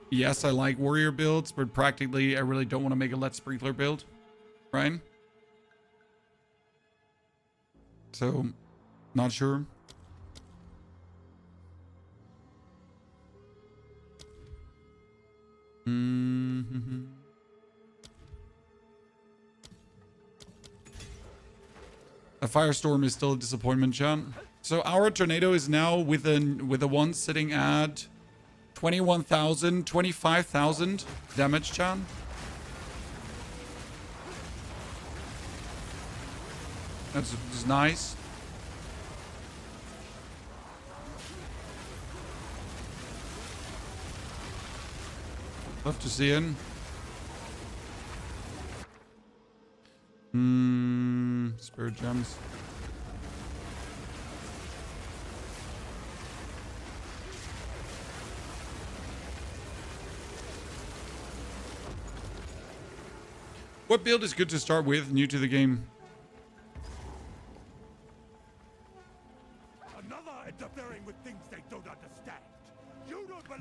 yes, I like Warrior builds, but practically I really don't want to make a Let Sprinkler build. Right? So, not sure. A firestorm is still a disappointment, John. So our tornado is now with a one sitting at 21,000, 25,000 damage, John. That's nice. Love to see it. Spirit gems. What build is good to start with, new to the game?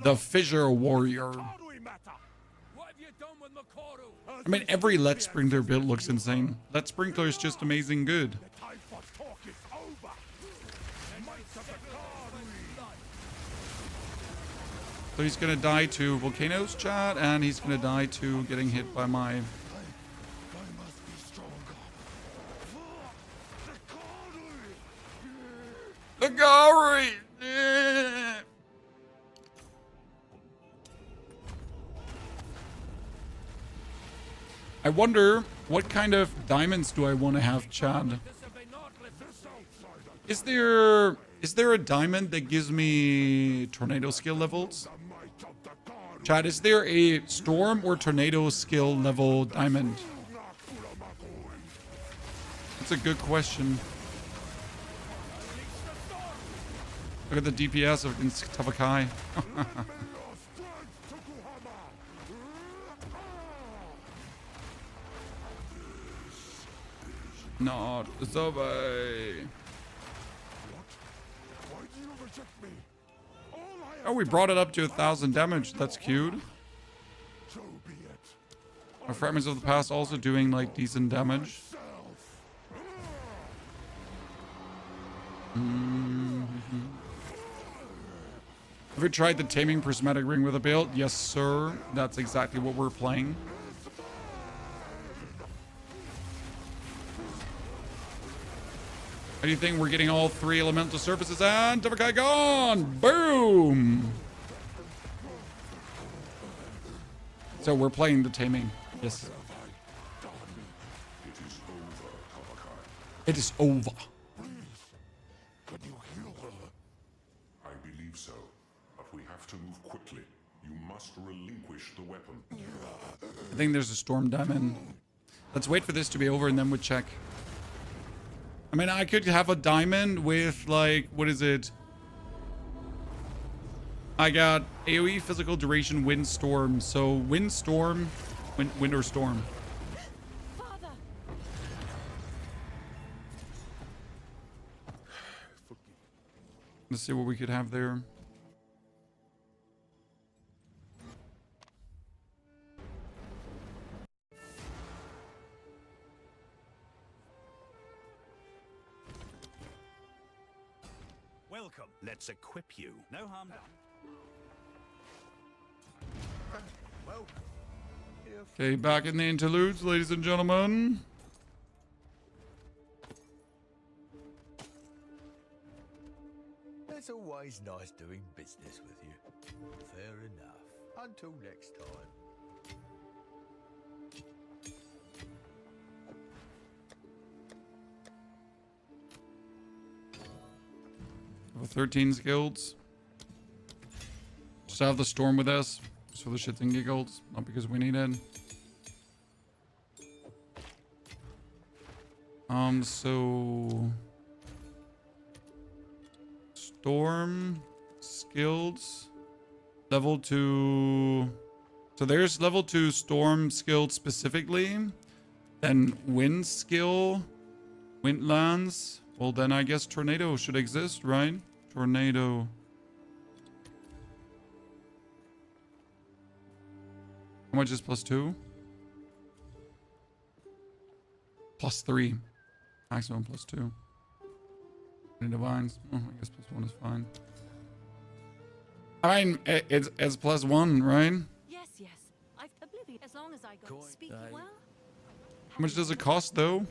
the Fissure Warrior. I mean, every Let Sprinkler build looks insane. Let Sprinkler is just amazing good. So he's gonna die to volcanoes, chat, and he's gonna die to getting hit by my... The Gari! I wonder what kind of diamonds do I want to have, Chad? Is there a diamond that gives me tornado skill levels? Chad, is there a storm or tornado skill level diamond? That's a good question. Look at the DPS of Tavakai. Not the way. Oh, we brought it up to 1,000 damage. That's cute. Our fragments of the past also doing like decent damage. Have you tried the Taming Prismatic Ring with a build? Yes, sir. That's exactly what we're playing. How do you think we're getting all 3 elemental surfaces and Tavakai gone? Boom! So we're playing the Taming. Yes. It is over. Can you heal her? I believe so, but we have to move quickly. You must relinquish the weapon. I think there's a storm diamond. Let's wait for this to be over and then we'll check. I mean, I could have a diamond with, like, what is it? I got AoE physical duration windstorm. So windstorm, wind or storm. Father. Let's see what we could have there. Welcome. Let's equip you. No harm done. Okay, back in the interludes, ladies and gentlemen. It's always nice doing business with you. Fair enough. Until next time. Level 13 skills. Just have the storm with us. Just for the shits and giggles. Not because we need it. So... Storm... Skills... Level 2... So there's level 2 storm skilled specifically. Then wind skill. Windlands. Well, then I guess tornado should exist, right? Tornado. How much is +2? +3. Maximum +2. Any divines? Oh, I guess +1 is fine. I mean, it's +1, right? Yes, yes. I've oblivion. As long as I got to speak well. How much does it cost, though?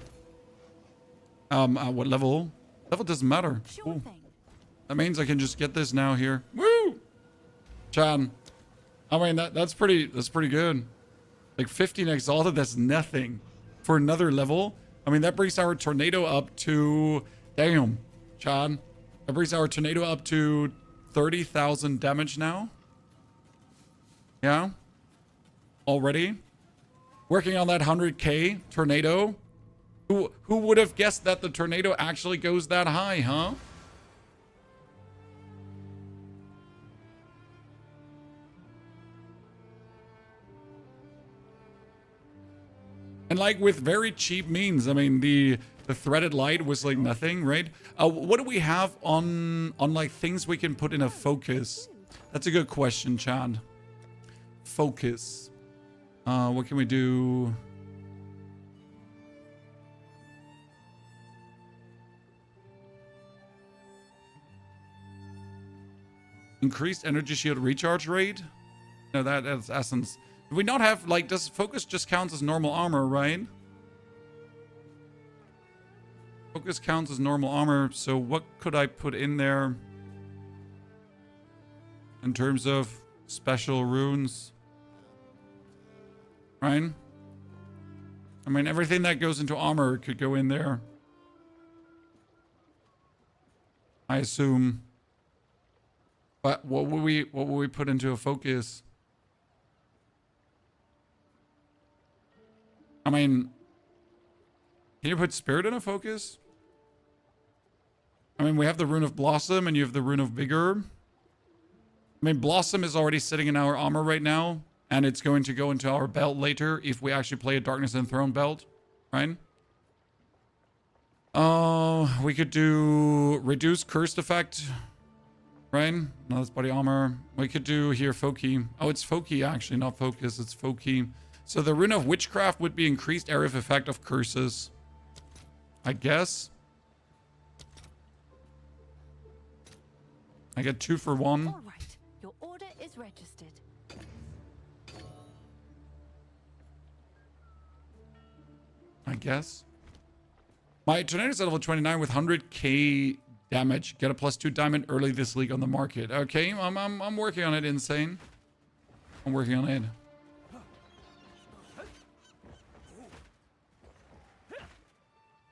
What level? Level doesn't matter. Sure thing. That means I can just get this now here. Woo! Chan. I mean, that's pretty good. Like 15 exalted, that's nothing. For another level. I mean, that brings our tornado up to... Damn, Chan. That brings our tornado up to 30,000 damage now. Yeah. Already. Working on that 100k tornado. Who would have guessed that the tornado actually goes that high, huh? And like with very cheap means, I mean, the threaded light was like nothing, right? What do we have on like things we can put in a focus? That's a good question, Chad. Focus. What can we do? Increased energy shield recharge rate? No, that's essence. Do we not have, like, does focus just counts as normal armor, right? Focus counts as normal armor, so what could I put in there in terms of special runes? Right? I mean, everything that goes into armor could go in there, I assume. But what would we put into a focus? I mean, can you put spirit in a focus? I mean, we have the rune of Blossom and you have the rune of Vigor. I mean, Blossom is already sitting in our armor right now, and it's going to go into our belt later if we actually play a Darkness and Throne belt, right? We could do reduce cursed effect, right? No, that's body armor. We could do here Foki. Oh, it's Foki actually, not focus. It's Foki. So the rune of witchcraft would be increased area of effect of curses, I guess. I get 2 for 1. All right, your order is registered. I guess. My Tornado's at level 29 with 100k damage. Get a +2 diamond early this league on the market. Okay, I'm working on it, Insane. I'm working on it.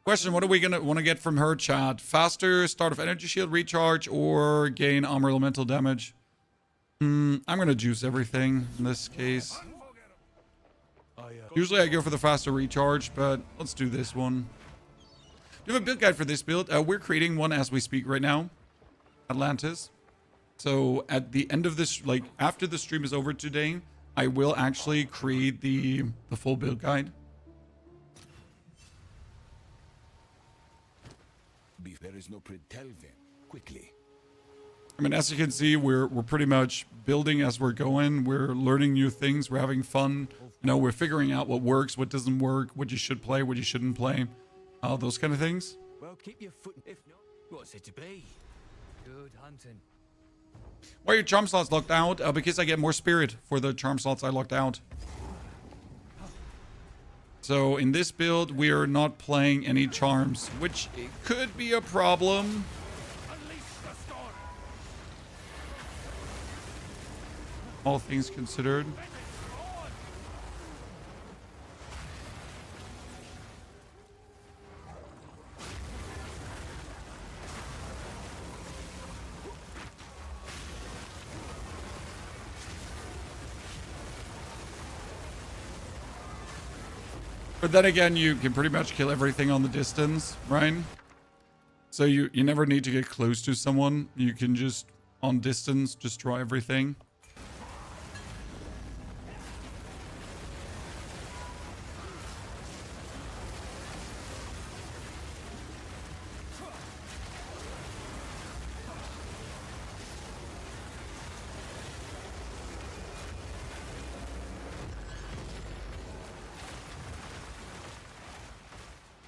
Question, what are we gonna want to get from her, chat? Faster start of energy shield recharge or gain armor elemental damage? I'm gonna juice everything in this case. Usually I go for the faster recharge, but let's do this one. Do you have a build guide for this build? We're creating one as we speak right now. Atlantis. So at the end of this, like after the stream is over today, I will actually create the full build guide. There is no tell them quickly. I mean, as you can see, we're pretty much building as we're going. We're learning new things. We're having fun. You know, we're figuring out what works, what doesn't work, what you should play, what you shouldn't play. Those kind of things. Well, keep your foot. If not, what's it to be? Good hunting. Why are your charm slots locked out? Because I get more spirit for the charm slots I locked out. So in this build, we are not playing any charms, which could be a problem. All things considered. But then again, you can pretty much kill everything on the distance, right? So you never need to get close to someone. You can just, on distance, destroy everything.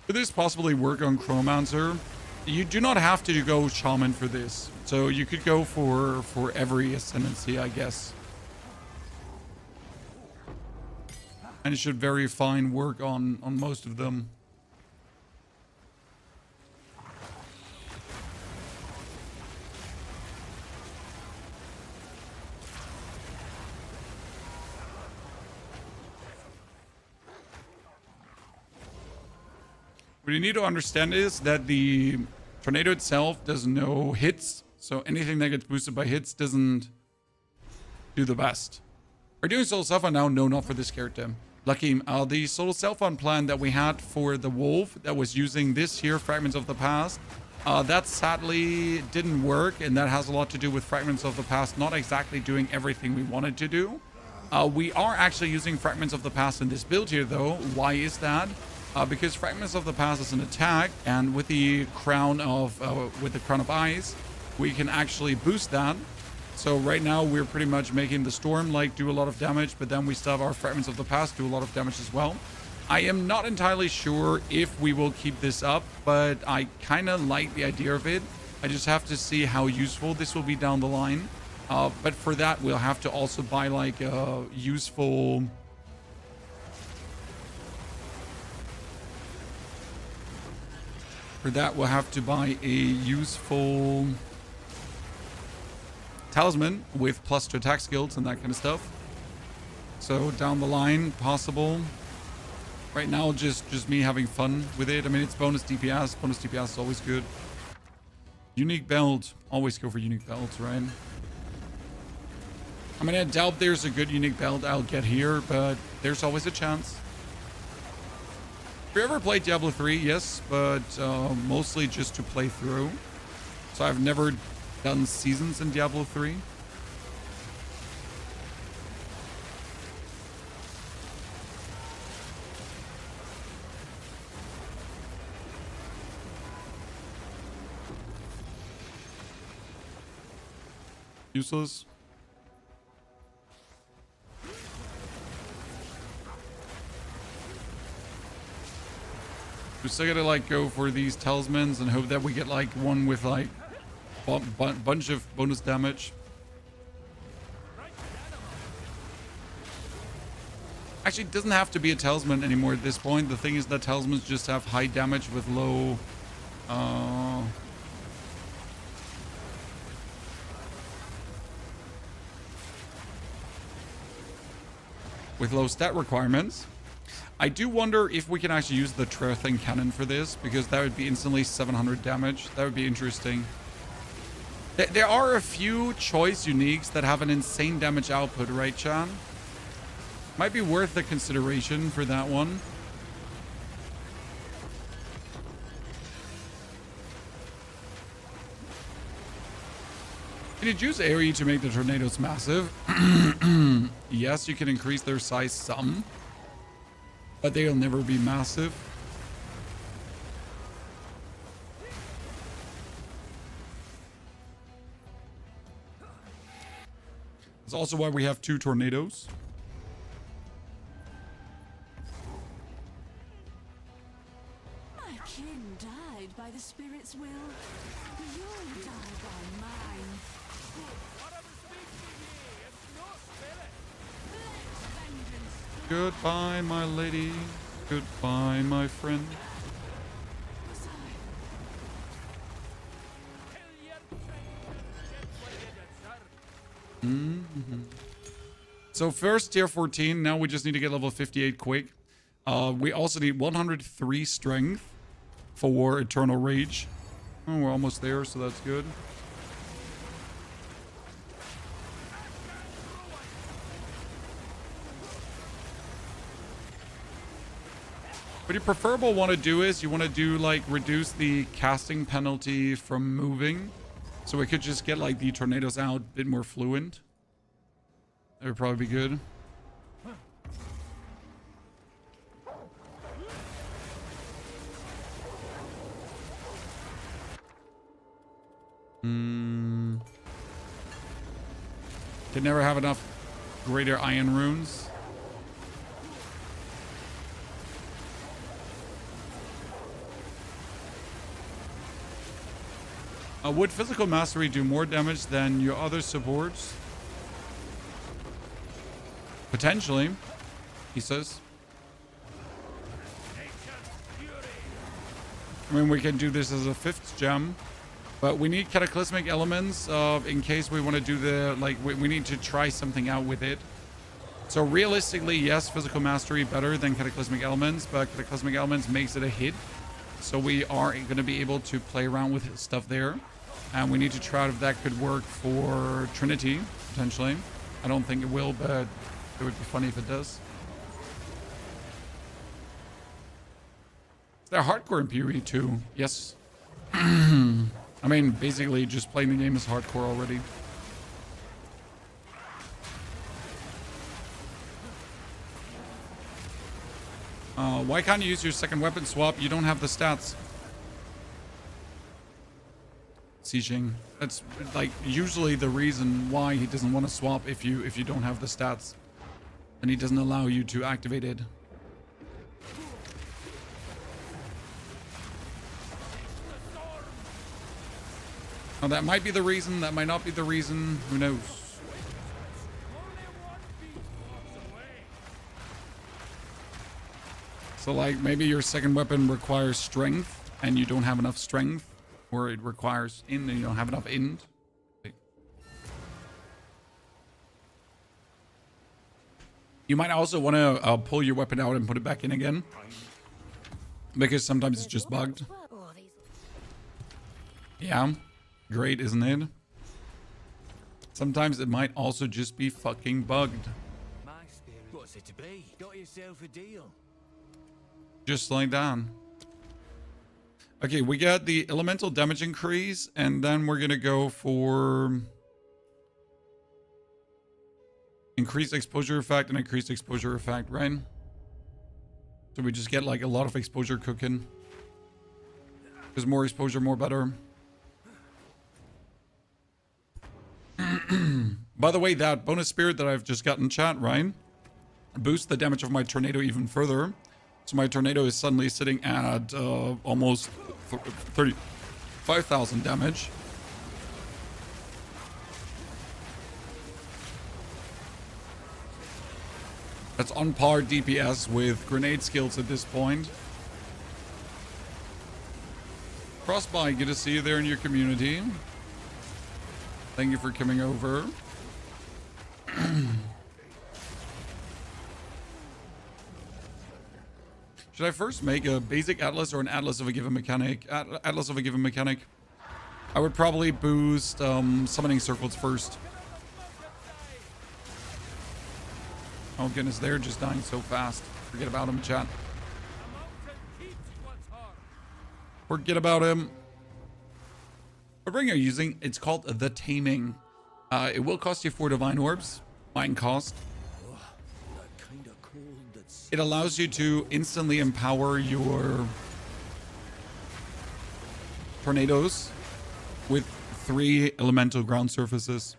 Could this possibly work on Chronomancer? You do not have to go Shaman for this. So you could go for every Ascendancy, I guess. And it should very fine work on most of them. What you need to understand is that the Tornado itself does no hits, so anything that gets boosted by hits doesn't do the best. Are you doing solo self-on now? No, not for this character. Lucky, the solo self-on plan that we had for the wolf that was using this here, Fragments of the Past, that sadly didn't work, and that has a lot to do with Fragments of the Past not exactly doing everything we wanted to do. We are actually using Fragments of the Past in this build here, though. Why is that? Because Fragments of the Past is an attack, and with the Crown of Ice, we can actually boost that. So right now we're pretty much making the storm like do a lot of damage, but then we still have our fragments of the past do a lot of damage as well. I am not entirely sure if we will keep this up, but I kind of like the idea of it. I just have to see how useful this will be down the line. But for that, we'll have to also buy like a useful... For that, we'll have to buy a useful talisman with plus to attack skills and that kind of stuff. So down the line, possible. Right now, just me having fun with it. I mean, it's bonus DPS. Bonus DPS is always good. Unique belt. Always go for unique belts, right? I mean, I doubt there's a good unique belt I'll get here, but there's always a chance. Have you ever played Diablo 3? Yes, but mostly just to play through. So I've never done seasons in Diablo 3. Useless. We're still gonna like go for these talismans and hope that we get like one with like bunch of bonus damage. Actually, it doesn't have to be a talisman anymore at this point. The thing is that talismans just have high damage with low stat requirements. I do wonder if we can actually use the Trething Cannon for this, because that would be instantly 700 damage. That would be interesting. There are a few choice uniques that have an insane damage output, right, Chan? Might be worth the consideration for that one. Can you choose AoE to make the tornadoes massive? Yes, you can increase their size some, but they'll never be massive. That's also why we have 2 tornadoes. My kin died by the spirit's will. You'll die by mine. Goodbye, my lady. Goodbye, my friend. So first tier 14. Now we just need to get level 58 quick. We also need 103 strength for Eternal Rage. Oh, we're almost there, so that's good. What you preferable want to do is you want to do like reduce the casting penalty from moving, so we could just get like the tornadoes out a bit more fluent. That would probably be good. Can never have enough greater iron runes. Would physical mastery do more damage than your other supports? Potentially, he says. I mean, we can do this as a 5th gem, but we need cataclysmic elements in case we want to do the, like, we need to try something out with it. So realistically, yes, physical mastery better than cataclysmic elements, but cataclysmic elements makes it a hit. So we are going to be able to play around with stuff there. And we need to try out if that could work for Trinity, potentially. I don't think it will, but it would be funny if it does. Is there hardcore in PvE too? Yes. I mean, basically just playing the game is hardcore already. Why can't you use your second weapon swap? You don't have the stats. sieging. That's like usually the reason why he doesn't want to swap if you don't have the stats, and he doesn't allow you to activate it. Now that might be the reason, that might not be the reason, who knows? So like maybe your second weapon requires strength and you don't have enough strength, or it requires int and you don't have enough int. You might also want to pull your weapon out and put it back in again, because sometimes it's just bugged. Yeah. Great, isn't it? Sometimes it might also just be fucking bugged. My spirit. What's it to be? Got yourself a deal. Just like that. Okay, we got the elemental damage increase, and then we're gonna go for increased exposure effect and increased exposure effect, right? So we just get like a lot of exposure cooking. Because more exposure, more better. By the way, that bonus spirit that I've just got in chat, right, boosts the damage of my tornado even further. So my tornado is suddenly sitting at almost 35,000 damage. That's on par DPS with grenade skills at this point. Crossby, good to see you there in your community. Thank you for coming over. Should I first make a basic atlas or an atlas of a given mechanic? Atlas of a given mechanic. I would probably boost summoning circles first. Oh goodness, they're just dying so fast. Forget about him, chat. Forget about him. What ring are you using? It's called the Taming. It will cost you 4 divine orbs. Mine cost. It allows you to instantly empower your tornadoes with 3 elemental ground surfaces.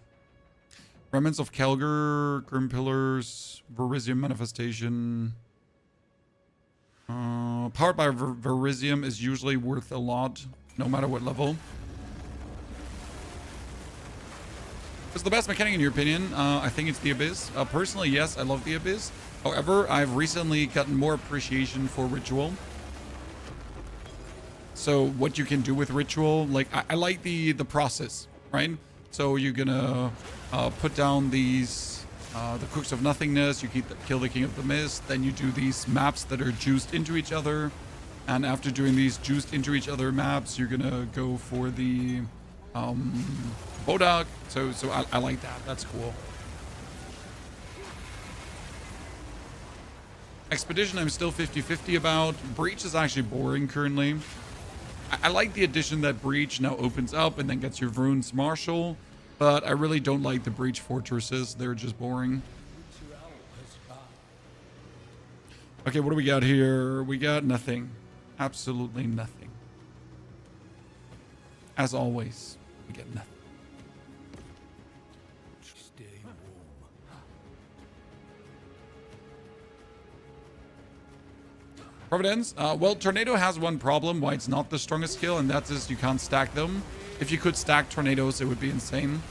Remnants of Kelger, Grim Pillars, Verisium Manifestation. Powered by Verisium is usually worth a lot, no matter what level. What's the best mechanic in your opinion? I think it's the Abyss. Personally, yes, I love the Abyss. However, I've recently gotten more appreciation for Ritual. So what you can do with Ritual, like I like the process, right? So you're gonna put down these the Cooks of Nothingness, you kill the King of the Mist, then you do these maps that are juiced into each other, and after doing these juiced into each other maps, you're gonna go for the Bodak. So I like that. That's cool. Expedition, I'm still 50-50 about. Breach is actually boring currently. I like the addition that Breach now opens up and then gets your Runes Marshal, but I really don't like the Breach fortresses. They're just boring. Okay, what do we got here? We got nothing. Absolutely nothing. As always, we get nothing. Stay warm. Providence. Well, Tornado has one problem why it's not the strongest skill, and that is you can't stack them. If you could stack tornadoes, it would be insane.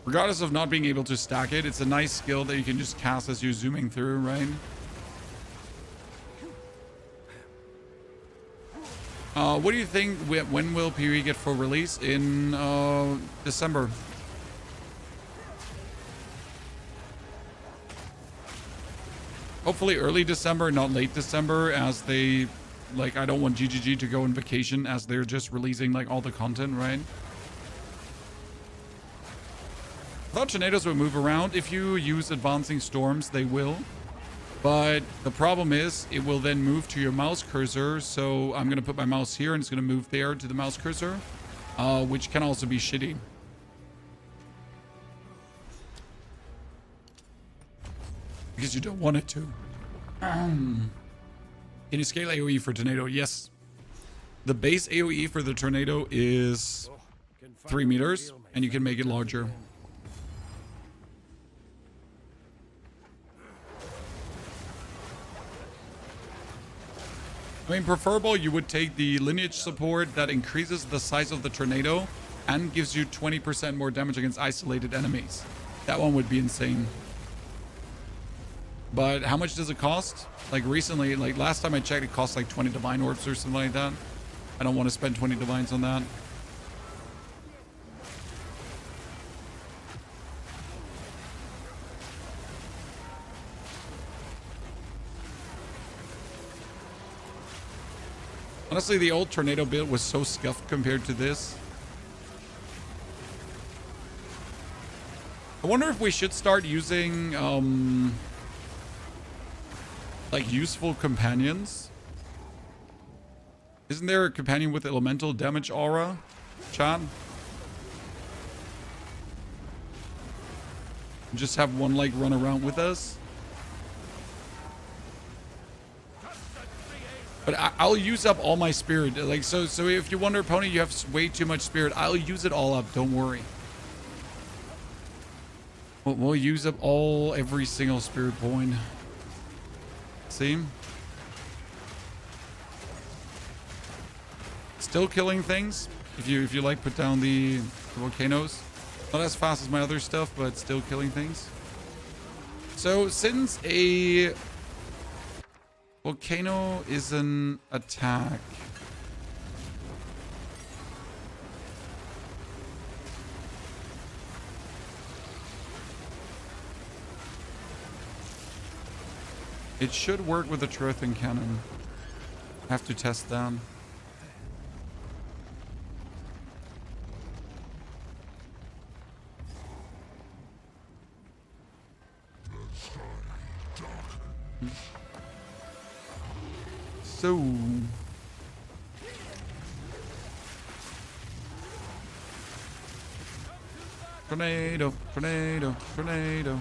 Regardless of not being able to stack it, it's a nice skill that you can just cast as you're zooming through, right? What do you think? When will PoE get full release? In December. Hopefully early December, not late December, as they, like, I don't want GGG to go on vacation as they're just releasing, like, all the content, right? I thought tornadoes would move around. If you use advancing storms, they will. But the problem is it will then move to your mouse cursor. So I'm going to put my mouse here and it's going to move there to the mouse cursor, which can also be shitty. because you don't want it to. Can you scale AoE for Tornado? Yes. The base AoE for the Tornado is 3 meters, and you can make it larger. I mean, preferable, you would take the lineage support that increases the size of the Tornado and gives you 20% more damage against isolated enemies. That one would be insane. But how much does it cost? Like recently, like last time I checked, it cost like 20 Divine Orbs or something like that. I don't want to spend 20 Divines on that. Honestly, the old Tornado build was so scuffed compared to this. I wonder if we should start using, like, useful companions. Isn't there a companion with elemental damage aura, chat? Just have one, like, run around with us. But I'll use up all my spirit. Like, so if you wonder, Pony, you have way too much spirit, I'll use it all up. Don't worry. We'll use up every single spirit point. See? Still killing things. If you like, put down the volcanoes. Not as fast as my other stuff, but still killing things. So since a volcano is an attack, it should work with the Trojan cannon. Have to test that. So tornado, tornado, tornado.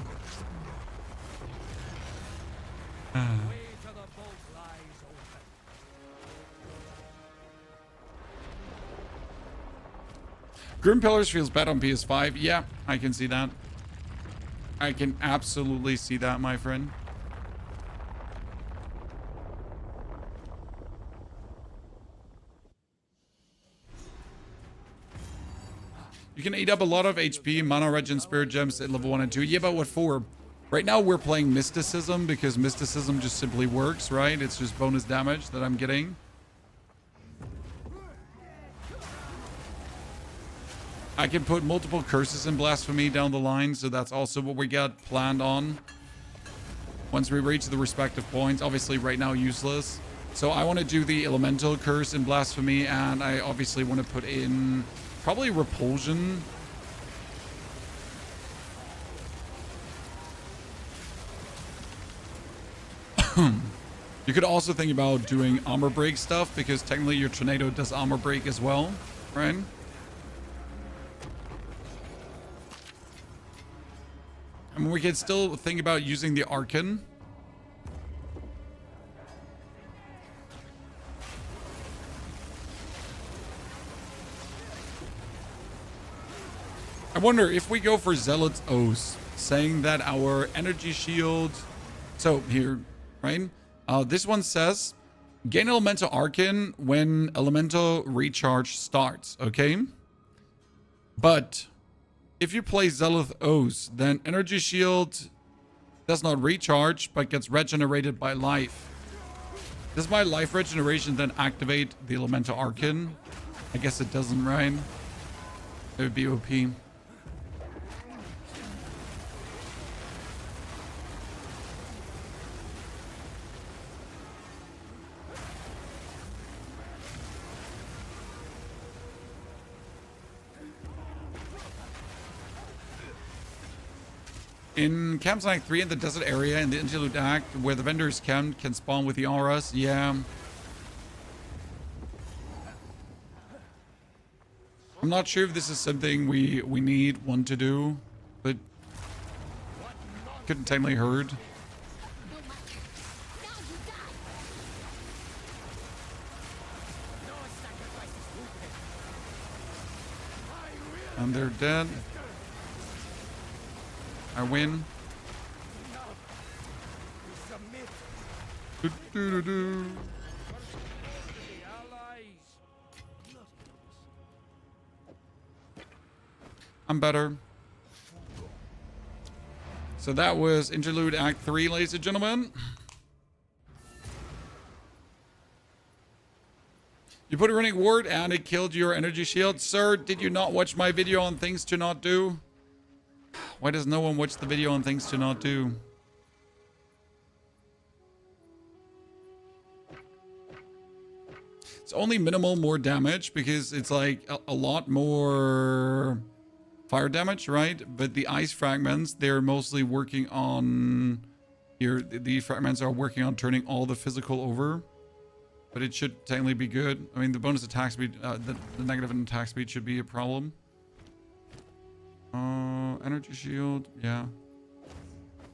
Grim Pillars feels bad on PS5. Yeah, I can see that. I can absolutely see that, my friend. You can eat up a lot of HP, Mana Regen, Spirit Gems at level 1 and 2. Yeah, but what for? Right now we're playing Mysticism because Mysticism just simply works, right? It's just bonus damage that I'm getting. I can put multiple curses in Blasphemy down the line, so that's also what we got planned on. Once we reach the respective points, obviously right now useless. So I want to do the Elemental Curse in Blasphemy, and I obviously want to put in probably Repulsion. You could also think about doing Armor Break stuff, because technically your Tornado does Armor Break as well, right? I mean, we could still think about using the Arcan. I wonder if we go for Zealot's Oath, saying that our energy shield... So, here, right? This one says, gain Elemental Arcan when Elemental Recharge starts, okay? But if you play Zealot's Oath, then energy shield does not recharge, but gets regenerated by life. Does my life regeneration then activate the Elemental Arcan? I guess it doesn't, right? It would be OP. In Campsite 3 in the desert area in the Interlude Act, where the vendors can spawn with the auras, yeah. I'm not sure if this is something we want to do, but couldn't technically hurt. And they're dead. I win. Do, do, do, do. I'm better. So that was Interlude Act 3, ladies and gentlemen. You put a running ward and it killed your energy shield. Sir, did you not watch my video on things to not do? Why does no one watch the video on things to not do? It's only minimal more damage because it's like a lot more fire damage, right? But the ice fragments, they're mostly working on here. The fragments are working on turning all the physical over. But it should technically be good. I mean, the bonus attack speed, the negative attack speed should be a problem. Energy shield, yeah.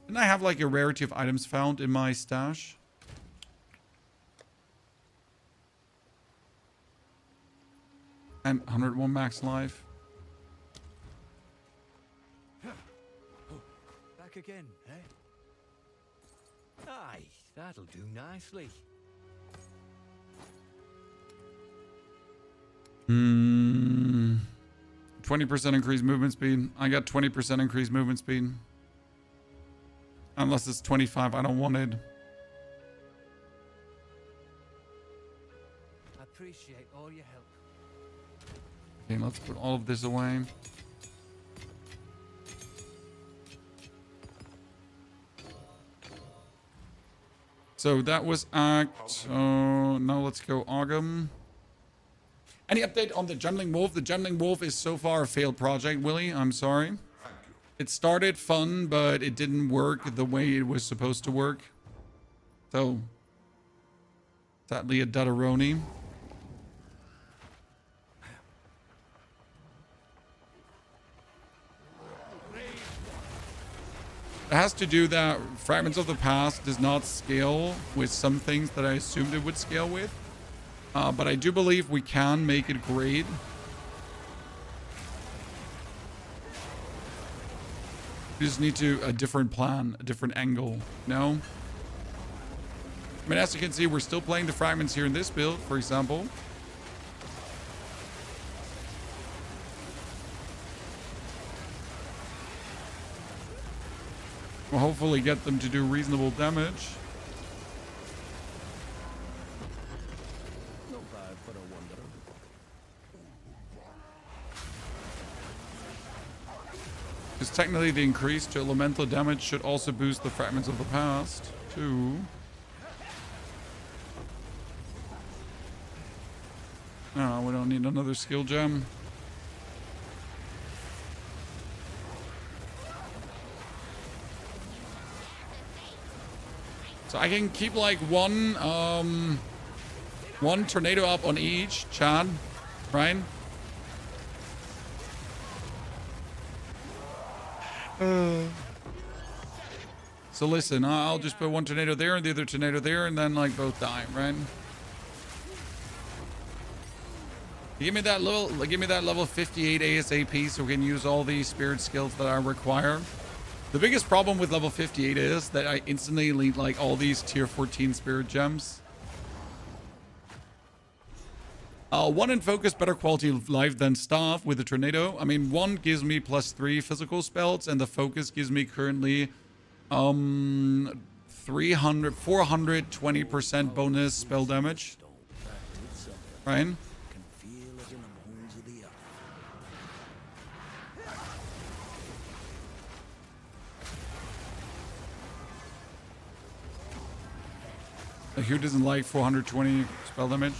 Didn't I have like a rarity of items found in my stash? And 101 max life. Back again, eh? Aye, that'll do nicely. 20% increased movement speed. I got 20% increased movement speed. Unless it's 25, I don't want it. I appreciate all your help. Okay, let's put all of this away. So that was Act. Now let's go Ogum. Any update on the Jundling Wolf? The Jundling Wolf is so far a failed project, Willie. I'm sorry. It started fun, but it didn't work the way it was supposed to work. So, sadly, a Dutteroni. It has to do that Fragments of the Past does not scale with some things that I assumed it would scale with. But I do believe we can make it great. We just need to a different plan, a different angle. No? I mean, as you can see, we're still playing the fragments here in this build, for example. We'll hopefully get them to do reasonable damage. Because technically the increase to elemental damage should also boost the Fragments of the Past, too. No, we don't need another skill gem. So I can keep like one tornado up on each, Chad, right? So listen, I'll just put one tornado there and the other tornado there, and then like both die, right? Give me that level 58 ASAP so we can use all these spirit skills that I require. The biggest problem with level 58 is that I instantly need like all these tier 14 spirit gems. One in focus, better quality of life than staff with the tornado. I mean, one gives me +3 physical spells, and the focus gives me currently 420% bonus spell damage. Right? Who doesn't like 420 spell damage?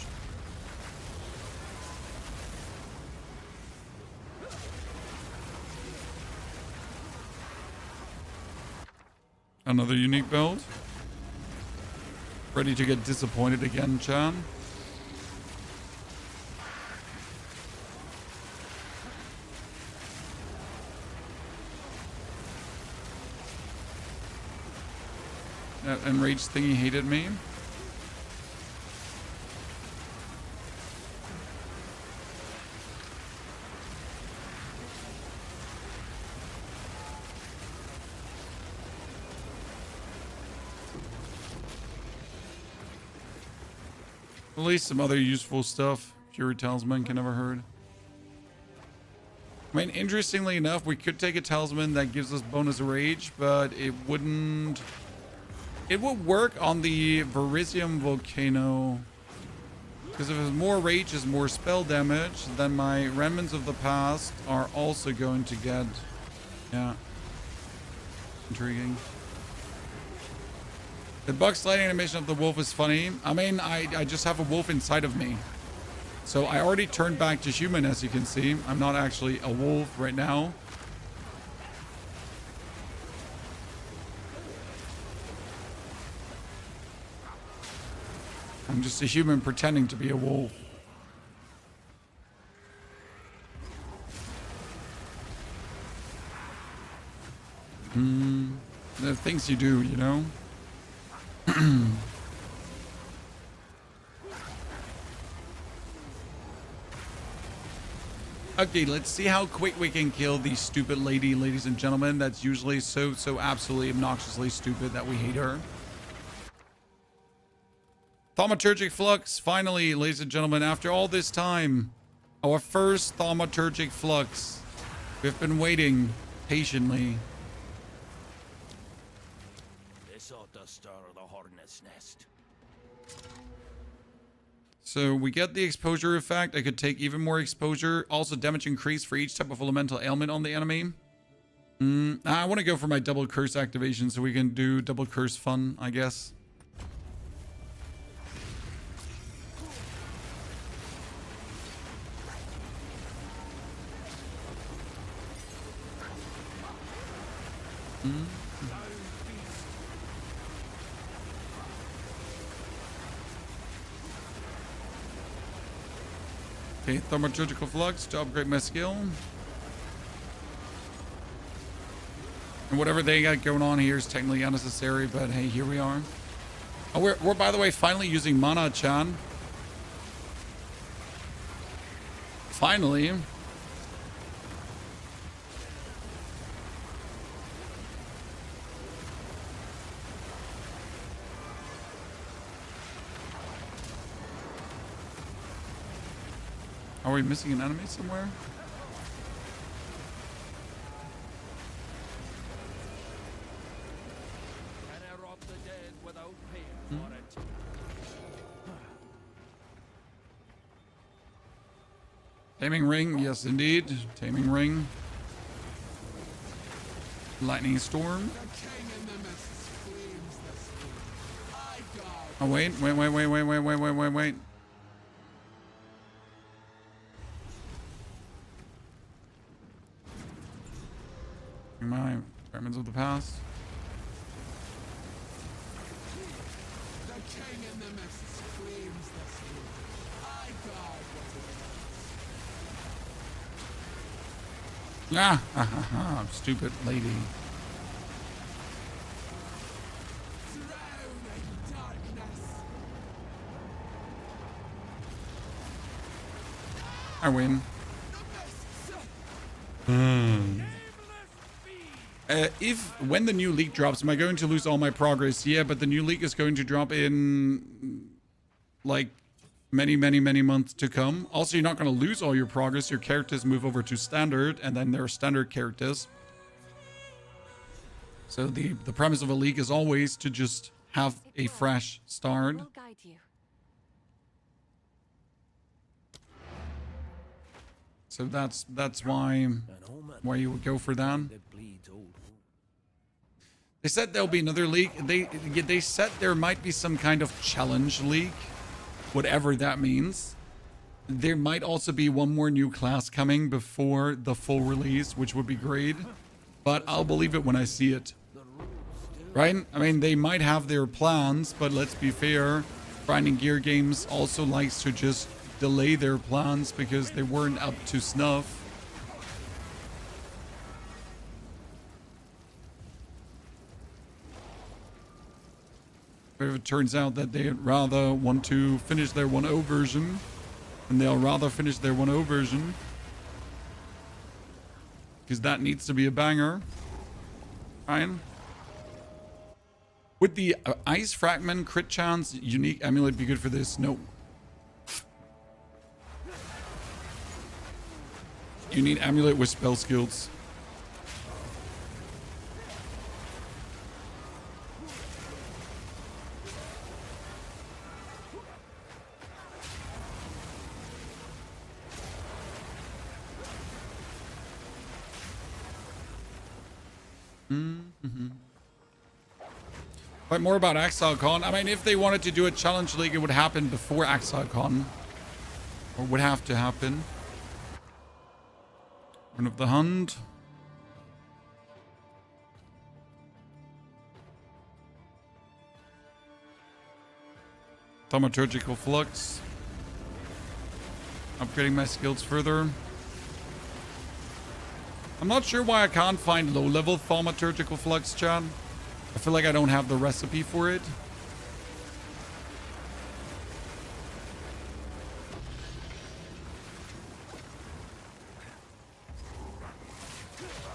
Another unique build. Ready to get disappointed again, Chan. That enraged thingy hated me. At least some other useful stuff. Fury Talisman can never hurt. I mean, interestingly enough, we could take a talisman that gives us bonus rage, but it wouldn't... It would work on the Verisium Volcano. Because if it's more rage is more spell damage, then my Remnants of the Past are also going to get... Yeah. Intriguing. The bug sliding animation of the wolf is funny. I mean, I just have a wolf inside of me. So I already turned back to human, as you can see. I'm not actually a wolf right now. I'm just a human pretending to be a wolf. There are things you do, you know? Okay, let's see how quick we can kill the stupid lady, ladies and gentlemen. That's usually so absolutely obnoxiously stupid that we hate her. Thaumaturgic Flux, finally, ladies and gentlemen, after all this time, our first Thaumaturgic Flux. We've been waiting patiently. This ought to stir the hornet's nest. So we get the exposure effect. I could take even more exposure. Also damage increase for each type of elemental ailment on the enemy. I want to go for my double curse activation so we can do double curse fun, I guess. Okay, Thaumaturgical Flux to upgrade my skill. And whatever they got going on here is technically unnecessary, but hey, here we are. Oh, we're by the way, finally using Mana Chan. Finally. Are we missing an enemy somewhere? Can I rob the dead without paying for it? Taming Ring, yes indeed. Taming Ring. Lightning Storm. Oh wait. My Remnants of the Past. The king in the mist screams the street. I Ah, stupid lady. I win. When the new league drops, am I going to lose all my progress? Yeah, but the new league is going to drop in like many months to come. Also, you're not going to lose all your progress. Your characters move over to standard, and then there are standard characters. So the premise of a league is always to just have a fresh start. We'll guide you. So that's why you would go for that. They said there'll be another league. They said there might be some kind of challenge league, whatever that means. There might also be one more new class coming before the full release, which would be great. But I'll believe it when I see it. Right? I mean, they might have their plans, but let's be fair. Grinding Gear Games also likes to just delay their plans because they weren't up to snuff. But if it turns out that they rather want to finish their 1.0 version, and they'll rather finish their 1.0 version, because that needs to be a banger. Fine. Would the Ice Fragment crit chance unique amulet be good for this? No. You need amulet with spell skills. But more about ExileCon. I mean, if they wanted to do a challenge league, it would happen before ExileCon. Or would have to happen. Rune of the Hunt. Thaumaturgical Flux. Upgrading my skills further. I'm not sure why I can't find low-level Thaumaturgical Flux, chat. I feel like I don't have the recipe for it.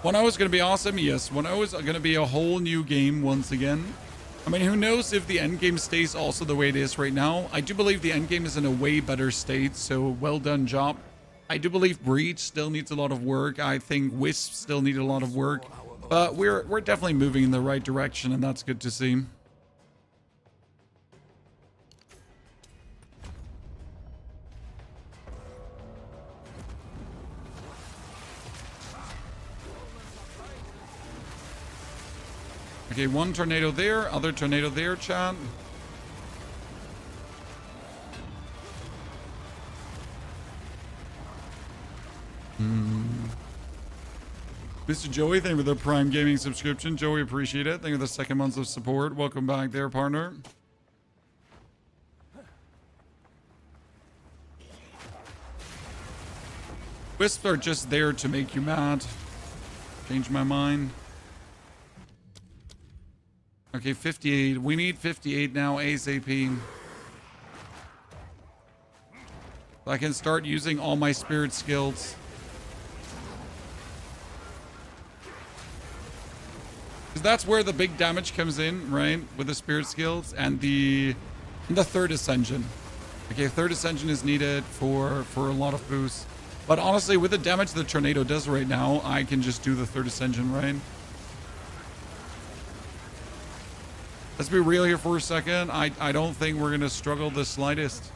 One O is going to be awesome. Yes, 1-0 is going to be a whole new game once again. I mean, who knows if the endgame stays also the way it is right now. I do believe the endgame is in a way better state, so well done job. I do believe Breach still needs a lot of work. I think Wisp still need a lot of work. But we're definitely moving in the right direction, and that's good to see. Okay, one tornado there, other tornado there, chat. Mr. Joey, thank you for the Prime Gaming subscription. Joey, appreciate it. Thank you for the second month of support. Welcome back there, partner. Wisps are just there to make you mad. Change my mind. Okay, 58. We need 58 now, ASAP. So I can start using all my spirit skills. Because that's where the big damage comes in, right? With the spirit skills and the third ascension. Okay, third ascension is needed for a lot of boosts. But honestly, with the damage the tornado does right now, I can just do the third ascension, right? Let's be real here for a second. I don't think we're gonna struggle the slightest.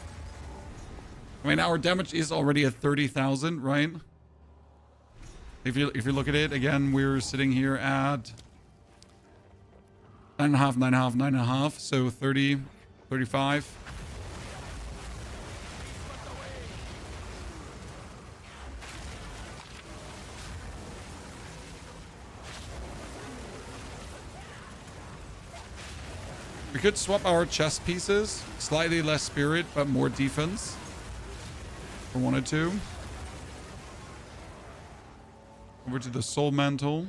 I mean, our damage is already at 30,000, right? If you look at it again, we're sitting here at 9.5, 9.5, 9.5. So 30, 35. We could swap our chest pieces. Slightly less spirit, but more defense. If we wanted to. Over to the soul mantle.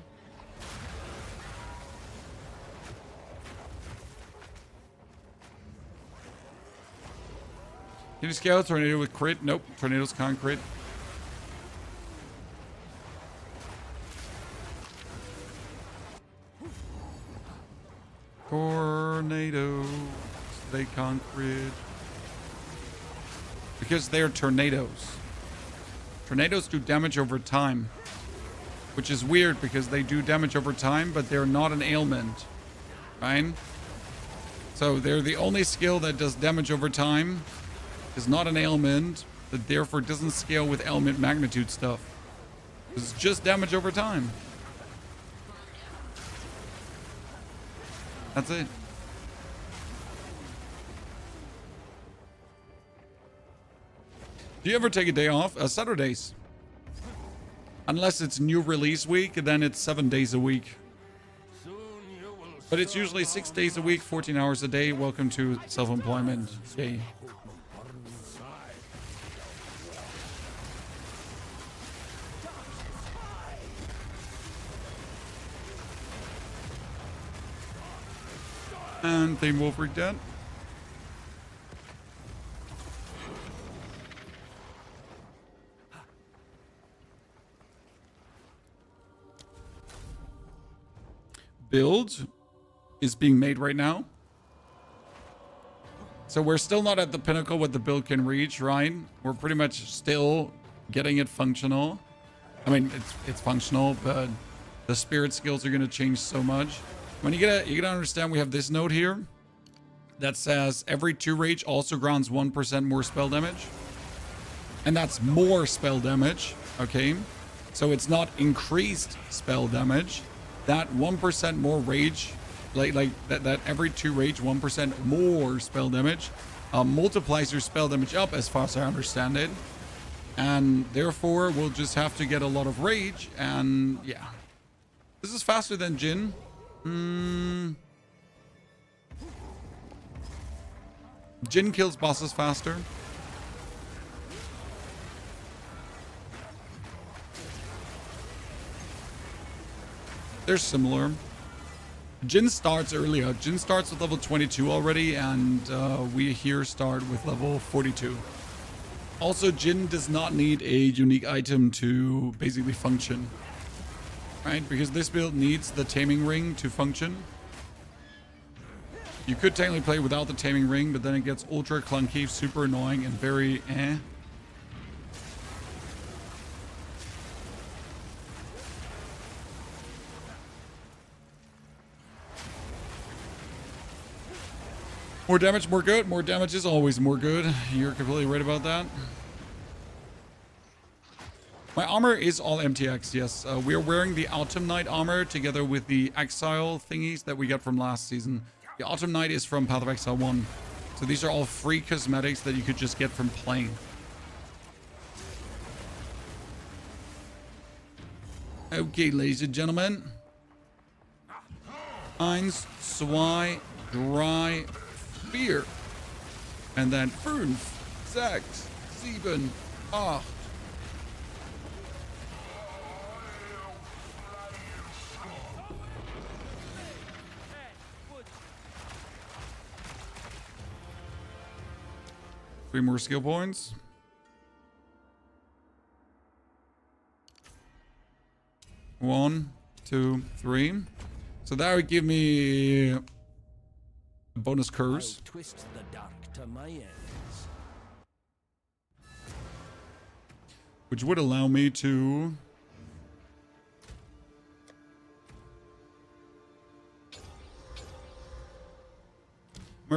Can you scale a tornado with crit? Nope. Tornadoes can't crit. Tornadoes. They can't crit. Because they're tornadoes. Tornadoes do damage over time. Which is weird because they do damage over time, but they're not an ailment. Right? So they're the only skill that does damage over time. Is not an ailment, that therefore doesn't scale with ailment magnitude stuff. It's just damage over time. That's it. Do you ever take a day off? Saturdays. Unless it's new release week, then it's 7 days a week. But it's usually 6 days a week, 14 hours a day. Welcome to self-employment. Yay. And Theme Wolf freaked out. Build is being made right now. So we're still not at the pinnacle what the build can reach, right? We're pretty much still getting it functional. I mean, it's functional, but the spirit skills are going to change so much. When you gotta understand, we have this note here that says every 2 rage also grants 1% more spell damage. And that's more spell damage, okay? So it's not increased spell damage. That 1% more rage, like that every 2 rage, 1% more spell damage multiplies your spell damage up, as far as I understand it. And therefore, we'll just have to get a lot of rage, and yeah. This is faster than Jin. Jin kills bosses faster. They're similar. Jin starts earlier. Jin starts with level 22 already, and we here start with level 42. Also, Jin does not need a unique item to basically function. Right? Because this build needs the taming ring to function. You could technically play without the taming ring, but then it gets ultra clunky, super annoying, and very eh. More damage, more good. More damage is always more good. You're completely right about that. My armor is all MTX, yes. We are wearing the Autumn Knight armor together with the Exile thingies that we got from last season. The Autumn Knight is from Path of Exile 1. So these are all free cosmetics that you could just get from playing. Okay, ladies and gentlemen. 1, 2, 3, 4. And then 5, 6, 7, 8. Three more skill points. One, 2, 3. So that would give me a bonus curse. I'll twist the dark to my ends. Which would allow me to...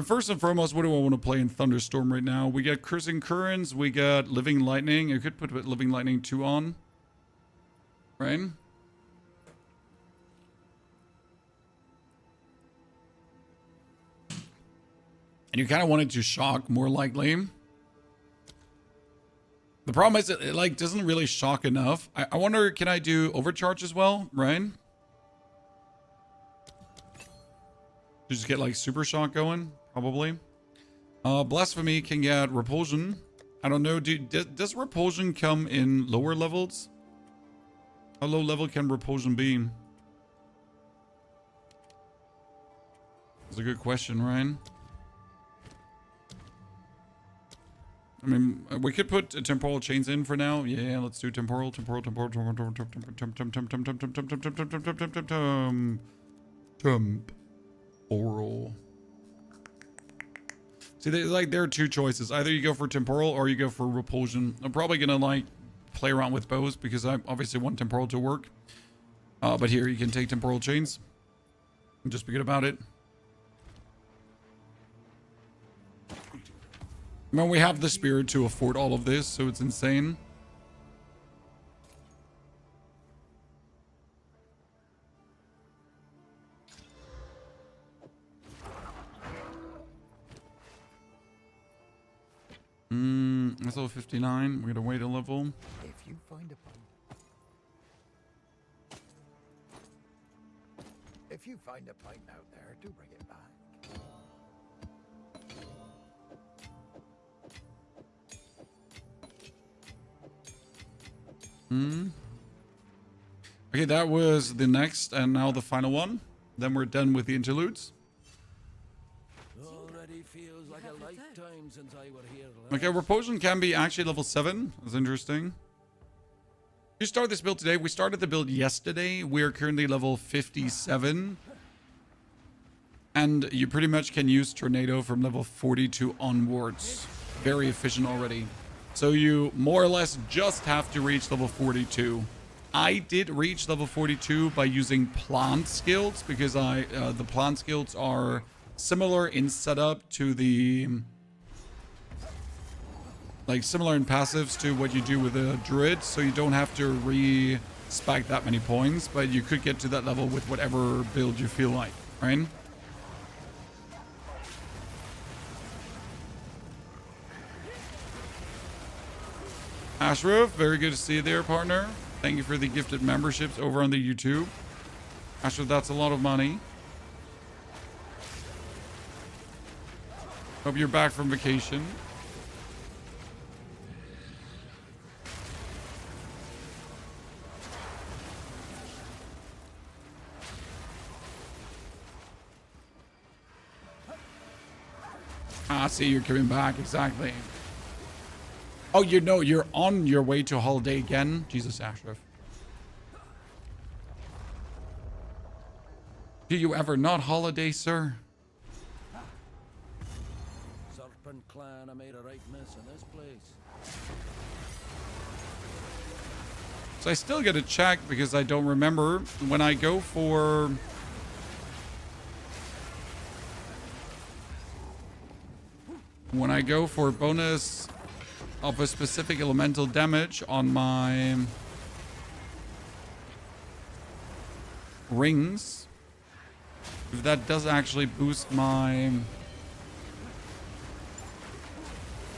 First and foremost, what do I want to play in Thunderstorm right now? We got Cursing Currents, we got Living Lightning. I could put Living Lightning 2 on. Right? And you kind of want it to shock, more likely. The problem is it like doesn't really shock enough. I wonder, can I do Overcharge as well? Right? Just get like Super Shock going, probably. Blasphemy can get Repulsion. I don't know, does Repulsion come in lower levels? How low level can Repulsion be? That's a good question, Ryan. I mean, we could put temporal chains in for now. Yeah, let's do temporal. Oral. See, there are 2 choices. Either you go for temporal or you go for repulsion. I'm probably gonna like play around with both because I obviously want temporal to work. But here you can take temporal chains and just be good about it. I mean, we have the spirit to afford all of this, so it's insane. That's level 59. We're gonna wait a level. If you find a pipe, out there, do bring it back. Okay, that was the next and now the final one. Then we're done with the interludes. Already feels like a lifetime since I were here. Okay, Repulsion can be actually level 7. That's interesting. You start this build today. We started the build yesterday. We're currently level 57. And you pretty much can use Tornado from level 42 onwards. Very efficient already. So you more or less just have to reach level 42 I did reach level 42 by using plant skills because the plant skills are similar in setup to the similar in passives to what you do with a druid, so you don't have to re-spec that many points, but you could get to that level with whatever build you feel like, right? Ashraf, very good to see you there, partner. Thank you for the gifted memberships over on the YouTube. Ashraf, that's a lot of money. Hope you're back from vacation. Ah, see, you're coming back, exactly. Oh, you know, you're on your way to holiday again? Jesus, Ashraf. Do you ever not holiday, sir? Serpent clan, I made a right mess in this place. So I still get a check because I don't remember. When I go for... bonus of a specific elemental damage on my rings, if that does actually boost my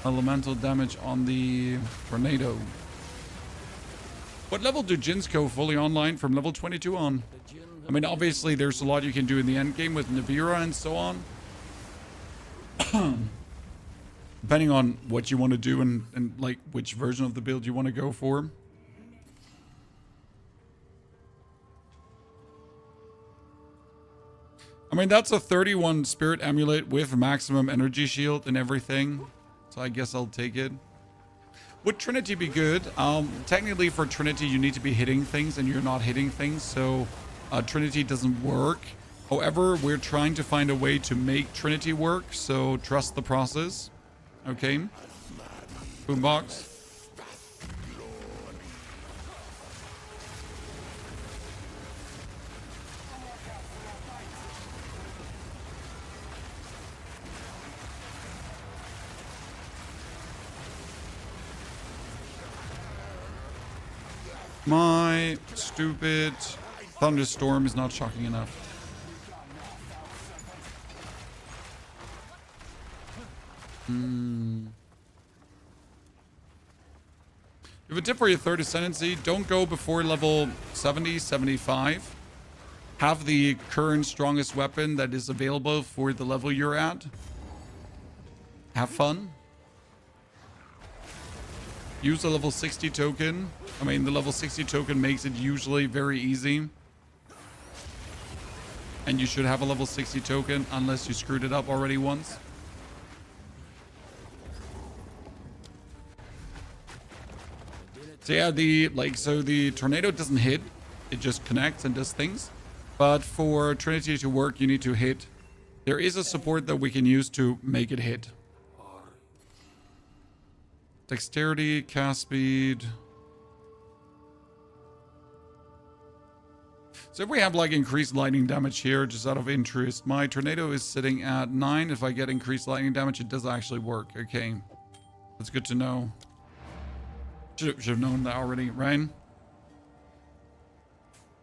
elemental damage on the tornado. What level do Jins go fully online from level 22 on? I mean, obviously there's a lot you can do in the end game with Navira and so on. Depending on what you want to do and like which version of the build you want to go for. I mean, that's a 31 spirit amulet with maximum energy shield and everything. So I guess I'll take it. Would Trinity be good? Technically for Trinity, you need to be hitting things and you're not hitting things. So Trinity doesn't work. However, we're trying to find a way to make Trinity work. So trust the process. Okay. Boombox. My stupid thunderstorm is not shocking enough. If a tip for your third ascendancy, don't go before level 70, 75. Have the current strongest weapon that is available for the level you're at. Have fun. Use a level 60 token. I mean, the level 60 token makes it usually very easy. And you should have a level 60 token unless you screwed it up already once. So yeah, the tornado doesn't hit. It just connects and does things. But for Trinity to work, you need to hit. There is a support that we can use to make it hit. Dexterity, cast speed. So if we have like increased lightning damage here, just out of interest, my tornado is sitting at 9. If I get increased lightning damage, it does actually work. Okay. That's good to know. Should have known that already, right?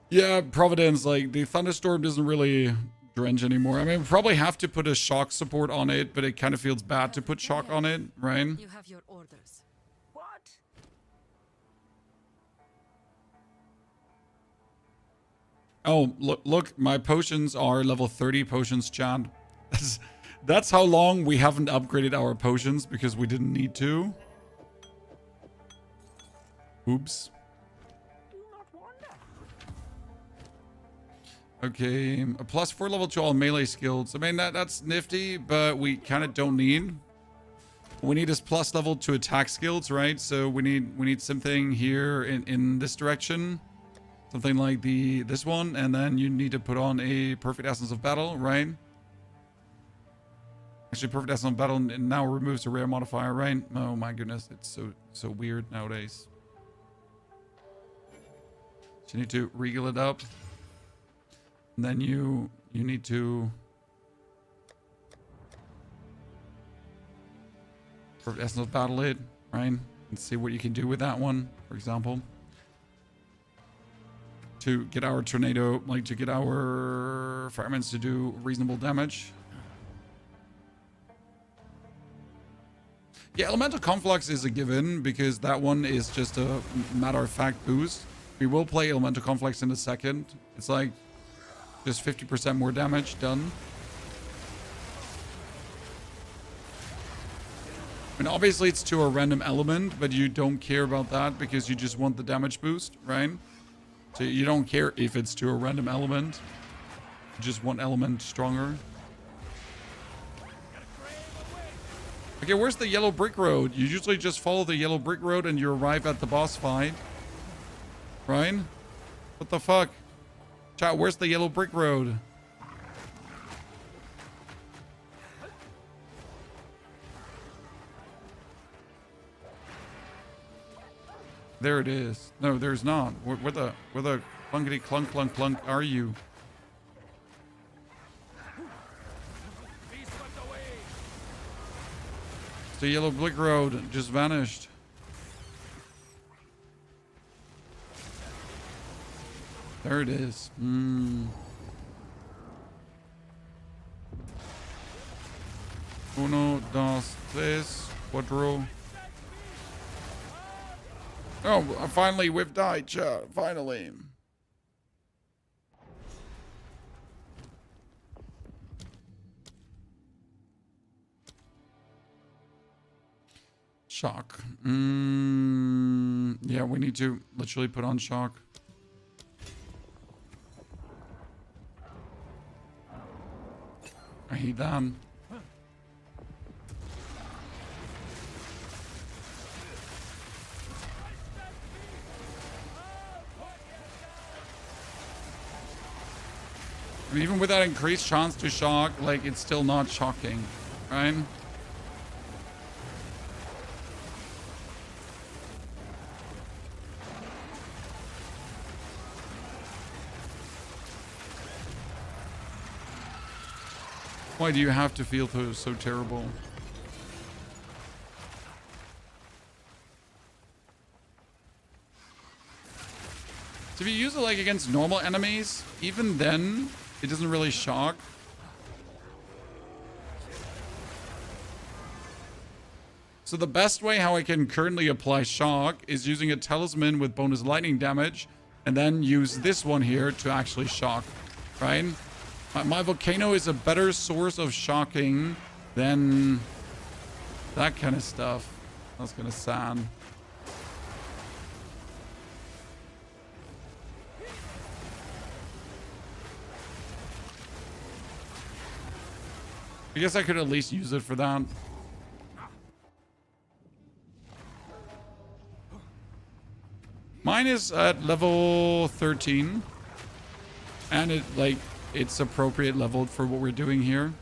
Yeah, Providence, like the thunderstorm doesn't really drench anymore. I mean, we probably have to put a shock support on it, but it kind of feels bad to put shock on it, right? You have your orders. What? Oh, look, my potions are level 30 potions, Chad. That's how long we haven't upgraded our potions because we didn't need to. Oops. Okay, a +4 level to all melee skills. I mean, that's nifty, but we kind of don't need. We need this plus level to attack skills, right? So we need something here in this direction. Something like this one, and then you need to put on a perfect essence of battle, right? Actually, perfect essence of battle now removes a rare modifier, right? Oh my goodness, it's so weird nowadays. So you need to regal it up. And then you need to Essence of Battle it, right? And see what you can do with that one, for example. To get our tornado, like to get our fragments to do reasonable damage. Yeah, Elemental Conflux is a given because that one is just a matter-of-fact boost. We will play Elemental Conflux in a second. It's like just 50% more damage done. I mean, obviously it's to a random element, but you don't care about that because you just want the damage boost, right? So you don't care if it's to a random element. You just want element stronger. Okay, where's the yellow brick road? You usually just follow the yellow brick road and you arrive at the boss fight. Right? What the fuck? Chat, where's the yellow brick road? There it is. No, there's not. Where the clunkety clunk clunk clunk are you? The yellow brick road just vanished. There it is. Uno, dos, tres, cuatro. Oh, finally we've died, chat. Finally. Shock. Yeah, we need to literally put on shock. I hate them. And even with that increased chance to shock, like, it's still not shocking, right? Why do you have to feel so terrible? So if you use it like against normal enemies, even then, it doesn't really shock. So the best way how I can currently apply shock is using a talisman with bonus lightning damage, and then use this one here to actually shock, right? My volcano is a better source of shocking than that kind of stuff. That's gonna sound. I guess I could at least use it for that. Mine is at level 13. And it's appropriate leveled for what we're doing here.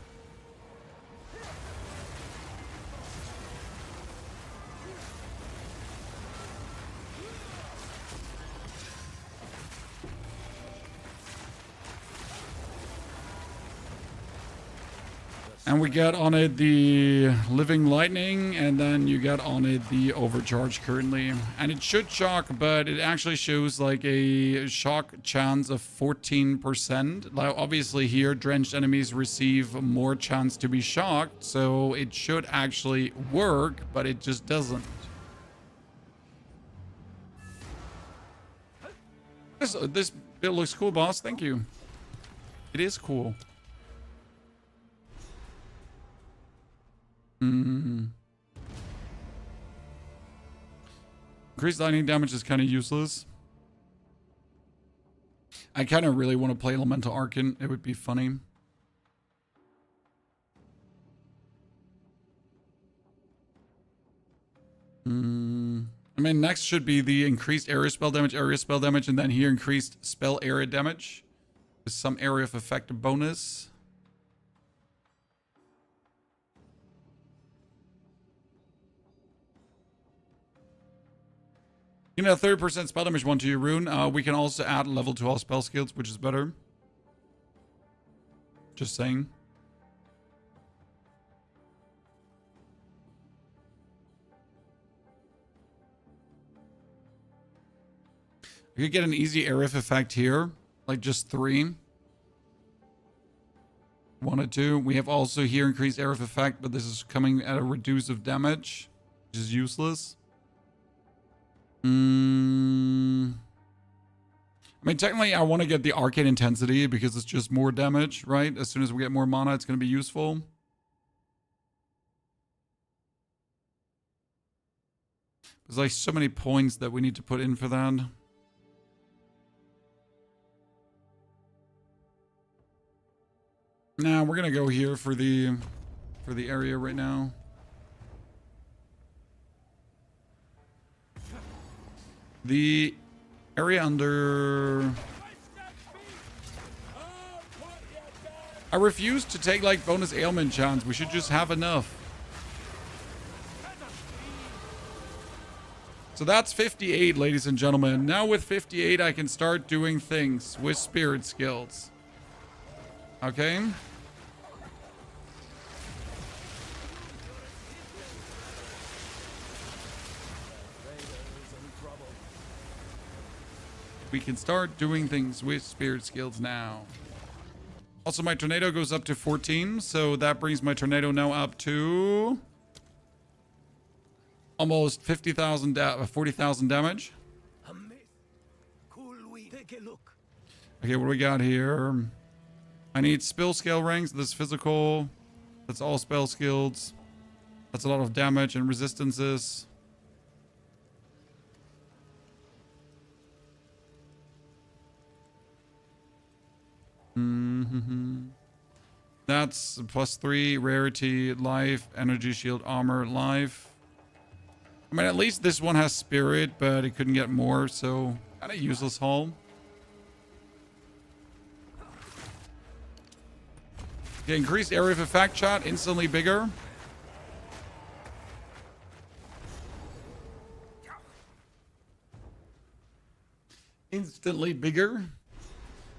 And we get on it the Living Lightning, and then you get on it the Overcharge currently. And it should shock, but it actually shows like a shock chance of 14%. Like obviously here, drenched enemies receive more chance to be shocked, so it should actually work, but it just doesn't. This build looks cool, boss. Thank you. It is cool. Increased lightning damage is kind of useless. I kind of really want to play Elemental Archon. It would be funny. I mean, next should be the increased area spell damage, and then here increased spell area damage. With some area of effect bonus. You know, 30% spell damage one to your rune. We can also add level to all spell skills, which is better. Just saying. You could get an easy Aerith effect here, like just 3. 1 or 2. We have also here increased Aerith effect, but this is coming at a reduce of damage, which is useless. I mean, technically, I want to get the Arcane Intensity because it's just more damage, right? As soon as we get more mana, it's going to be useful. There's like so many points that we need to put in for that. Nah, we're gonna go here for the area right now. The area under... I refuse to take like bonus ailment chance. We should just have enough. So that's 58, ladies and gentlemen. Now with 58, I can start doing things with spirit skills. Okay. We can start doing things with spirit skills now. Also, my tornado goes up to 14, so that brings my tornado now up to almost 50,000, 40,000 damage. Okay, what do we got here? I need spell scale ranks. This physical. That's all spell skills. That's a lot of damage and resistances. That's +3 rarity, life, energy shield, armor, life. I mean, at least this one has spirit, but it couldn't get more, so kind of useless haul. Okay, increased area of effect shot, instantly bigger. Instantly bigger.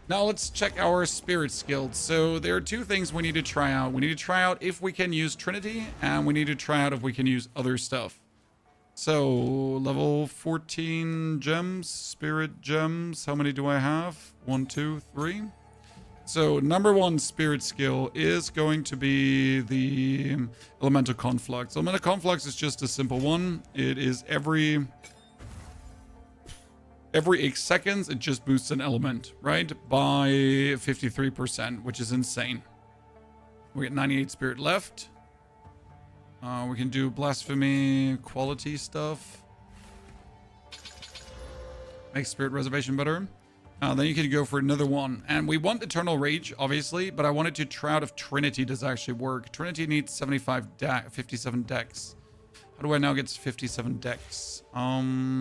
Now let's check our spirit skills. So there are 2 things we need to try out. We need to try out if we can use Trinity, and we need to try out if we can use other stuff. So level 14 gems, spirit gems. How many do I have? 1, 2, 3. So number 1 spirit skill is going to be the Elemental Conflux. Elemental Conflux is just a simple one. It is every X seconds, it just boosts an element, right? By 53%, which is insane. We got 98 spirit left. We can do blasphemy quality stuff. Make spirit reservation better. Then you can go for another one. And we want Eternal Rage, obviously, but I wanted to try out if Trinity does actually work. Trinity needs 57 dex. How do I now get 57 dex? I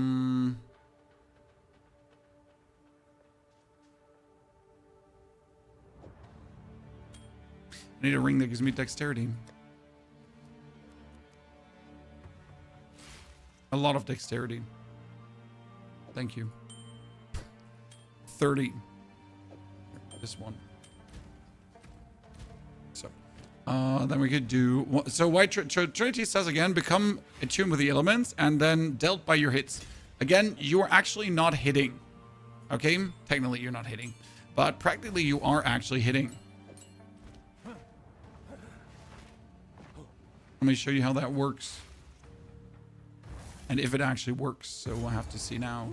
need a ring that gives me dexterity. A lot of dexterity. Thank you. 30. This one. So, then we could do... So, White Trinity says again, become attuned with the elements and then dealt by your hits. Again, you are actually not hitting. Okay? Technically, you're not hitting. But practically, you are actually hitting. Let me show you how that works. And if it actually works. So we'll have to see now.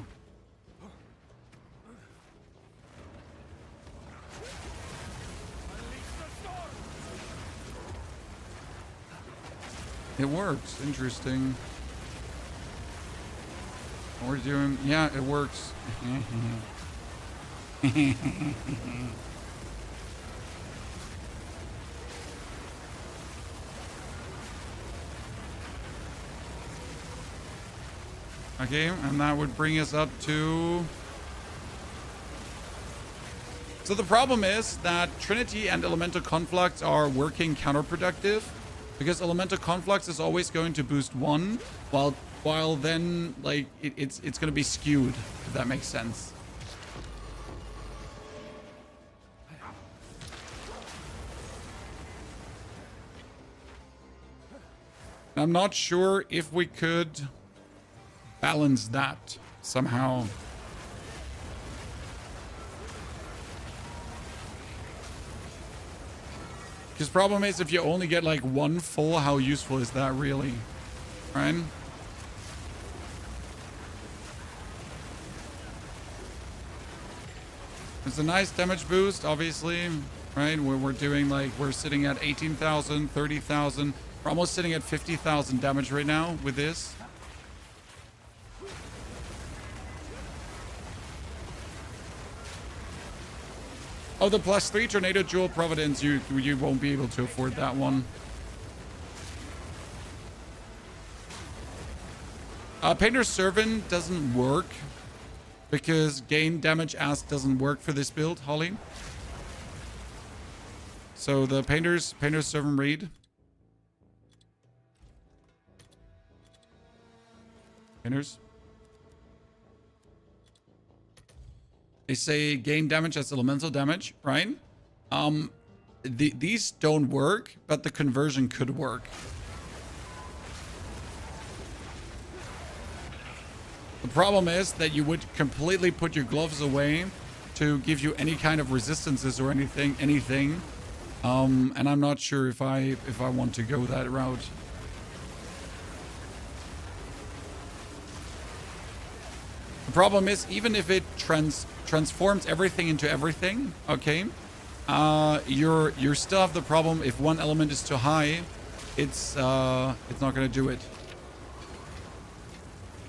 It works. Interesting. We're doing... Yeah, it works. Okay, and that would bring us up to... So the problem is that Trinity and Elemental Conflux are working counterproductive, because Elemental Conflux is always going to boost 1, while while then like it's going to be skewed, if that makes sense. I'm not sure if we could balance that somehow. Because problem is, if you only get like one full, how useful is that really? Right? It's a nice damage boost, obviously, right? We're doing like, we're sitting at 18,000, 30,000. We're almost sitting at 50,000 damage right now with this. Oh, the +3 Tornado Jewel Providence, you won't be able to afford that one. Painter's Servant doesn't work because gain damage ask doesn't work for this build, Holly. So the Painter's Servant read. Painters. They say gain damage as elemental damage, right? These don't work, but the conversion could work. The problem is that you would completely put your gloves away to give you any kind of resistances or anything. And I'm not sure if I want to go that route. The problem is, even if it transforms everything into everything, okay, you're still have the problem if one element is too high, it's not gonna do it.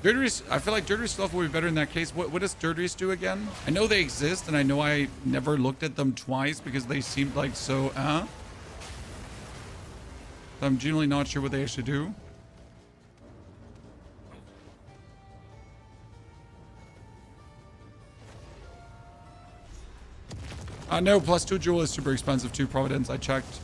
I feel like Dirty Stuff would be better in that case. What does Dirties do again? I know they exist, and I know I never looked at them twice because they seemed like so, So I'm genuinely not sure what they actually do. No, +2 jewel is super expensive too, Providence. I checked.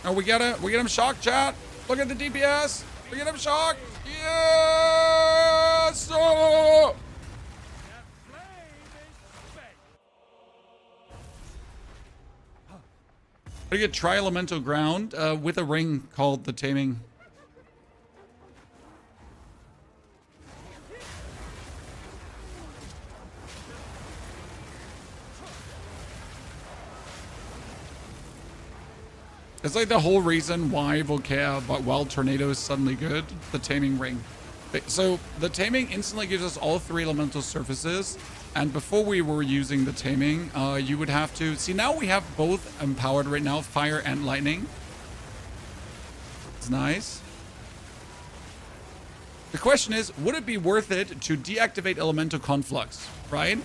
Oh, we get him shocked, chat. Look at the DPS. We get him shocked. Yes! Oh! I get Tri-Elemental Ground with a ring called the Taming. It's like the whole reason why Volcea, but while Tornado is suddenly good, the Taming Ring. So the Taming instantly gives us all 3 elemental surfaces. And before we were using the Taming, you would have to... See, now we have both empowered right now, Fire and Lightning. It's nice. The question is, would it be worth it to deactivate Elemental Conflux, right?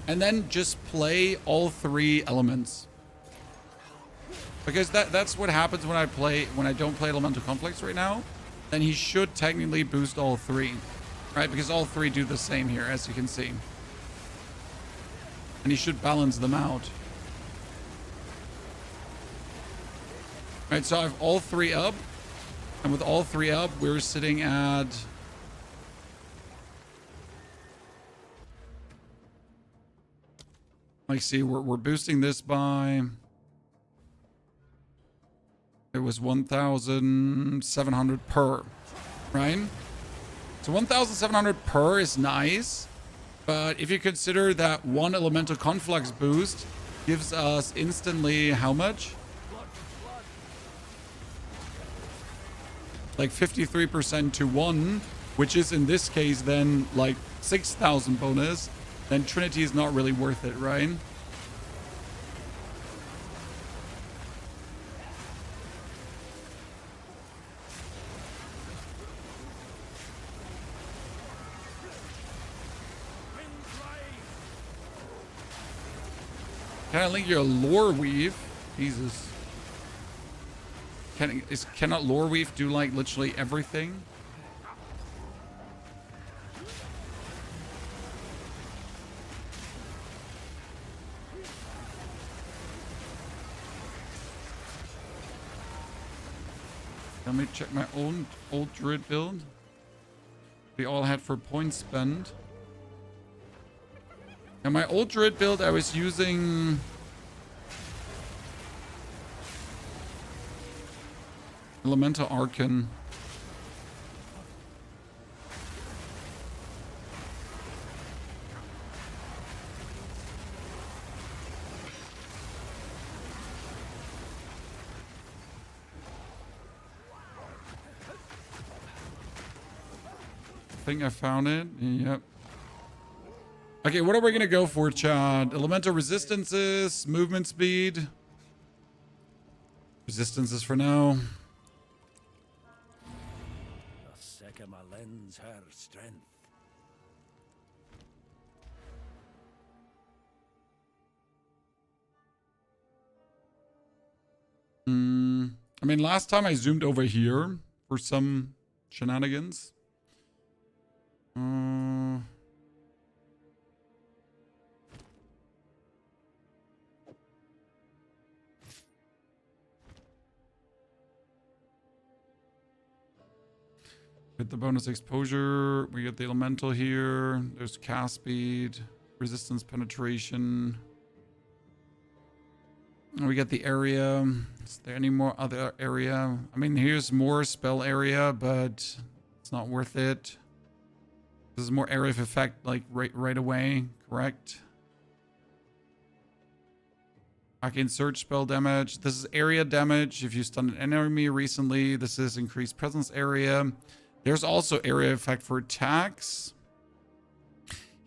And then just play all 3 elements. Because that's what happens when I don't play Elemental Conflicts right now. Then he should technically boost all 3. Right? Because all 3 do the same here, as you can see. And he should balance them out. Right, so I have all 3 up. And with all 3 up, we're sitting at... Like, see, we're boosting this by... It was 1,700 per, right? So 1,700 per is nice, but if you consider that 1 elemental conflux boost gives us instantly how much? Like 53% to 1, which is in this case then like 6,000 bonus, then Trinity is not really worth it, right? Can I link your lore weave? Jesus. Cannot lore weave do like literally everything? Let me check my old druid build. We all had for point spend. And my old druid build, I was using Elemental Archon. I think I found it. Yep. Okay, what are we gonna go for, Chad? Elemental resistances, movement speed. Resistances for now. The second my lends her strength. I mean, last time I zoomed over here for some shenanigans. Get the bonus exposure. We get the elemental here. There's cast speed, resistance penetration. We get the area. Is there any more other area? I mean, here's more spell area, but it's not worth it. This is more area of effect, like right away, correct? I can search spell damage. This is area damage. If you stun an enemy recently, this is increased presence area. There's also area effect for attacks.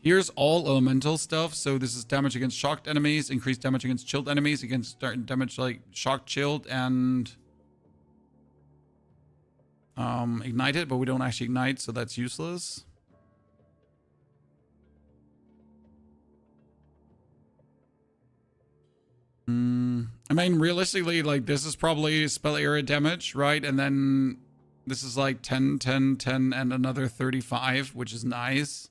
Here's all elemental stuff. So this is damage against shocked enemies, increased damage against chilled enemies, against damage like shocked, chilled, and ignited, but we don't actually ignite, so that's useless. I mean, realistically, like, this is probably spell area damage, right? And then this is like 10, 10, 10, and another 35, which is nice.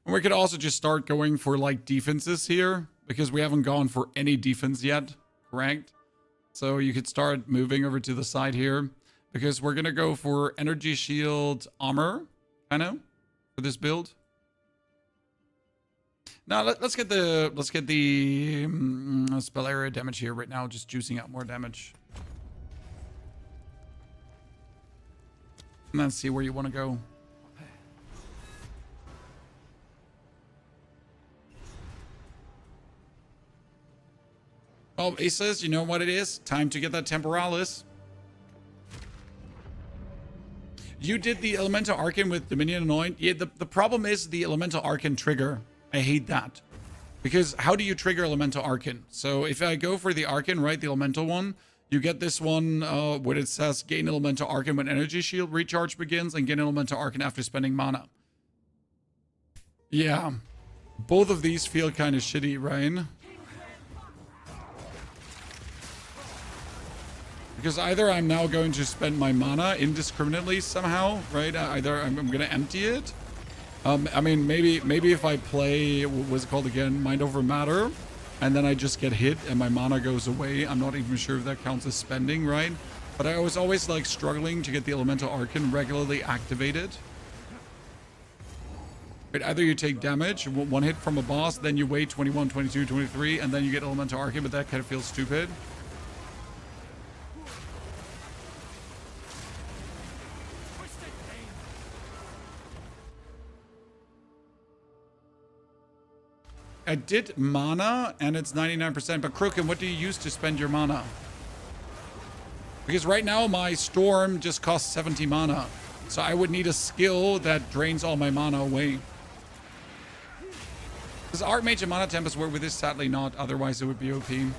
And we could also just start going for, like, defenses here, because we haven't gone for any defense yet, correct? So you could start moving over to the side here. Because we're gonna go for energy shield armor, kind of, for this build. Now let's get the spell area damage here right now, just juicing out more damage. And then see where you want to go. Oh, he says, you know what it is? Time to get that Temporalis. You did the Elemental Arcane with Dominion Anoint. Yeah, the problem is the Elemental Arcane trigger. I hate that. Because how do you trigger Elemental Arcane? So if I go for the Arcane, right, the Elemental one, you get this one where it says gain Elemental Arcane when Energy Shield recharge begins and gain Elemental Arcane after spending mana. Yeah. Both of these feel kind of shitty, right? Because either I'm now going to spend my mana indiscriminately somehow, right? Either I'm going to empty it. I mean, maybe if I play, what was it called again? Mind over Matter. And then I just get hit and my mana goes away. I'm not even sure if that counts as spending, right? But I was always like struggling to get the Elemental Arcane regularly activated. Right, either you take damage, one hit from a boss, then you wait 21, 22, 23, and then you get Elemental Arcane, but that kind of feels stupid. I did mana, and it's 99%. But Kroken, what do you use to spend your mana? Because right now, my Storm just costs 70 mana. So I would need a skill that drains all my mana away. Does Archmage and Mana Tempest work with this? Sadly not. Otherwise, it would be OP. You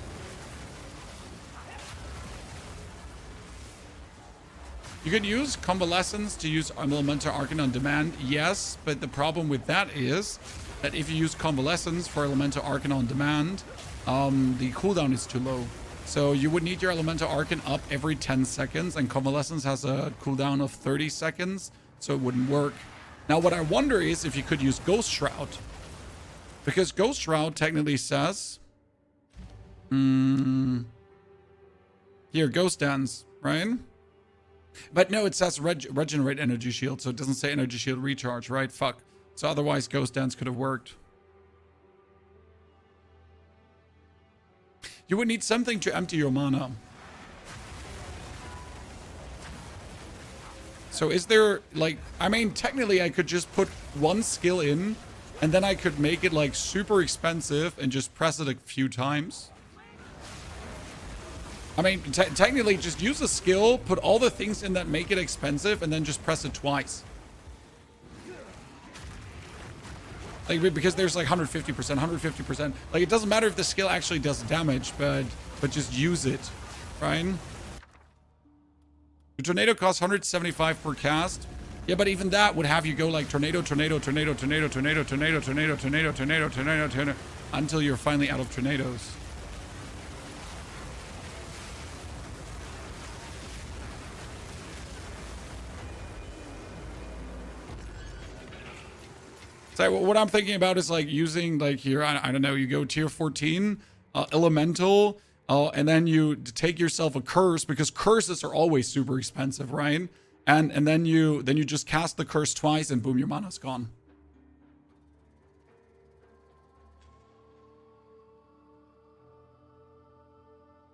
could use Convalescence to use Elemental Arcane on demand. Yes, but the problem with that is that if you use Convalescence for Elemental Arcane on demand, the cooldown is too low. So you would need your Elemental Arcane up every 10 seconds, and Convalescence has a cooldown of 30 seconds, so it wouldn't work. Now, what I wonder is if you could use Ghost Shroud. Because Ghost Shroud technically says... here, Ghost Dance, right? But no, it says regenerate energy shield, so it doesn't say energy shield recharge, right? Fuck. So otherwise, Ghost Dance could have worked. You would need something to empty your mana. So is there, like, I mean, technically I could just put one skill in, and then I could make it, like, super expensive and just press it a few times. I mean, technically just use a skill, put all the things in that make it expensive, and then just press it twice. Like, because there's like 150%, 150%. Like, it doesn't matter if the skill actually does damage, but just use it, right? The tornado costs 175 per cast. Yeah, but even that would have you go like tornado, tornado, tornado, tornado, tornado, tornado, tornado, tornado, tornado, tornado, tornado, until you're finally out of tornadoes. So what I'm thinking about is like using like here, I don't know, you go tier 14, elemental, and then you take yourself a curse, because curses are always super expensive, right? And then you just cast the curse twice and boom, your mana's gone.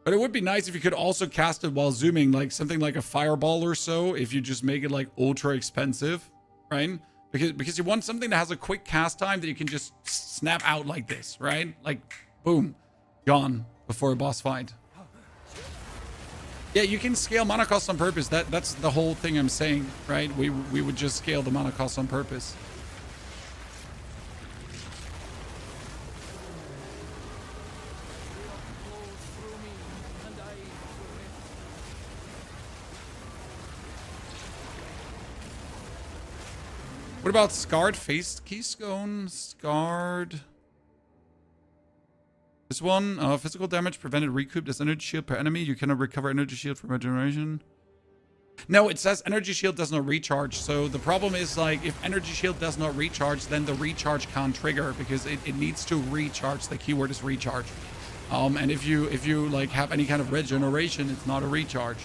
But it would be nice if you could also cast it while zooming, like something like a fireball or so, if you just make it like ultra expensive, right? Because you want something that has a quick cast time that you can just snap out like this, right? Like, boom, gone before a boss fight. Yeah, you can scale mana cost on purpose. That's the whole thing I'm saying, right? We would just scale the mana cost on purpose. What about Scarred Face Keystone? Scarred. This one, physical damage prevented recouped as energy shield per enemy. You cannot recover energy shield from regeneration. No, it says energy shield does not recharge. So the problem is, like, if energy shield does not recharge, then the recharge can't trigger because it needs to recharge. The keyword is recharge. And if you like have any kind of regeneration, it's not a recharge.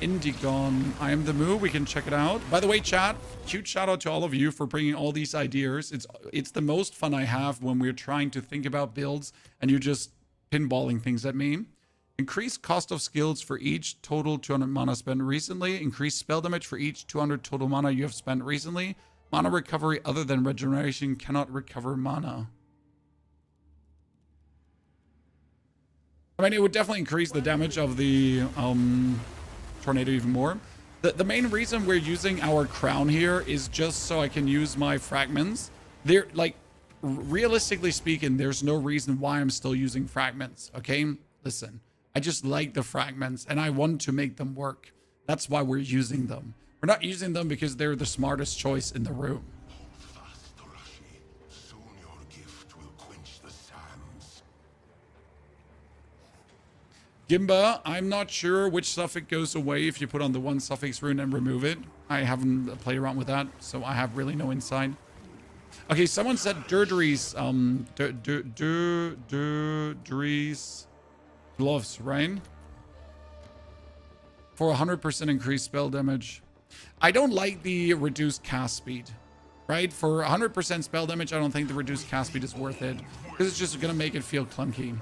Indigon, I am the Moo. We can check it out. By the way, chat, huge shout out to all of you for bringing all these ideas. It's the most fun I have when we're trying to think about builds and you're just pinballing things at me. Increase cost of skills for each total 200 mana spent recently. Increase spell damage for each 200 total mana you have spent recently. Mana recovery other than regeneration cannot recover mana. I mean, it would definitely increase the damage of the tornado even more. The main reason we're using our crown here is just so I can use my fragments. They're like, realistically speaking, there's no reason why I'm still using fragments. Okay, listen, I just like the fragments and I want to make them work. That's why we're using them. We're not using them because they're the smartest choice in the room. Gimba, I'm not sure which suffix goes away if you put on the one suffix rune and remove it. I haven't played around with that, so I have really no insight. Okay, someone said Durdree's, Durdree's gloves, right? For 100% increased spell damage. I don't like the reduced cast speed, right? For 100% spell damage, I don't think the reduced cast speed is worth it, because it's just gonna make it feel clunky.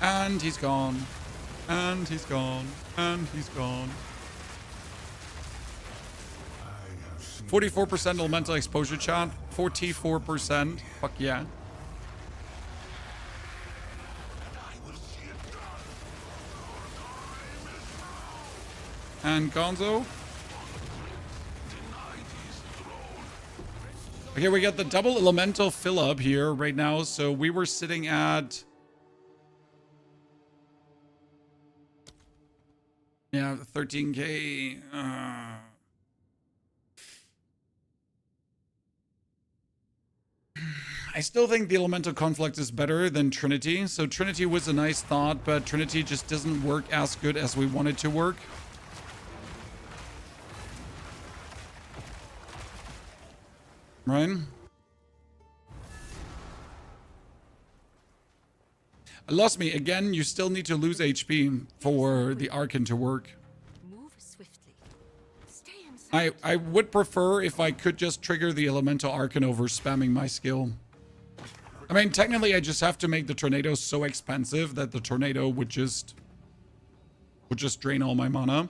And he's gone. And he's gone. And he's gone. 44% elemental exposure chat. 44%. Fuck yeah. And Gonzo. Okay, we got the double elemental fill up here right now. So we were sitting at... yeah, 13k. I still think the Elemental Conflict is better than Trinity. So Trinity was a nice thought, but Trinity just doesn't work as good as we want it to work. Right? Lost me again. You still need to lose HP for the Archon to work. Move swiftly. Stay inside. I would prefer if I could just trigger the Elemental Archon over spamming my skill. I mean, technically, I just have to make the Tornado so expensive that the Tornado would just drain all my mana.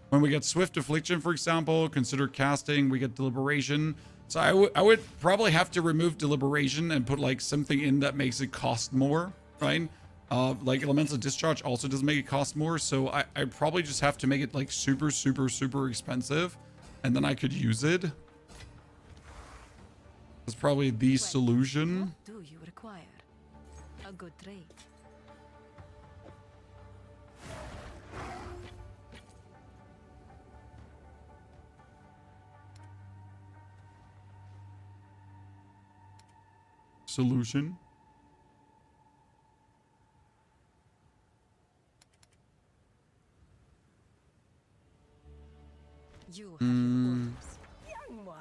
When we get Swift Affliction, for example, consider casting, we get Deliberation. So I would probably have to remove Deliberation and put like something in that makes it cost more, right? Like Elemental Discharge also doesn't make it cost more, so I probably just have to make it like super expensive, and then I could use it. That's probably the solution. What do you require? A good trade. Solution. You have your orders. Young one.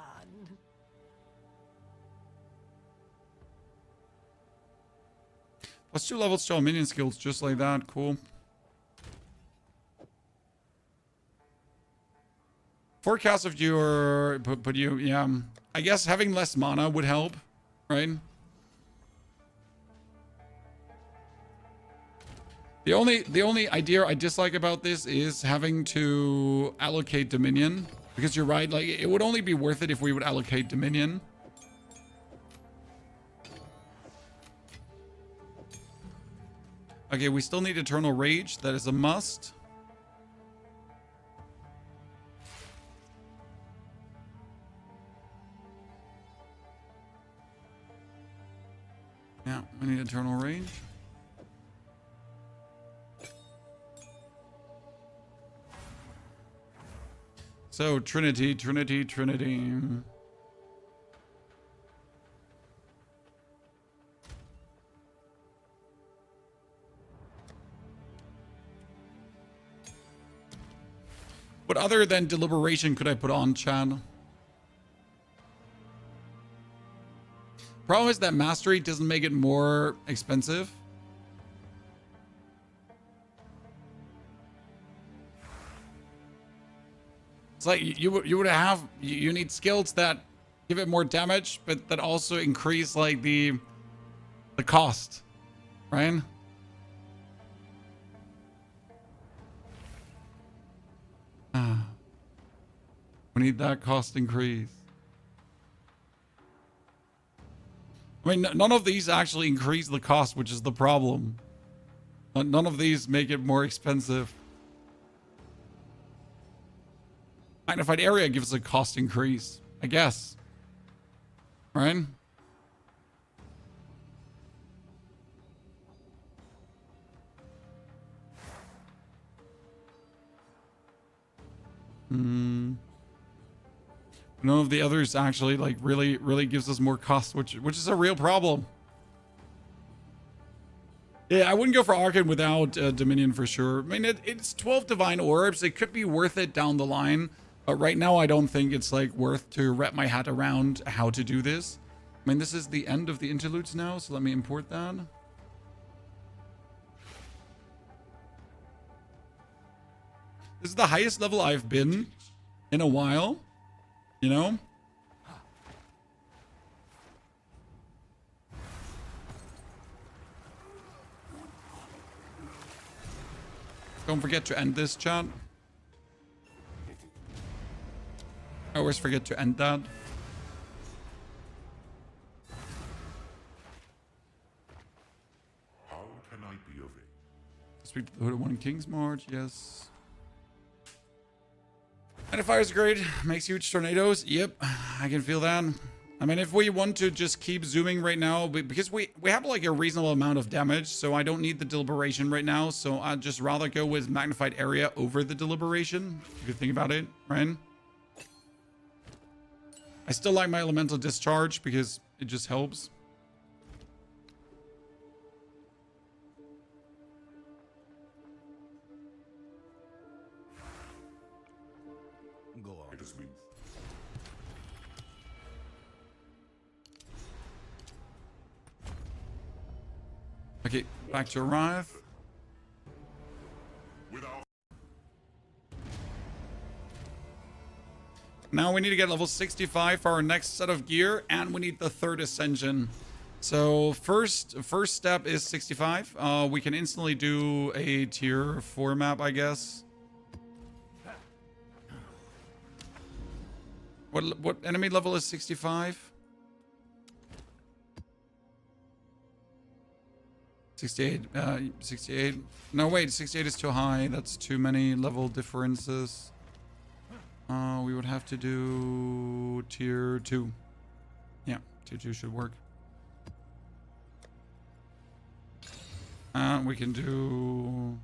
Plus 2 levels to all minion skills, just like that. Cool. Forecast of your... But you... Yeah. I guess having less mana would help, right? The only idea I dislike about this is having to allocate Dominion. Because you're right, like, it would only be worth it if we would allocate Dominion. Okay, we still need Eternal Rage. That is a must. Yeah, we need Eternal Rage. So, Trinity. What other than Deliberation could I put on, Chad? Problem is that Mastery doesn't make it more expensive. It's like you need skills that give it more damage, but that also increase like the cost, right? We need that cost increase. I mean, none of these actually increase the cost, which is the problem. None of these make it more expensive. Magnified area gives a cost increase, I guess. Right? None of the others actually like really gives us more cost, which is a real problem. Yeah, I wouldn't go for Archon without Dominion for sure. I mean, it's 12 Divine Orbs. It could be worth it down the line. But right now, I don't think it's like worth to wrap my hat around how to do this. I mean, this is the end of the interludes now, so let me import that. This is the highest level I've been in a while, you know? Don't forget to end this, chat. I always forget to end that. How can I be of it? Speak to the Hooded One in Kingsmart, yes. Magnifier is great. Makes huge tornadoes. Yep, I can feel that. I mean, if we want to just keep zooming right now, because we have like a reasonable amount of damage, so I don't need the Deliberation right now. So I'd just rather go with Magnified Area over the Deliberation. If you think about it, right? I still like my Elemental Discharge because it just helps. go on. It has been. Okay, back to arrive. Without Now we need to get level 65 for our next set of gear, and we need the third ascension. So first step is 65. We can instantly do a tier 4 map, I guess. What enemy level is 65? 68. 68. No, wait, 68 is too high. That's too many level differences. We would have to do tier 2. Yeah, tier 2 should work. We can do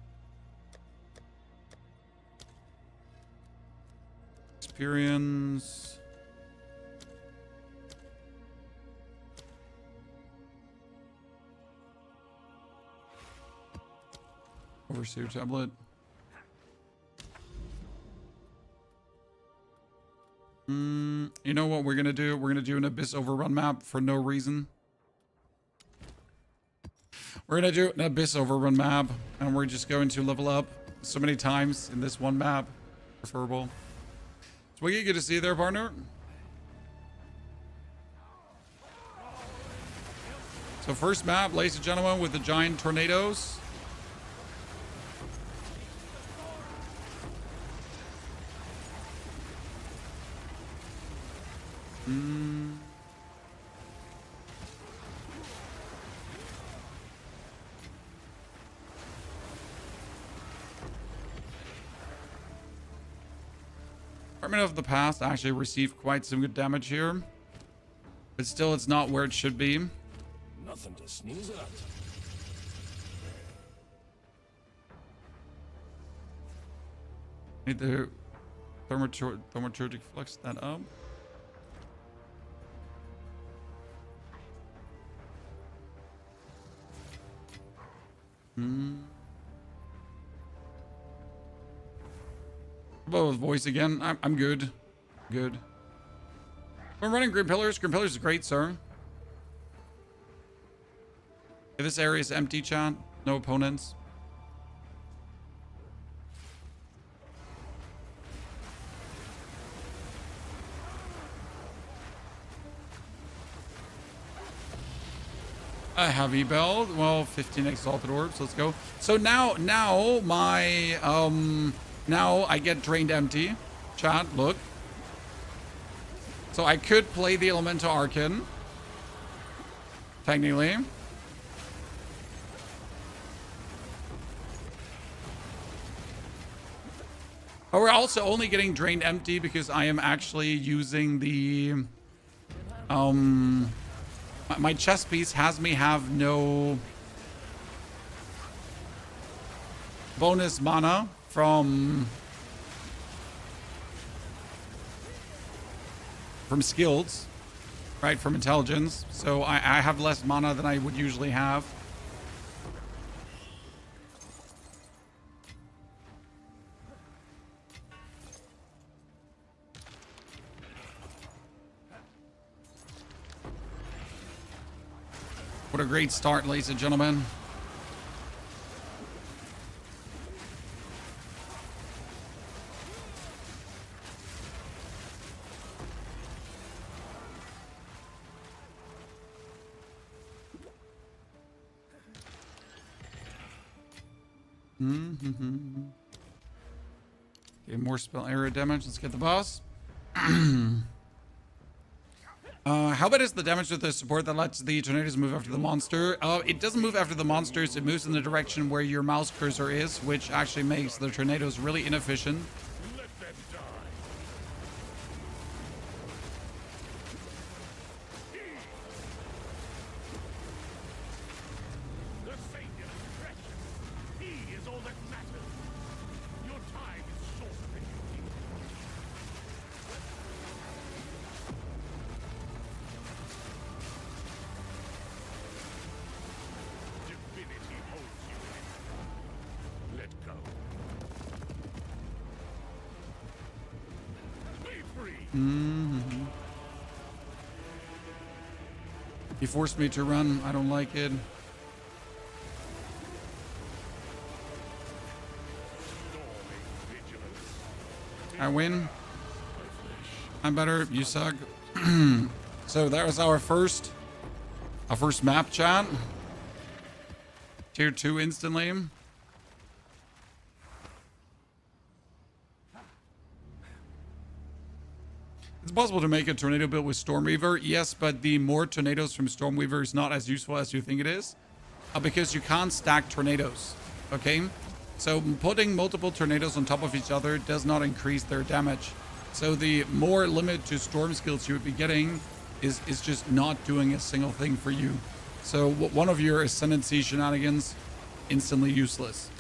experience. Overseer tablet. You know what we're gonna do? We're gonna do an Abyss Overrun map for no reason. We're gonna do an Abyss Overrun map, and we're just going to level up so many times in this one map. Preferable. Swiggy, good to see you there, partner. So first map, ladies and gentlemen, with the giant tornadoes. Department of the Past actually received quite some good damage here, but still it's not where it should be. Nothing to sneeze at. Need the thaumaturgic flux that up. Both voice again. I'm good. Good. We're running Grim Pillars. Grim Pillars is great, sir. This area is empty, chat. No opponents. A heavy belt. Well, 15 exalted orbs. Let's go. So now my now I get drained empty. Chat, look. So I could play the Elemental Arcan. Technically. But we're also only getting drained empty because I am actually using the my chest piece has me have no bonus mana from skills, right? From intelligence. So I have less mana than I would usually have. What a great start, ladies and gentlemen. Okay, more spell area damage. Let's get the boss. How bad is the damage with the support that lets the tornadoes move after the monster? It doesn't move after the monsters. It moves in the direction where your mouse cursor is, which actually makes the tornadoes really inefficient. let them die. The Savior is precious. He is all that matters. Your time is shorter than you think. Divinity holds you in it. Let go. Mm-hmm. He forced me to run. I don't like it. I win. I'm better. You suck. So that was our first map, chat. Tier 2 instantly. It's possible to make a tornado build with Stormweaver, yes, but the more tornadoes from Stormweaver is not as useful as you think it is, because you can't stack tornadoes, okay? So putting multiple tornadoes on top of each other does not increase their damage. So the more limit to storm skills you would be getting is just not doing a single thing for you. So one of your Ascendancy shenanigans, instantly useless.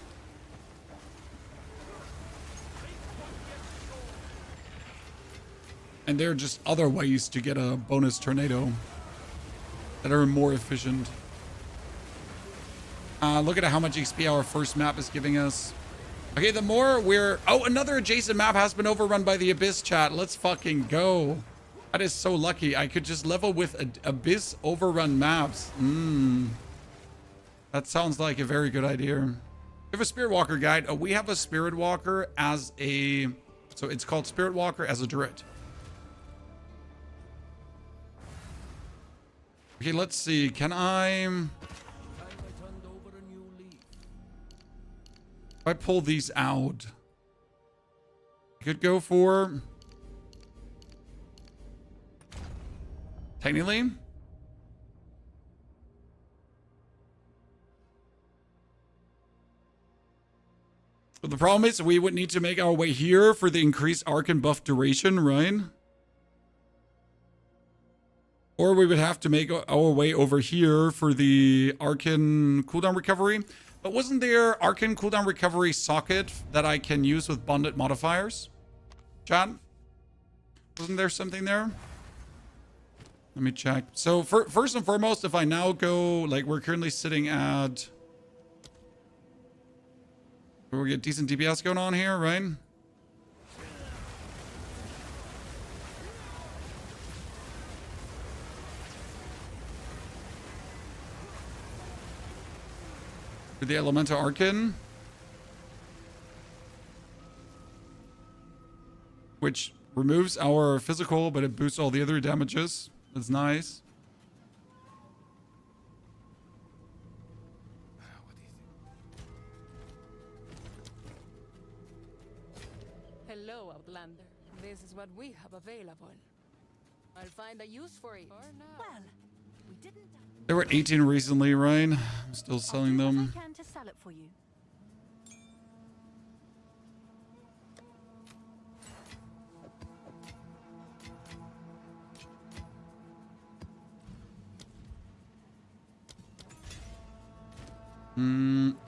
And there are just other ways to get a bonus tornado that are more efficient. Look at how much XP our first map is giving us. Okay, the more we're... Oh, another adjacent map has been overrun by the Abyss, chat. Let's fucking go. That is so lucky. I could just level with Abyss overrun maps. That sounds like a very good idea. We have a Spirit Walker guide. We have a Spirit Walker as a... So it's called Spirit Walker as a Druid. Okay, let's see. Can I... If I pull these out, I could go for... Technically? But the problem is we would need to make our way here for the increased Arcane buff duration, right? Or we would have to make our way over here for the Arcane cooldown recovery. But wasn't there Arcane cooldown recovery socket that I can use with bonded modifiers? Chat? Wasn't there something there? Let me check. So first and foremost, if I now go, like we're currently sitting at... We get decent DPS going on here, right? For the Elemental Arcane, which removes our physical, but it boosts all the other damages. That's nice. Hello, Outlander. This is what we have available. I'll find a use for it. Well, we didn't. There were 18 recently, right? I'm still selling them. I can to sell it for you.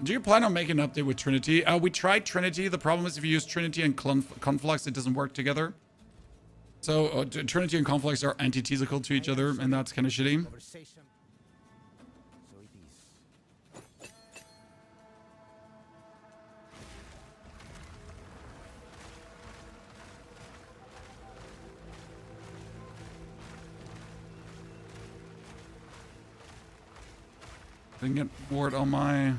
Do you plan on making an update with Trinity? We tried Trinity. The problem is if you use Trinity and Conflux, it doesn't work together. So Trinity and Conflux are antithetical to each other, and that's kind of shitty. Didn't get ward on my...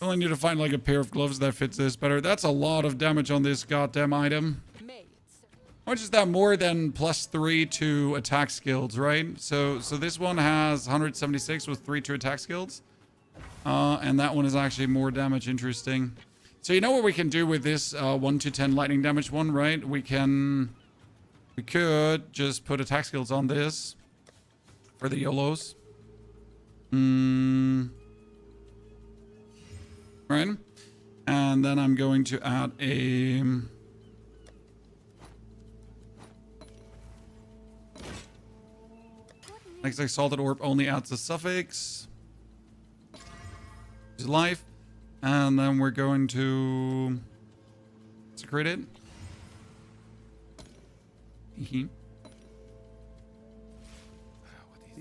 I only need to find like a pair of gloves that fits this better. That's a lot of damage on this goddamn item. How much is that? More than +3 to attack skills, right? So this one has 176 with 3 to attack skills. And that one is actually more damage. Interesting. So you know what we can do with this 1 to 10 lightning damage one, right? We could just put attack skills on this for the YOLOs. Right? And then I'm going to add a... Next Exalted Orb only adds a suffix. Is life. And then we're going to... Secrete it. These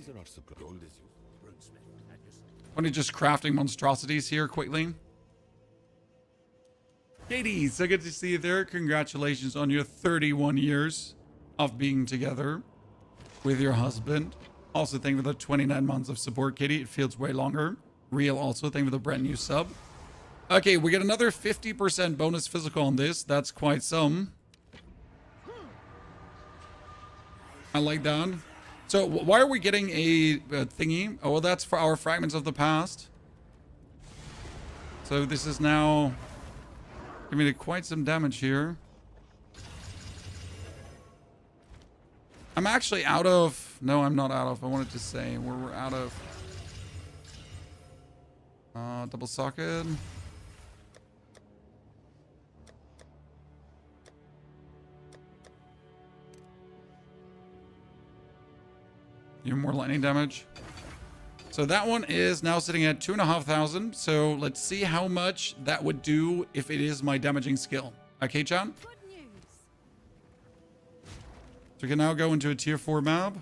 are not gold. Only just crafting monstrosities here quickly. Katie, so good to see you there. Congratulations on your 31 years of being together with your husband. Also, thank you for the 29 months of support, Katie. It feels way longer. Real also, thank you for the brand new sub. Okay, we get another 50% bonus physical on this. That's quite some. I like that. So why are we getting a thingy? Oh, well, that's for our fragments of the past. So this is now giving me quite some damage here. I'm actually out of... No, I'm not out of. I wanted to say we're out of... double socket. You're more lightning damage. So that one is now sitting at 2,500. So let's see how much that would do if it is my damaging skill. Okay, John? So we can now go into a tier 4 map.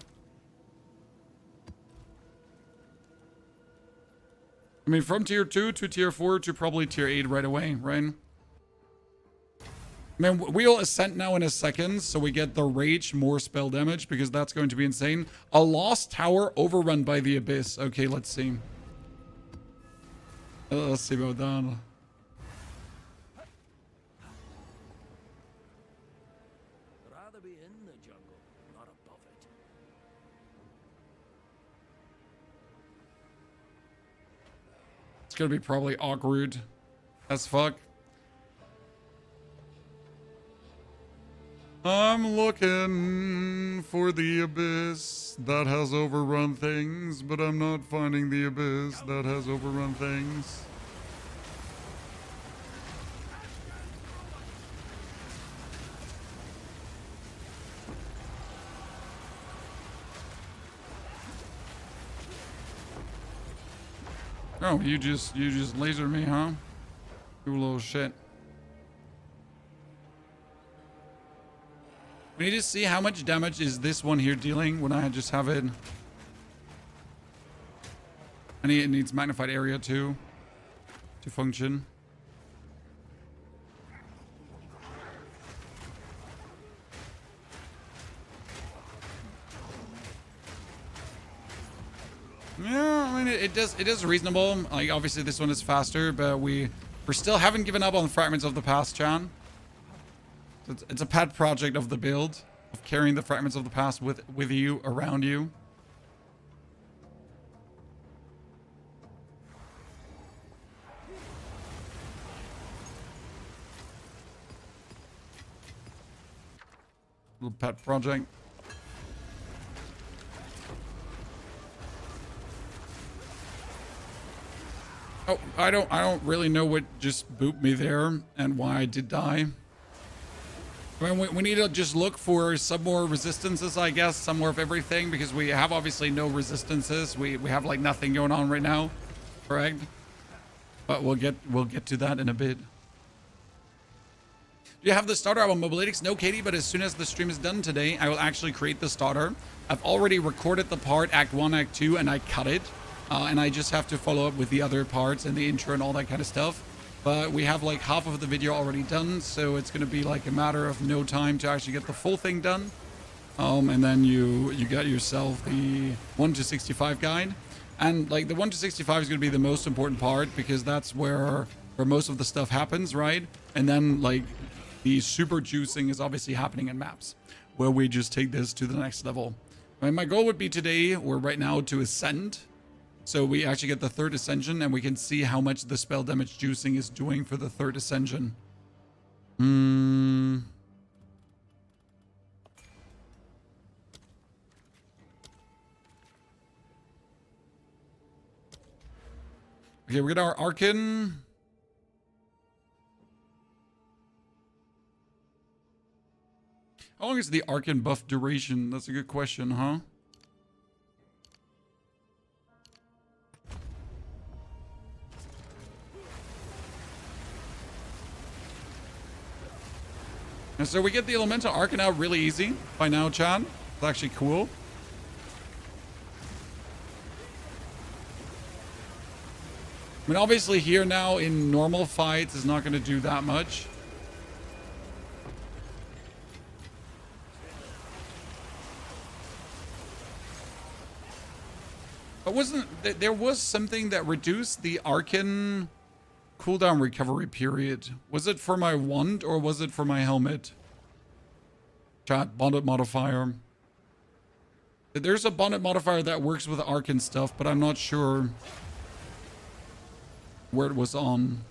I mean, from tier 2 to tier 4 to probably tier 8 right away, right? I mean, we'll ascend now in a second, so we get the rage, more spell damage, because that's going to be insane. A lost tower overrun by the abyss. Okay, let's see. Let's see about that. Rather be in the jungle, not above it. It's gonna be probably awkward as fuck. I'm looking for the abyss that has overrun things, but I'm not finding the abyss that has overrun things. Oh, you just lasered me, huh? You little shit. We need to see how much damage is this one here dealing when I just have it. And it needs magnified area too to function. Yeah, I mean it does reasonable. Like obviously this one is faster, but we still haven't given up on the fragments of the past, Chan. It's a pet project of the build, of carrying the fragments of the past with you, around you. Little pet project. Oh, I don't really know what just booped me there and why I did die. I mean, we need to just look for some more resistances, I guess, some more of everything, because we have obviously no resistances. We have like nothing going on right now, correct? But we'll get to that in a bit. Do you have the starter on Mobilitics? No, Katie, but as soon as the stream is done today, I will actually create the starter. I've already recorded the part, Act 1, Act 2, and I cut it. And I just have to follow up with the other parts and the intro and all that kind of stuff. But we have like half of the video already done, so it's going to be like a matter of no time to actually get the full thing done. And then you get yourself the 1 to 65 guide. And like the 1 to 65 is going to be the most important part, because that's where most of the stuff happens, right? And then like the super juicing is obviously happening in maps, where we just take this to the next level. I mean, my goal would be today, or right now, to ascend. So we actually get the 3rd ascension, and we can see how much the spell damage juicing is doing for the 3rd ascension. Okay, we get our Arcan. How long is the Arcan buff duration? That's a good question, huh? And so we get the Elemental Arcan out really easy by now, Chan. It's actually cool. I mean, obviously here now in normal fights is not going to do that much. But there was something that reduced the Arcan cooldown recovery period. Was it for my wand or was it for my helmet? Chat, bonded modifier. There's a bonded modifier that works with Arcan stuff, but I'm not sure where it was on.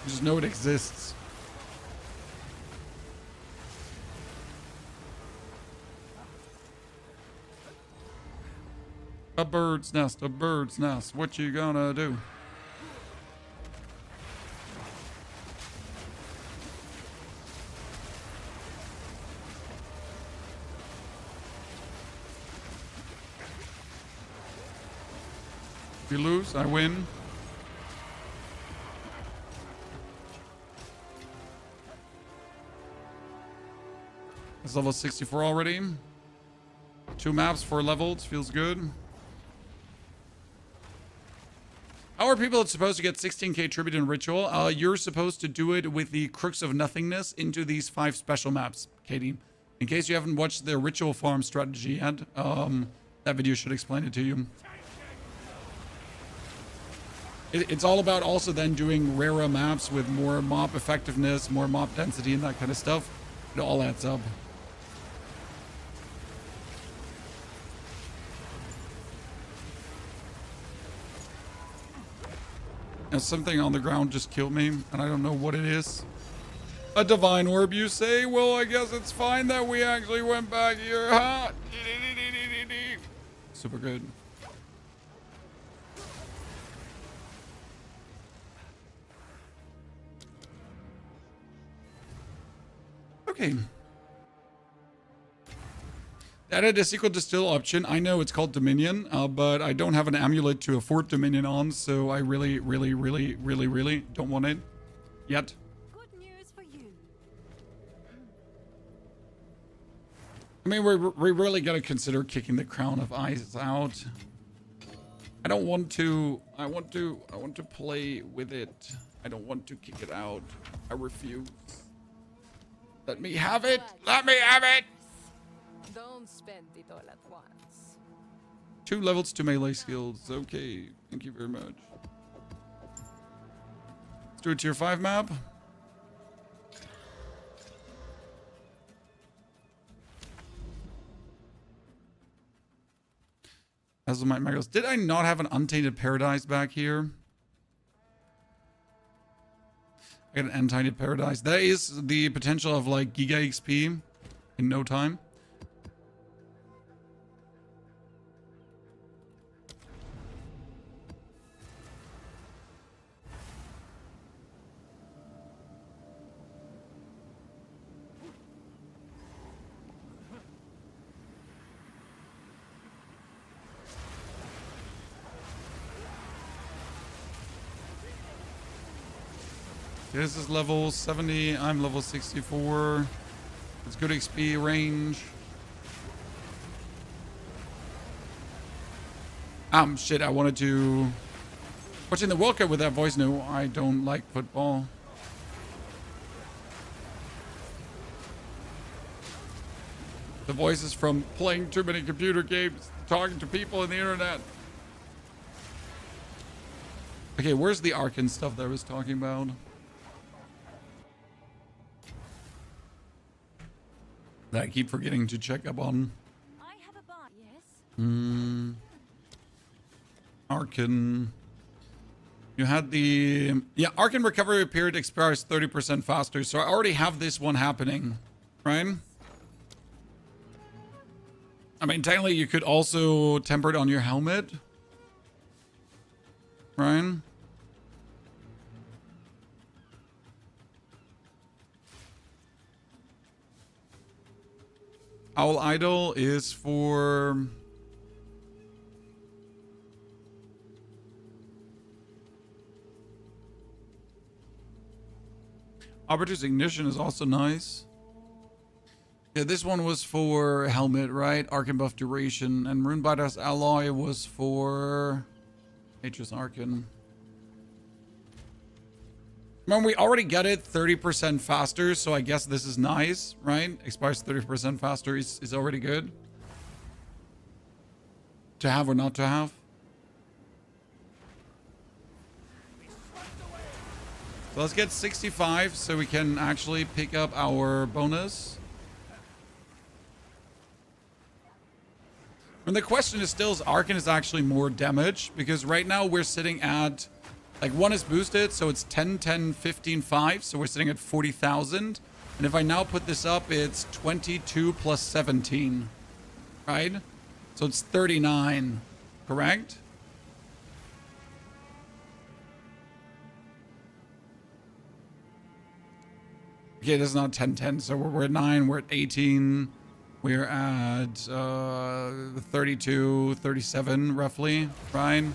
I just know it exists. A bird's nest, a bird's nest. What you gonna do? If you lose, I win. It's level 64 already. 2 maps, 4 levels. Feels good. How are people supposed to get 16k tribute in Ritual? You're supposed to do it with the Crooks of Nothingness into these 5 special maps, Katie. In case you haven't watched the Ritual farm strategy yet, that video should explain it to you. It's all about also then doing rarer maps with more mob effectiveness, more mob density, and that kind of stuff. It all adds up. Now something on the ground just killed me, and I don't know what it is. A divine orb, you say? Well, I guess it's fine that we actually went back here, huh? Super good. Okay. Added a secret distill option. I know it's called Dominion, but I don't have an amulet to afford Dominion on, so I really don't want it yet. Good news for you. I mean, we really gotta consider kicking the Crown of Ice out. I don't want to. I want to play with it. I don't want to kick it out. I refuse. Let me have it. Let me have it. Don't spend it all at once. 2 levels to melee skills. Okay, thank you very much. Let's do a tier 5 map. Azlemite Magos. Did I not have an Untainted Paradise back here? I got an Untainted Paradise. That is the potential of like Giga XP in no time. This is level 70. I'm level 64. It's good XP range. Shit, I wanted to... Watching the World Cup with that voice, no, I don't like football. The voice is from playing too many computer games, talking to people on the internet. Okay, where's the Arcan stuff that I was talking about? That I keep forgetting to check up on. I have a bar, yes? Arcan. You had the... Yeah, Arcan recovery period expires 30% faster, so I already have this one happening, right? I mean, technically you could also temper it on your helmet. Right? Owl Idol is for... Arbiter's Ignition is also nice. Yeah, this one was for helmet, right? Arcan buff duration. And Runebiter's Alloy was for... Nature's Arcan. I mean, we already get it 30% faster, so I guess this is nice, right? Expires 30% faster is already good. To have or not to have. So let's get 65 so we can actually pick up our bonus. And the question is still, is Arcane is actually more damage? Because right now we're sitting at, like, one is boosted, so it's 10, 10, 15, 5. So we're sitting at 40,000. And if I now put this up, it's 22 plus 17, right? So it's 39, correct? Okay, this is not 10, 10. So we're at 9, we're at 18. We're at 32, 37 roughly, right?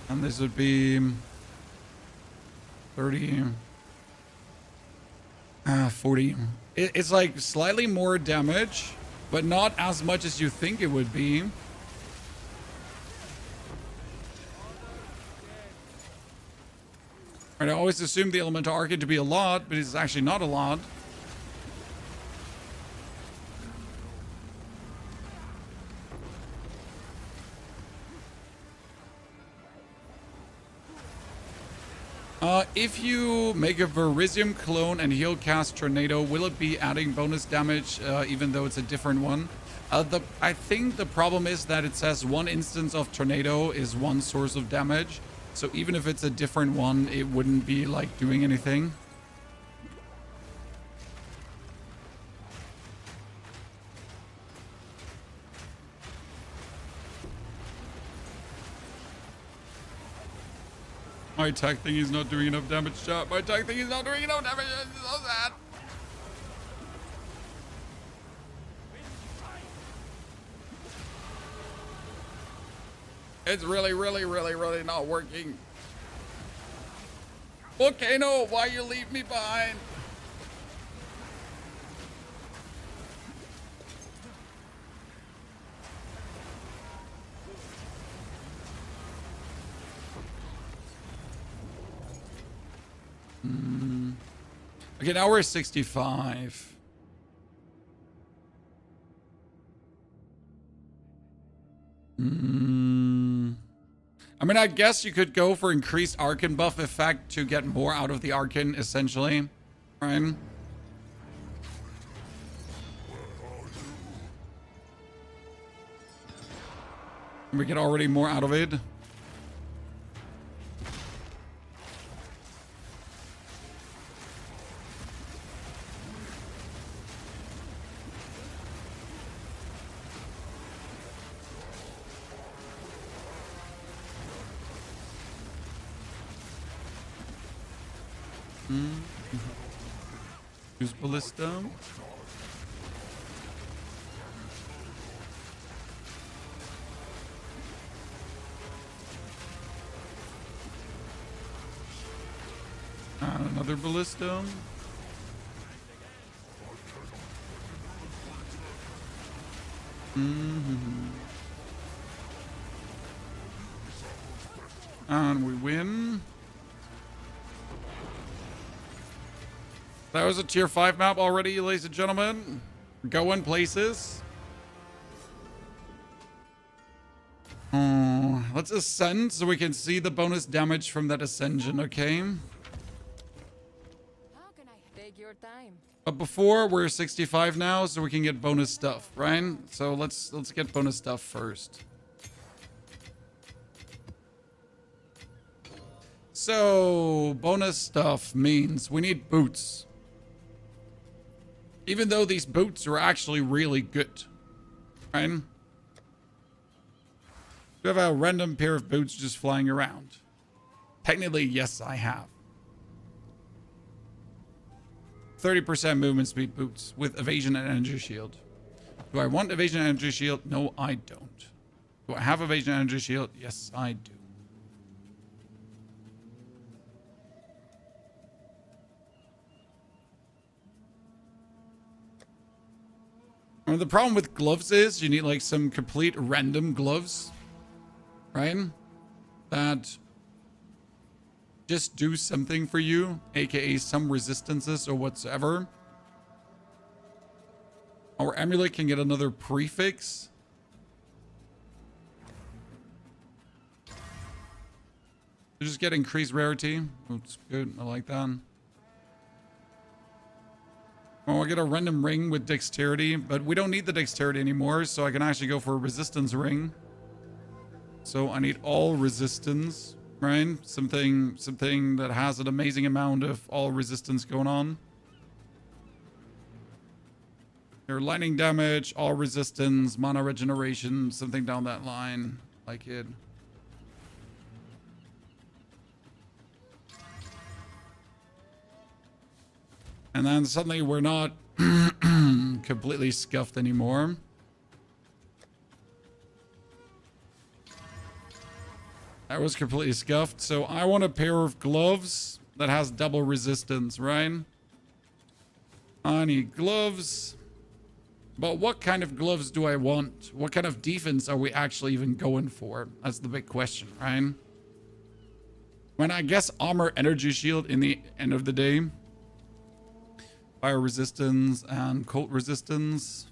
And this would be 30, 40. It's like slightly more damage, but not as much as you think it would be. Right, I always assume the Elemental Arcane to be a lot, but it's actually not a lot. If you make a Verisium clone and he'll cast Tornado, will it be adding bonus damage even though it's a different one? I think the problem is that it says one instance of Tornado is one source of damage. So even if it's a different one, it wouldn't be like doing anything. My attack thing is not doing enough damage, chat. My attack thing is not doing enough damage. It's so sad. It's really, really, really, really not working. Volcano, why you leave me behind? Okay, now we're 65. I mean, I guess you could go for increased Arcane buff effect to get more out of the Arcane, essentially. Right? We get already more out of it. Use Ballista. And another Ballista. And we win. That was a tier 5 map already, ladies and gentlemen. Going places. Let's ascend so we can see the bonus damage from that ascension, okay? How can I take your time? But before, we're 65 now, so we can get bonus stuff, right? So let's get bonus stuff first. So, bonus stuff means we need boots. Even though these boots are actually really good, right? Do you have a random pair of boots just flying around? Technically, yes, I have. 30% movement speed boots with evasion and energy shield. Do I want evasion and energy shield? No, I don't. Do I have evasion and energy shield? Yes, I do. I mean, the problem with gloves is you need like some complete random gloves, right? That just do something for you, aka some resistances or whatsoever. Our amulet can get another prefix. You just get increased rarity. That's good. I like that. Oh, I get a random ring with dexterity, but we don't need the dexterity anymore, so I can actually go for a resistance ring. So I need all resistance, right? Something that has an amazing amount of all resistance going on. Your lightning damage, all resistance, mana regeneration, something down that line. Like it. And then suddenly we're not completely scuffed anymore. That was completely scuffed. So I want a pair of gloves that has double resistance, right? I need gloves. But what kind of gloves do I want? What kind of defense are we actually even going for? That's the big question, right? When I guess armor, energy shield in the end of the day. Fire resistance and cold resistance.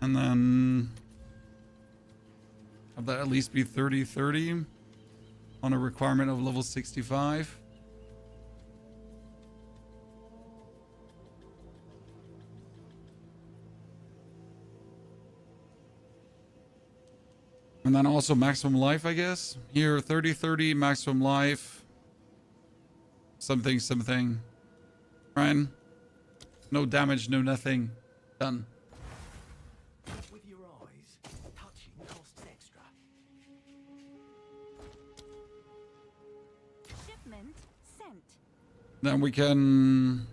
And then have that at least be 30-30 on a requirement of level 65. And then also maximum life, I guess. Here, 30-30, maximum life. Something. Ryan. No damage, no nothing. Done. With your eyes, touching costs extra. Shipment sent. Then we can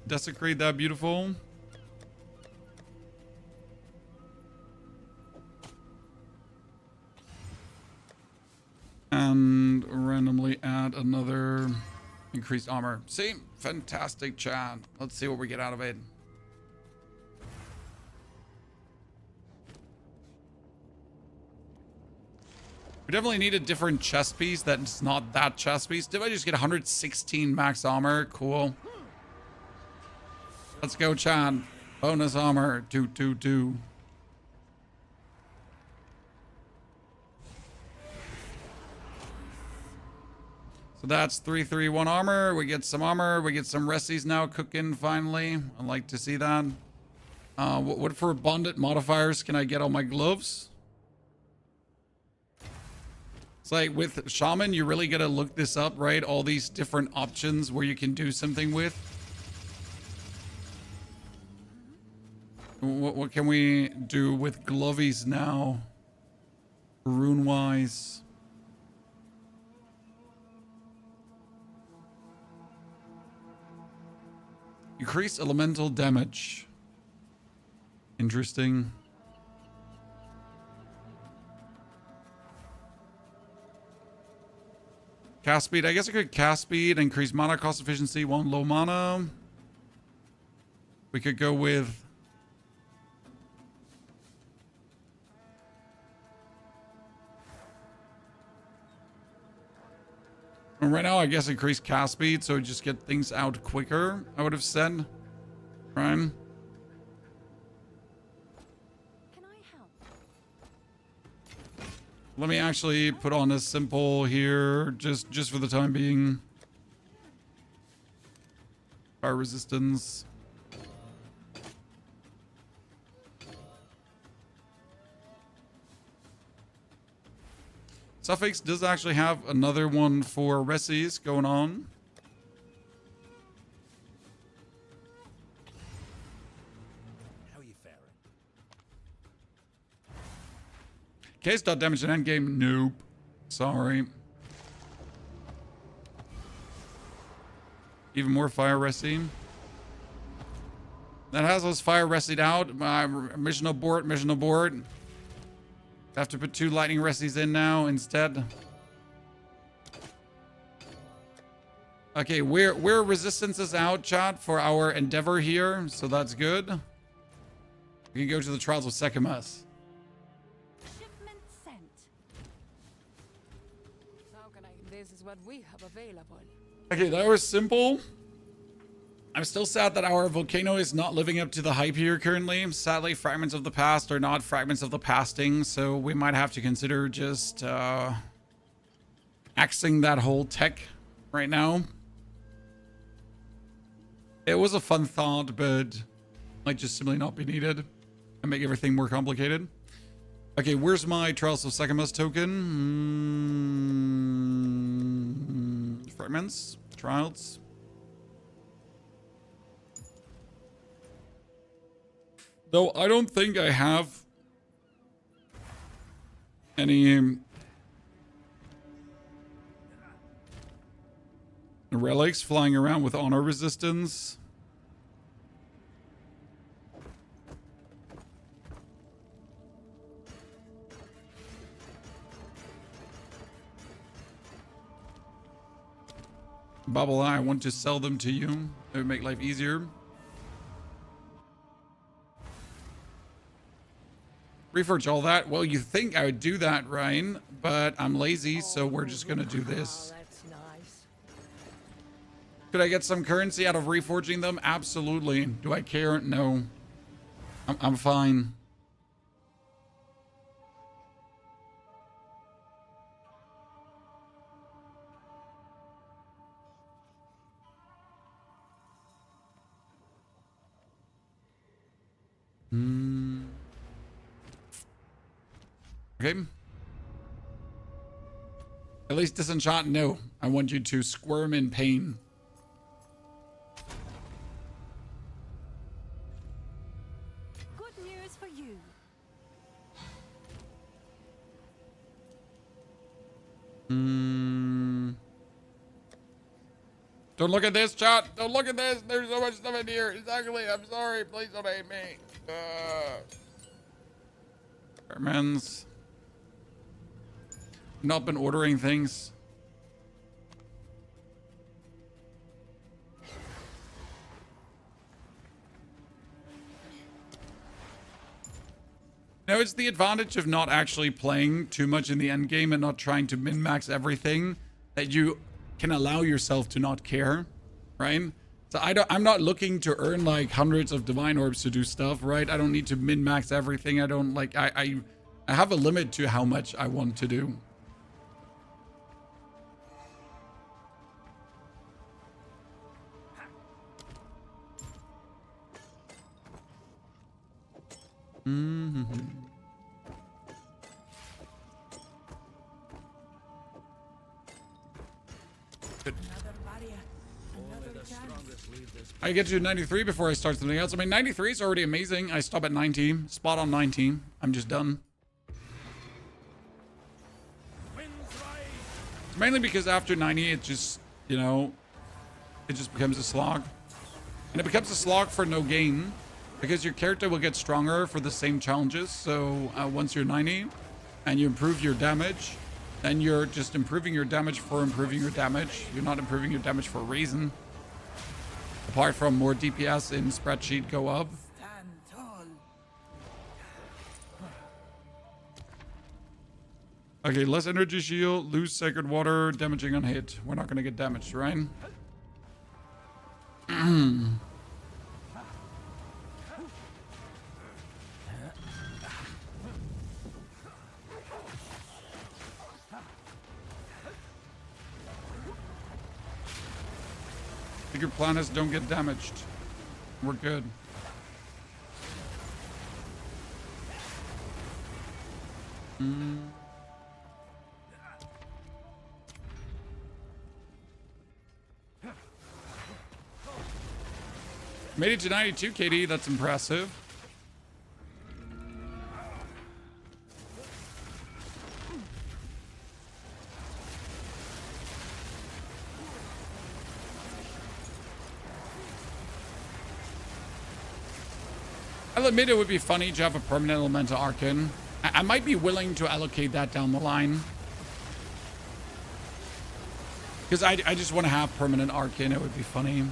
desecrate that beautiful. And randomly add another increased armor. See? Fantastic, Chad. Let's see what we get out of it. We definitely need a different chest piece that's not that chest piece. Did I just get 116 max armor? Cool. Let's go, Chad. Bonus armor. 222. So that's 331 armor. We get some armor. We get some resties now cooking finally. I like to see that. What for abundant modifiers can I get on my gloves? It's like with Shaman, you really got to look this up, right? All these different options where you can do something with. What can we do with glovies now? Rune-wise. Increased elemental damage. Interesting. Cast speed. I guess I could cast speed, increase mana cost efficiency, 1 low mana. We could go with... Right now, I guess increase cast speed, so just get things out quicker, I would have said. Right? Can I help? Let me actually put on a simple here, just for the time being. Fire resistance. Suffix does actually have another one for Ressis going on. How are you faring? Case dot damage in endgame. Nope. Sorry. Even more fire resting. That has us fire rested out. Mission abort, mission abort. Have to put 2 lightning resties in now instead. Okay, we're resistances out, chat, for our endeavor here, so that's good. We can go to the Trials of Sekimus. Shipment sent. This is what we have available. Okay, that was simple. I'm still sad that our volcano is not living up to the hype here currently. Sadly, fragments of the past are not fragments of the pasting, so we might have to consider just axing that whole tech right now. It was a fun thought, but might just simply not be needed and make everything more complicated. Okay, where's my Trials of Secamus token? Fragments, trials. Though I don't think I have any relics flying around with honor resistance. Bubble, I want to sell them to you. It would make life easier. Reforge all that. Well, you think I would do that, Ryan, but I'm lazy, so we're just gonna do this. That's nice. Could I get some currency out of reforging them? Absolutely. Do I care? No. I'm fine. Okay. At least disenchant, no. I want you to squirm in pain. Good news for you. Don't look at this, chat. Don't look at this. There's so much stuff in here. Exactly. I'm sorry. Please don't hate me. Hermans. Not been ordering things. No, it's the advantage of not actually playing too much in the end game and not trying to min-max everything, that you can allow yourself to not care, right? So I'm not looking to earn like hundreds of divine orbs to do stuff, right? I don't need to min-max everything. I don't like, I have a limit to how much I want to do. Good. I get to 93 before I start something else. I mean, 93 is already amazing. I stop at 90. Spot on 19. I'm just done. It's mainly because after 90, it just, you know, it just becomes a slog. And it becomes a slog for no gain, because your character will get stronger for the same challenges. So once you're 90 and you improve your damage, then you're just improving your damage for improving your damage. You're not improving your damage for a reason. Apart from more DPS in spreadsheet go up. Okay, less energy shield, lose sacred water, damaging on hit. We're not gonna get damaged, right? Your planets don't get damaged. We're good. Made it to 92 KD. That's impressive. I'll admit it would be funny to have a permanent elemental arcane. I might be willing to allocate that down the line. Because I just want to have permanent arcane. It would be funny.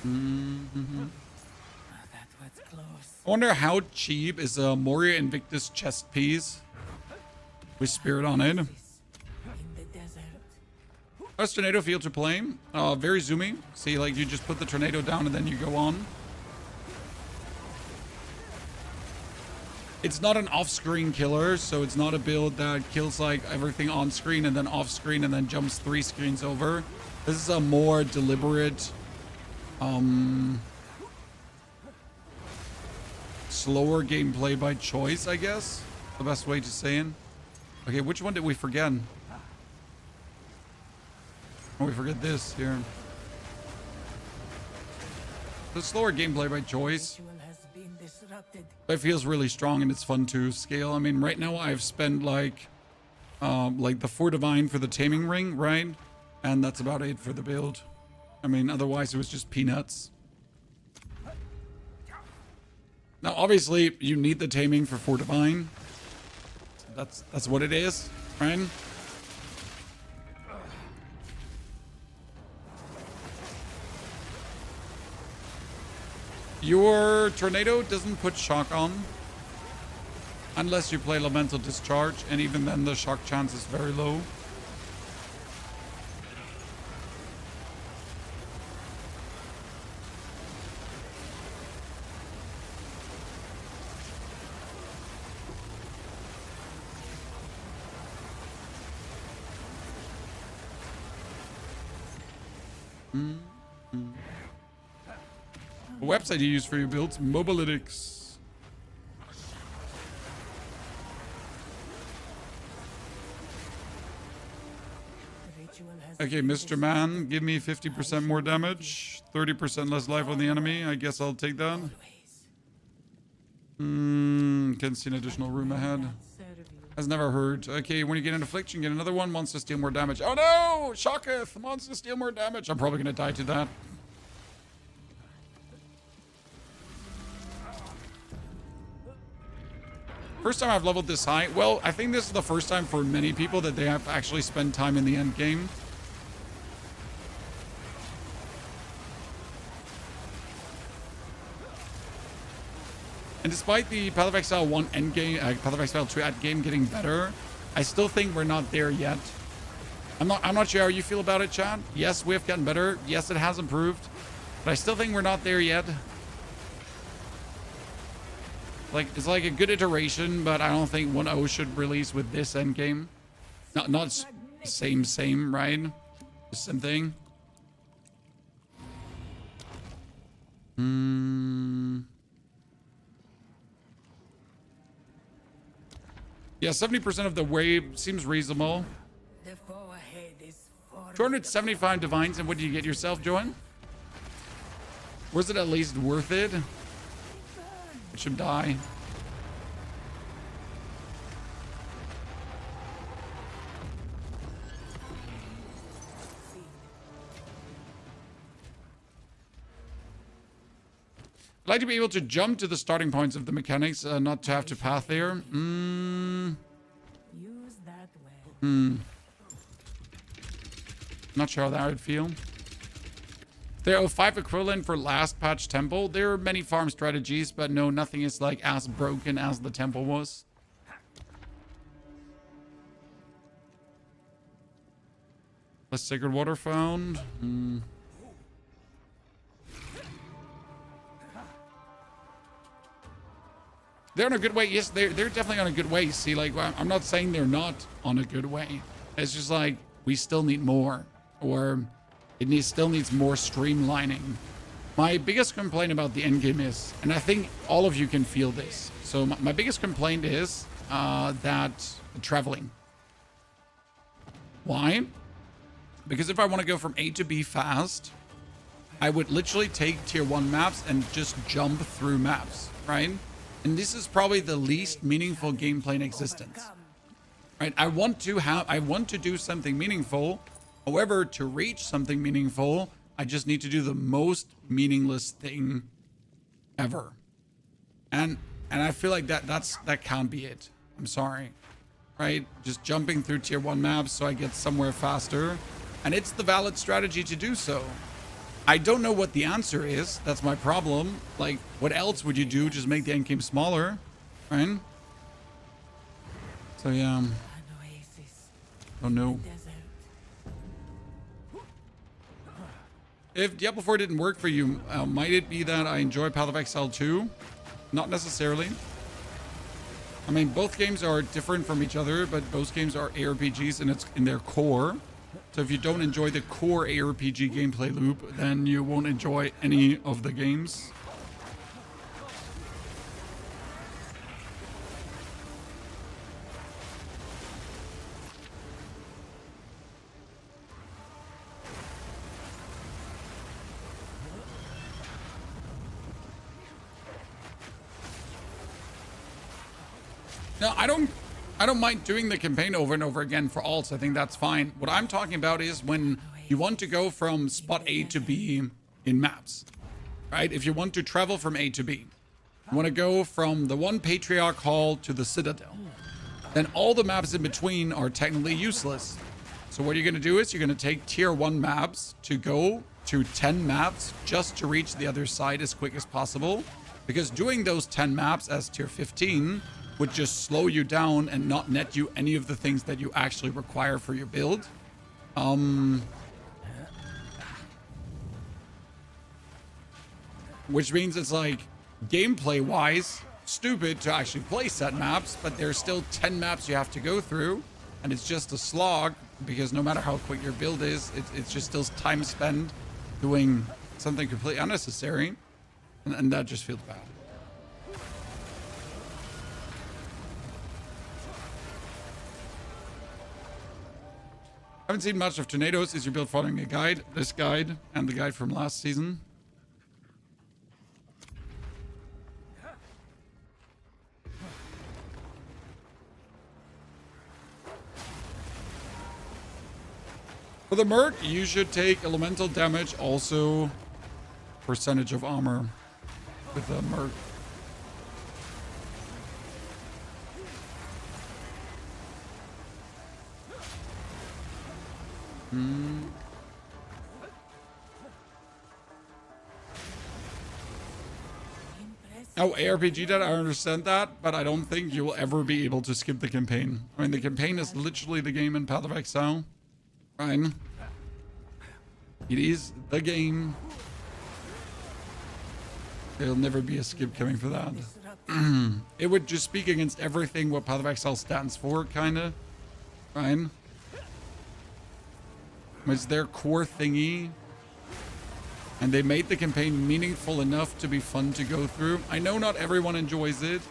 That was close. I wonder how cheap is a Moria Invictus chest piece with spirit on it. In the desert. How's Tornado feel to play? Very zoomy. See, like you just put the tornado down and then you go on. It's not an off-screen killer, so it's not a build that kills like everything on screen and then off screen and then jumps 3 screens over. This is a more deliberate, slower gameplay by choice, I guess. The best way to say it. Okay, which one did we forget? Oh, we forget this here. The slower gameplay by choice. Ritual has been disrupted. It feels really strong and it's fun to scale. I mean, right now I've spent like the 4 divine for the taming ring, right? And that's about it for the build. I mean, otherwise it was just peanuts. Now, obviously, you need the taming for 4 divine. That's what it is, right? Your tornado doesn't put shock on unless you play elemental discharge, and even then the shock chance is very low. What website do you use for your builds? Mobalytics. Okay, Mr. Man, give me 50% more damage, 30% less life on the enemy. I guess I'll take that. Can see an additional room ahead. Has never heard. Okay, when you get an affliction, get another one. Monsters deal more damage. Oh no! Shocketh! Monsters deal more damage. I'm probably gonna die to that. First time I've leveled this high. Well, I think this is the first time for many people that they have actually spent time in the end game. And despite the Path of Exile 1 endgame, Path of Exile 2 endgame getting better, I still think we're not there yet. I'm not sure how you feel about it, Chad. Yes, we have gotten better. Yes, it has improved. But I still think we're not there yet. Like, it's like a good iteration, but I don't think 1.0 should release with this endgame. Not same, right? The same thing. Yeah, 70% of the wave seems reasonable. 275 divines, and what do you get yourself, Joan? Was it at least worth it? It should die. I'd like to be able to jump to the starting points of the mechanics, not to have to path there. Use that way. Not sure how that would feel. There are 5 equivalent for last patch temple. There are many farm strategies, but no, nothing is like as broken as the temple was. Less sacred water found. They're on a good way. Yes, they're definitely on a good way. See, like, I'm not saying they're not on a good way. It's just like, we still need more. Or it still needs more streamlining. My biggest complaint about the endgame is, and I think all of you can feel this. So my biggest complaint is that traveling. Why? Because if I want to go from A to B fast, I would literally take tier 1 maps and just jump through maps, right? And this is probably the least meaningful gameplay in existence, right? I want to do something meaningful. However, to reach something meaningful, I just need to do the most meaningless thing ever. And I feel like that can't be it. I'm sorry, right? Just jumping through tier 1 maps so I get somewhere faster. And it's the valid strategy to do so. I don't know what the answer is. That's my problem. Like, what else would you do? Just make the endgame smaller, right? So yeah. Oh no. If Diablo 4 didn't work for you, might it be that I enjoy Path of Exile 2? Not necessarily. I mean, both games are different from each other, but both games are ARPGs in their core. So if you don't enjoy the core ARPG gameplay loop, then you won't enjoy any of the games. No, I don't mind doing the campaign over and over again for alts. I think that's fine. What I'm talking about is when you want to go from spot A to B in maps, right? If you want to travel from A to B, you want to go from the one Patriarch Hall to the Citadel, then all the maps in between are technically useless. So what you're going to do is you're going to take tier 1 maps to go to 10 maps just to reach the other side as quick as possible. Because doing those 10 maps as tier 15 would just slow you down and not net you any of the things that you actually require for your build. Which means it's like, gameplay wise, stupid to actually play set maps, but there's still 10 maps you have to go through, and it's just a slog, because no matter how quick your build is, it's just still time spent doing something completely unnecessary, and that just feels bad. Haven't seen much of Tornadoes. Is your build following a guide? This guide and the guide from last season. For the Merc, you should take elemental damage, also percentage of armor with the Merc. Oh, ARPG that, I understand that, but I don't think you will ever be able to skip the campaign. I mean, the campaign is literally the game in Path of Exile. Fine. It is the game. There'll never be a skip coming for that. It would just speak against everything what Path of Exile stands for, kinda. Fine. It's their core thingy. And they made the campaign meaningful enough to be fun to go through. I know not everyone enjoys it,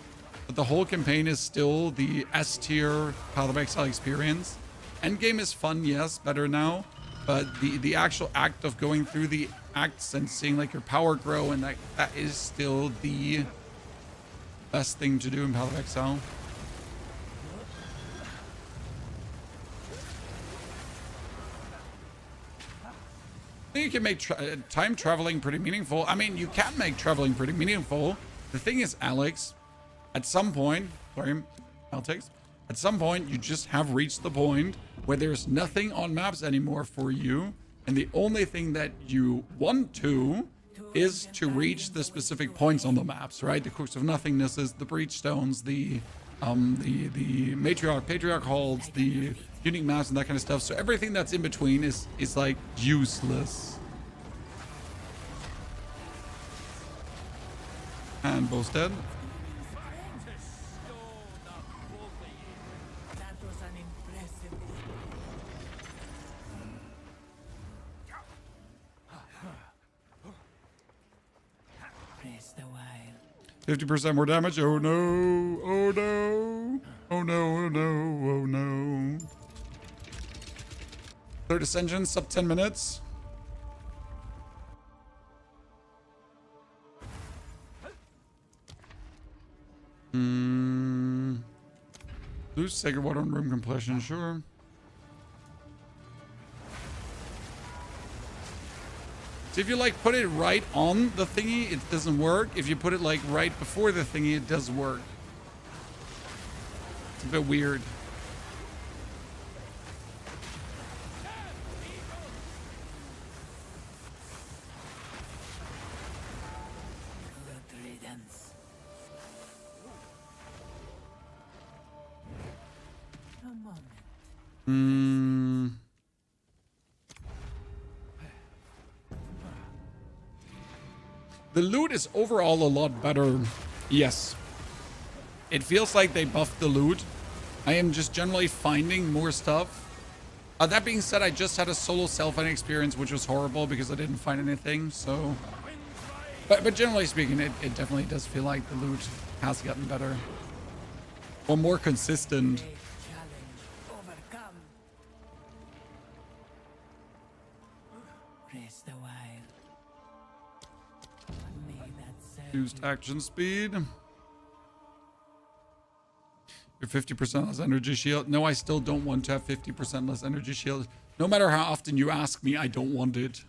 but the whole campaign is still the S tier Path of Exile experience. Endgame is fun, yes, better now. But the actual act of going through the acts and seeing like your power grow, and that is still the best thing to do in Path of Exile. I think you can make time traveling pretty meaningful. I mean, you can make traveling pretty meaningful. The thing is, Alex, at some point, sorry, Altex, at some point, you just have reached the point where there's nothing on maps anymore for you. And the only thing that you want to is to reach the specific points on the maps, right? The Crooks of Nothingnesses, the Breachstones, the Patriarch Halls, the unique maps and that kind of stuff. So everything that's in between is like useless. And both dead. That was an impressive. 50% more damage. Oh no. Oh no. Oh no. Oh no. Oh no. Third Ascension, sub 10 minutes. Lose Sacred Water on room completion, sure. So if you like put it right on the thingy, it doesn't work. If you put it like right before the thingy, it does work. It's a bit weird. The loot is overall a lot better. Yes. It feels like they buffed the loot. I am just generally finding more stuff. That being said, I just had a solo self-fighting experience, which was horrible because I didn't find anything, so... But generally speaking, it definitely does feel like the loot has gotten better. Or more consistent. Used action speed. Your 50% less energy shield. No, I still don't want to have 50% less energy shield. No matter how often you ask me, I don't want it.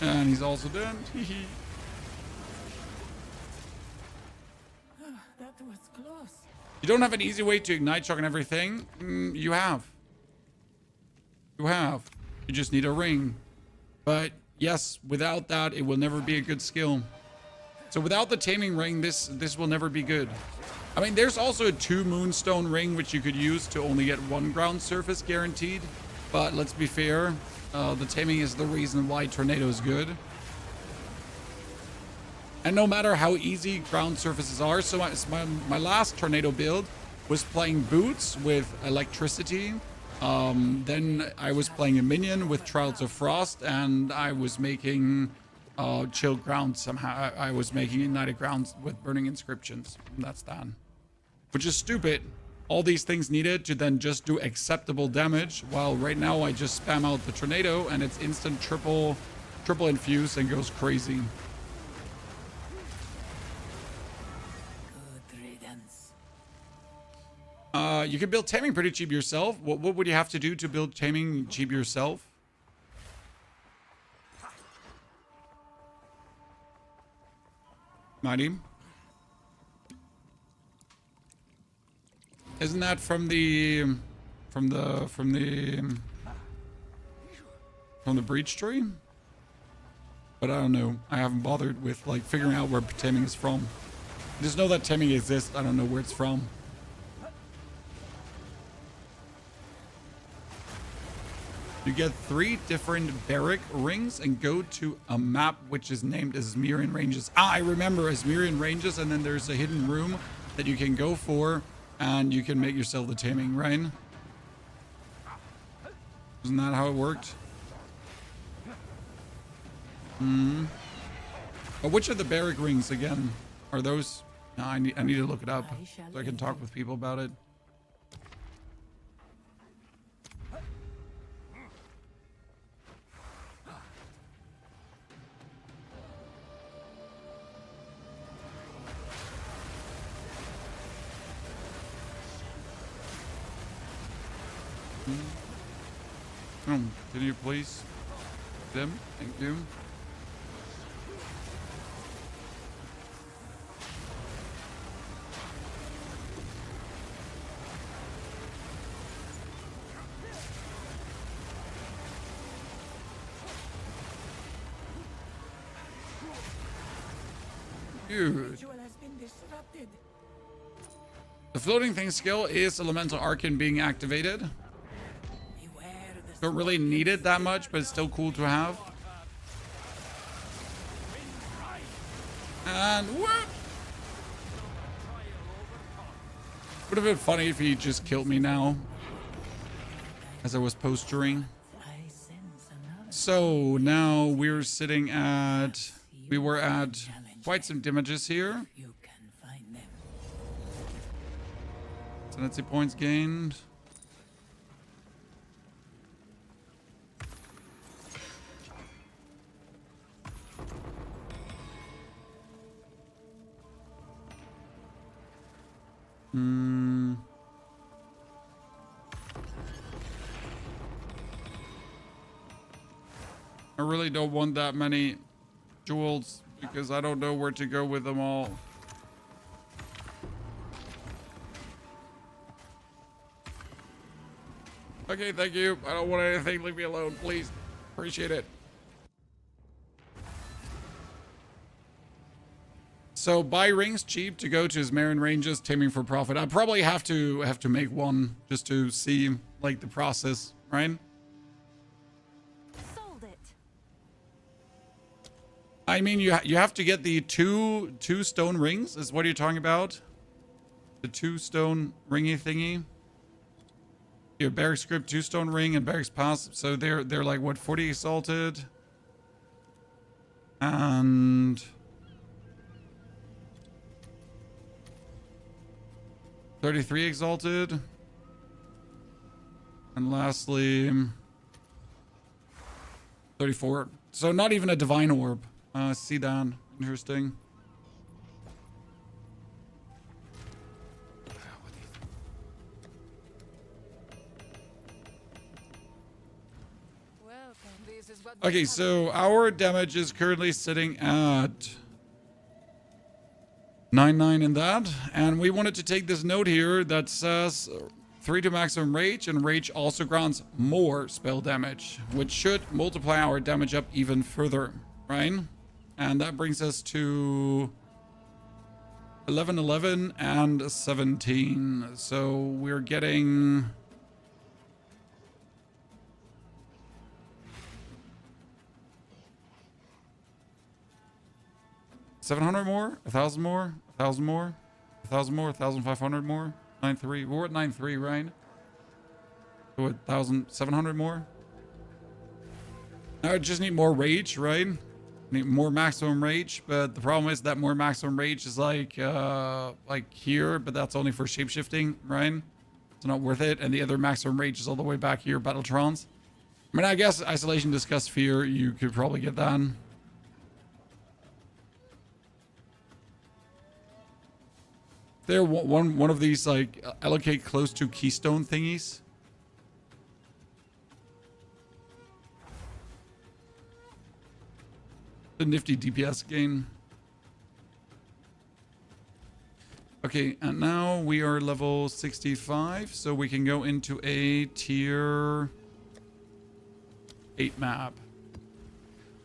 And he's also dead. That was close. You don't have an easy way to ignite shock and everything. You have. You have. You just need a ring. But yes, without that, it will never be a good skill. So without the taming ring, this will never be good. I mean, there's also a 2 moonstone ring, which you could use to only get 1 ground surface guaranteed. But let's be fair. The taming is the reason why Tornado is good. And no matter how easy ground surfaces are, so my last Tornado build was playing boots with electricity. Then I was playing a minion with Trials of Frost, and I was making chilled ground somehow. I was making ignited grounds with burning inscriptions. And that's that. Which is stupid. All these things needed to then just do acceptable damage, while right now I just spam out the Tornado and it's instant triple infuse and goes crazy. You can build taming pretty cheap yourself. What would you have to do to build taming cheap yourself? Mighty? Isn't that from the breach tree? But I don't know. I haven't bothered with like figuring out where taming is from. I just know that taming exists. I don't know where it's from. You get 3 different barrack rings and go to a map which is named Asmerian Ranges. I remember Asmerian Ranges, and then there's a hidden room that you can go for. And you can make yourself the taming, right? Isn't that how it worked? But which are the barrack rings again? Are those? No, I need to look it up so I can talk with people about it. Can you please? Them? Thank you. Dude. The floating thing skill is Elemental Arcane being activated. Don't really need it that much, but it's still cool to have. And whoop! Would have been funny if he just killed me now, as I was posturing. So now we're sitting at, we were at quite some damages here. Tendency points gained. I really don't want that many jewels because I don't know where to go with them all. Okay, thank you. I don't want anything. Leave me alone, please. Appreciate it. So buy rings cheap to go to his Marin ranges, taming for profit. I probably have to make one just to see like the process, right? Sold it. I mean, you have to get the two stone rings. Is what you're talking about? The 2 stone ringy thingy. Your barracks script 2 stone ring and barracks pass. So they're like what 40 exalted and 33 exalted. And lastly 34. So not even a divine orb. See that. Interesting. Okay, so our damage is currently sitting at 9-9 in that. And we wanted to take this note here that says 3 to maximum rage, and rage also grants more spell damage, which should multiply our damage up even further, right? And that brings us to 11, 11, and 17. So we're getting... $700 more, 1,000 more, 1,000 more, 1,000 more, 1,500 more, 9.3. We're at 9.3, right? So 1,700 more. Now I just need more rage, right? Need more maximum rage, but the problem is that more maximum rage is like here, but that's only for shapeshifting, right? It's not worth it. And the other maximum rage is all the way back here, Battletrons. I mean, I guess Isolation, Disgust, Fear, you could probably get that. There, one of these like allocate close to keystone thingies. The nifty DPS gain. Okay, and now we are level 65, so we can go into a tier 8 map.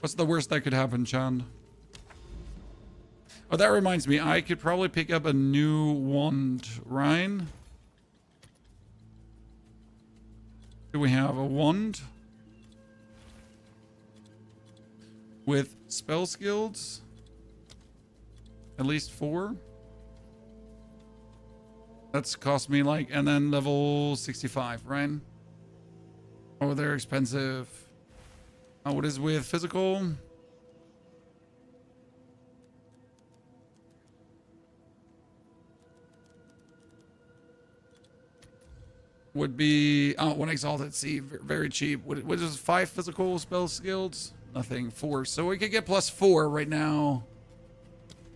What's the worst that could happen, Chand? Oh, that reminds me, I could probably pick up a new wand, right? Do we have a wand? With spell skills? At least 4? That's cost me like, and then level 65, right? Oh, they're expensive. Oh, what is with physical? Would be, oh, 1 exalted, see, very cheap. What is 5 physical spell skills? Nothing, 4. So we could get +4 right now.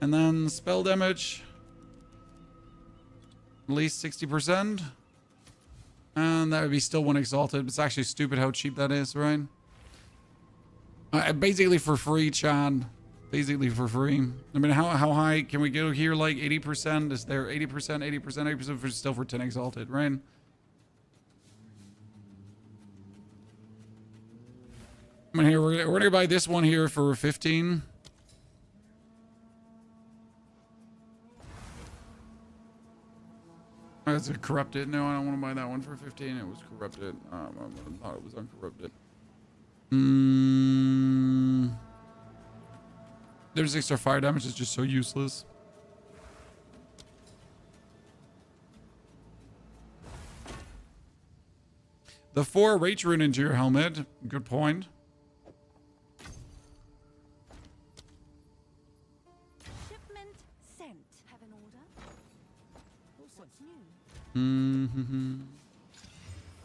And then spell damage. At least 60%. And that would be still 1 exalted. It's actually stupid how cheap that is, right? Basically for free, Chan. Basically for free. I mean, how high can we go here? Like 80%? Is there 80%, 80%, 80% for still for 10 exalted, right? I mean, here we're gonna buy this one here for 15. Oh, it's a corrupted. No, I don't want to buy that one for 15. It was corrupted. I thought it was uncorrupted. There's extra fire damage. It's just so useless. The 4 rage rune into your helmet. Good point.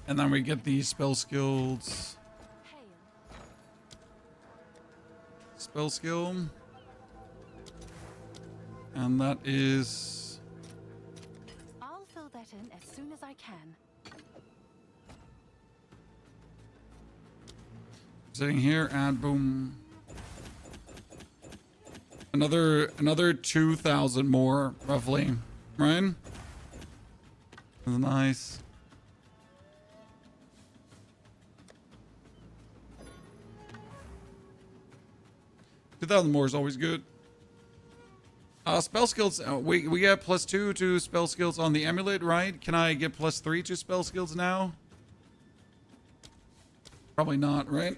And then we get the spell skills. Spell skill. And that is... I'll fill that in as soon as I can. Sitting here and boom. Another 2,000 more, roughly. Right? That's nice. $2,000 more is always good. Spell skills. We get +2 to spell skills on the amulet, right? Can I get +3 to spell skills now? Probably not, right?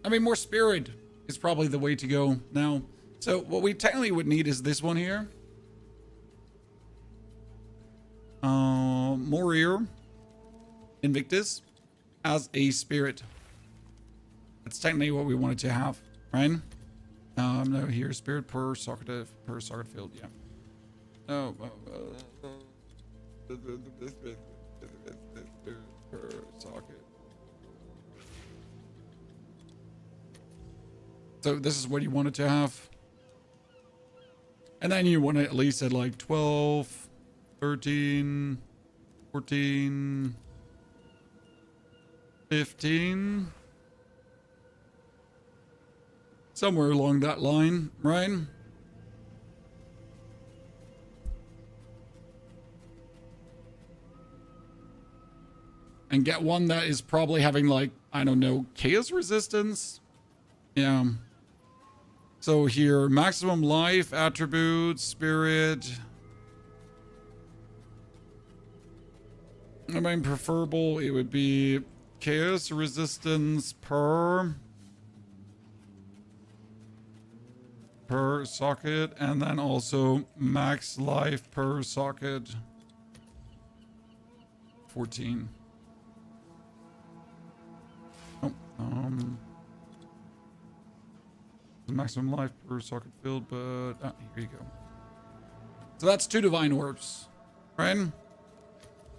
I mean, more spirit is probably the way to go now. So what we technically would need is this one here. Morir Invictus as a spirit. That's technically what we wanted to have, right? No, here, spirit per socket field, yeah. Oh, per socket. So this is what you wanted to have. And then you want to at least at like 12, 13, 14, 15. Somewhere along that line, right? And get one that is probably having like, I don't know, chaos resistance. Yeah. So here, maximum life, attributes, spirit. I mean, preferable, it would be chaos resistance per socket, and then also max life per socket. 14. Oh, the maximum life per socket filled, but here you go. So that's 2 divine orbs, right?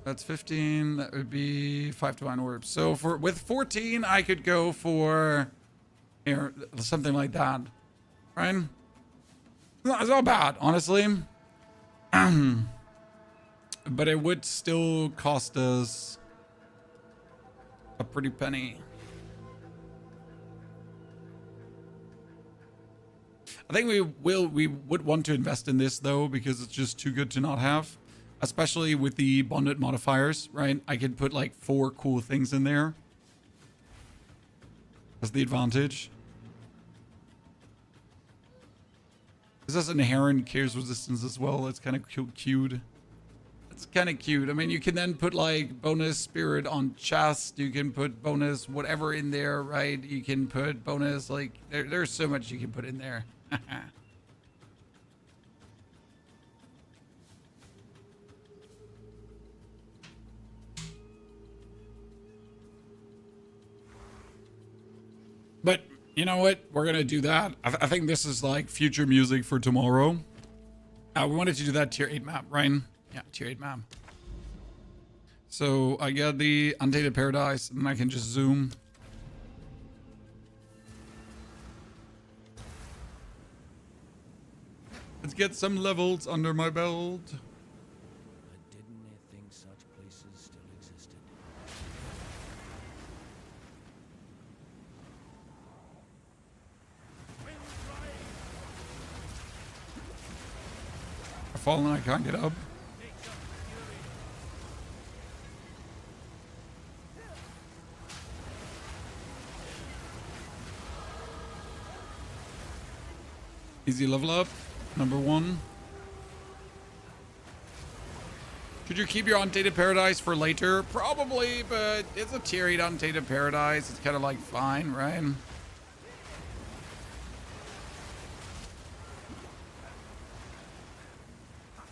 That's 15. That would be 5 divine orbs. So with 14, I could go for here something like that, right? It's not bad, honestly. But it would still cost us a pretty penny. I think we would want to invest in this though, because it's just too good to not have. Especially with the bonded modifiers, right? I could put like 4 cool things in there. That's the advantage. This has inherent chaos resistance as well. It's kind of cute. It's kind of cute. I mean, you can then put like bonus spirit on chest. You can put bonus whatever in there, right? You can put bonus, like, there's so much you can put in there. But you know what? We're going to do that. I think this is like future music for tomorrow. We wanted to do that tier 8 map, right? Yeah, tier 8 map. So I got the Untainted Paradise, and I can just zoom. Let's get some levels under my belt. Didn't they think such places still existed? I've fallen, I can't get up. Easy level up, number 1. Could you keep your Untainted Paradise for later? Probably, but it's a tier 8 Untainted Paradise. It's kind of like fine, right?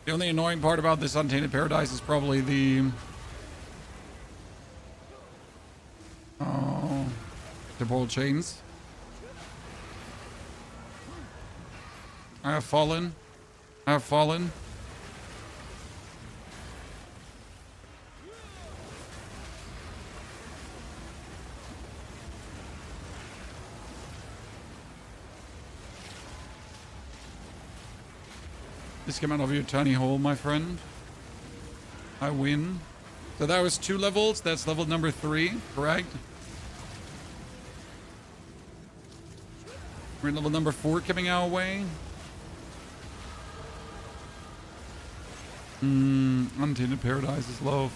The only annoying part about this Untainted Paradise is probably the temporal chains. I have fallen. I have fallen. Just come out of your tiny hole, my friend. I win. So that was 2 levels. That's level number 3, correct? We're in level number 4 coming our way. Untainted Paradise is low.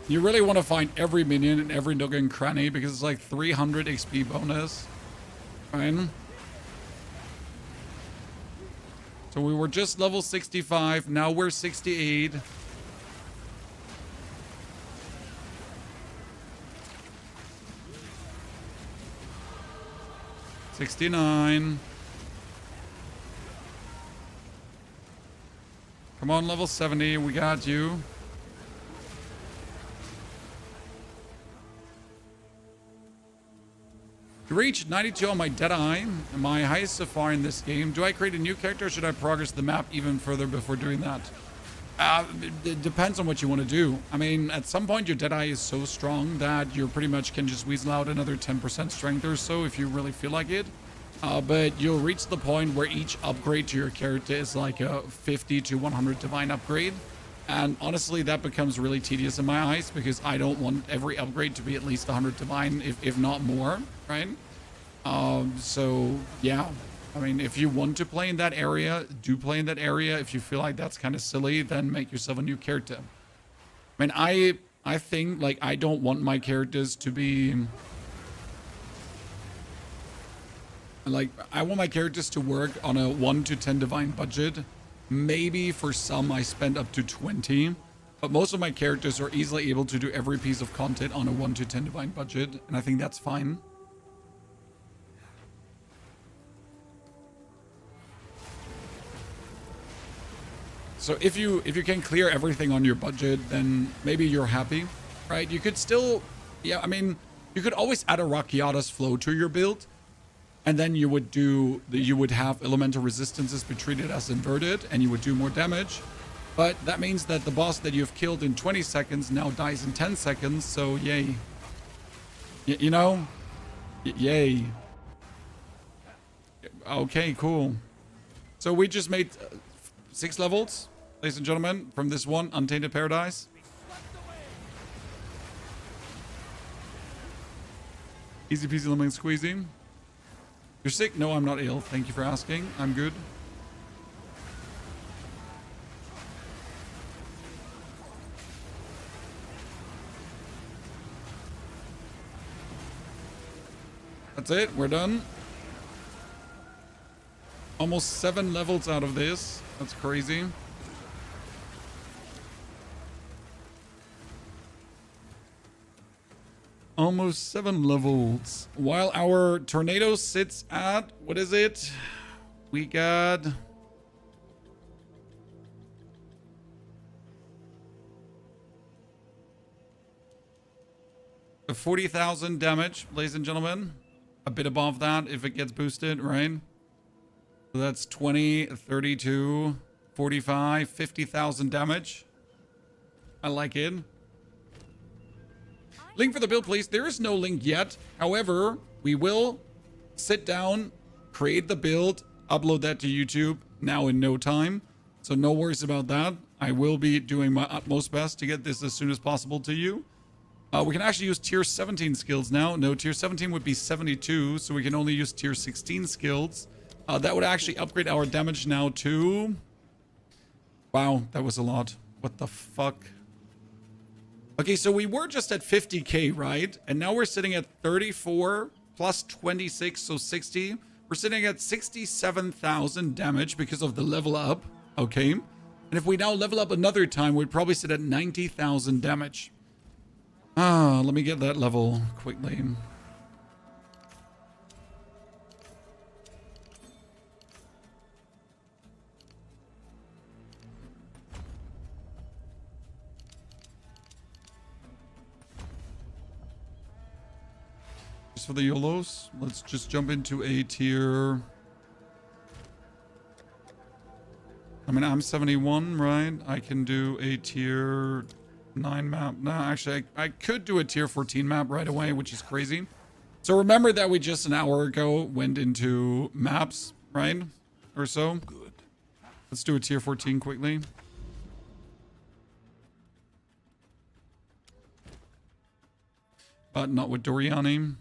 You really want to find every minion in every nook and cranny because it's like 300 XP bonus. Fine. So we were just level 65. Now we're 68. $69. Come on, level 70. We got you. To reach 92 on my Deadeye, my highest so far in this game. Do I create a new character or should I progress the map even further before doing that? It depends on what you want to do. I mean, at some point your Deadeye is so strong that you pretty much can just weasel out another 10% strength or so if you really feel like it. But you'll reach the point where each upgrade to your character is like a 50 to 100 divine upgrade. And honestly, that becomes really tedious in my eyes because I don't want every upgrade to be at least 100 divine, if not more, right? So, yeah. I mean, if you want to play in that area, do play in that area. If you feel like that's kind of silly, then make yourself a new character. I mean, I think, like, I don't want my characters to be... Like, I want my characters to work on a 1 to 10 divine budget. Maybe for some I spend up to 20, but most of my characters are easily able to do every piece of content on a 1 to 10 divine budget, and I think that's fine. So if you can clear everything on your budget, then maybe you're happy, right? You could still, yeah, I mean, you could always add a Rakiata's flow to your build. And then you would have elemental resistances be treated as inverted and you would do more damage. But that means that the boss that you've killed in 20 seconds now dies in 10 seconds. So yay. You know? Yay. Okay, cool. So we just made 6 levels, ladies and gentlemen, from this one, Untainted Paradise. Easy peasy lemon squeezy. You're sick? No, I'm not ill. Thank you for asking. I'm good. That's it. We're done. Almost 7 levels out of this. That's crazy. Almost 7 levels. While our tornado sits at, what is it? We got... a 40,000 damage, ladies and gentlemen. A bit above that if it gets boosted, right? So that's 20, 32, 45, 50,000 damage. I like it. Link for the build, please. There is no link yet. However, we will sit down, create the build, upload that to YouTube now in no time. So no worries about that. I will be doing my utmost best to get this as soon as possible to you. We can actually use tier 17 skills now. No, tier 17 would be 72, so we can only use tier 16 skills. That would actually upgrade our damage now to... Wow, that was a lot. What the fuck? Okay, so we were just at 50k, right? And now we're sitting at 34 plus 26, so 60. We're sitting at 67,000 damage because of the level up, okay? And if we now level up another time, we'd probably sit at 90,000 damage. Let me get that level quickly. For the YOLOs, let's just jump into a tier. I mean, I'm 71, right? I can do a tier 9 map. No, actually, I could do a tier 14 map right away, which is crazy. So remember that we just an hour ago went into maps, right? Or so. Good. Let's do a tier 14 quickly. But not with Doriani.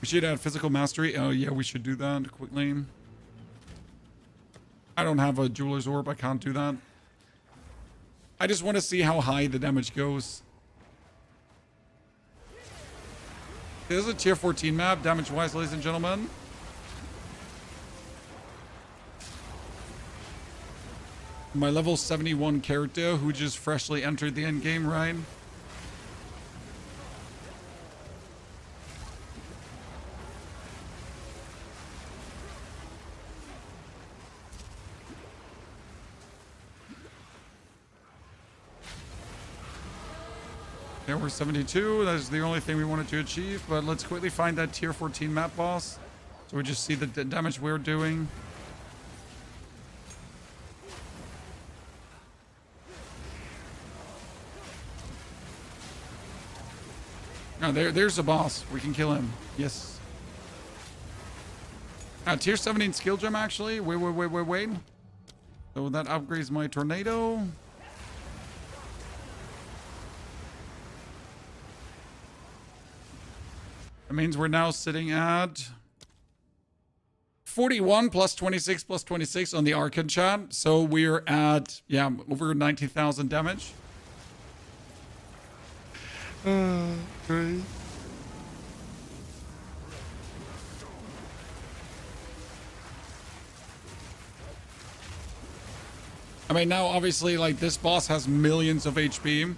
We should add physical mastery. Oh, yeah, we should do that quickly. I don't have a jeweler's orb. I can't do that. I just want to see how high the damage goes. This is a tier 14 map, damage-wise, ladies and gentlemen. My level 71 character who just freshly entered the end game, right? Yeah, we're 72. That's the only thing we wanted to achieve. But let's quickly find that tier 14 map boss. So we just see the damage we're doing. Oh, there's the boss. We can kill him. Yes. Tier 17 skill gem, actually. Wait. So that upgrades my tornado. That means we're now sitting at 41 plus 26 plus 26 on the Arcane chat. So we're at, yeah, over 90,000 damage. Great. I mean, now obviously, like, this boss has millions of HP.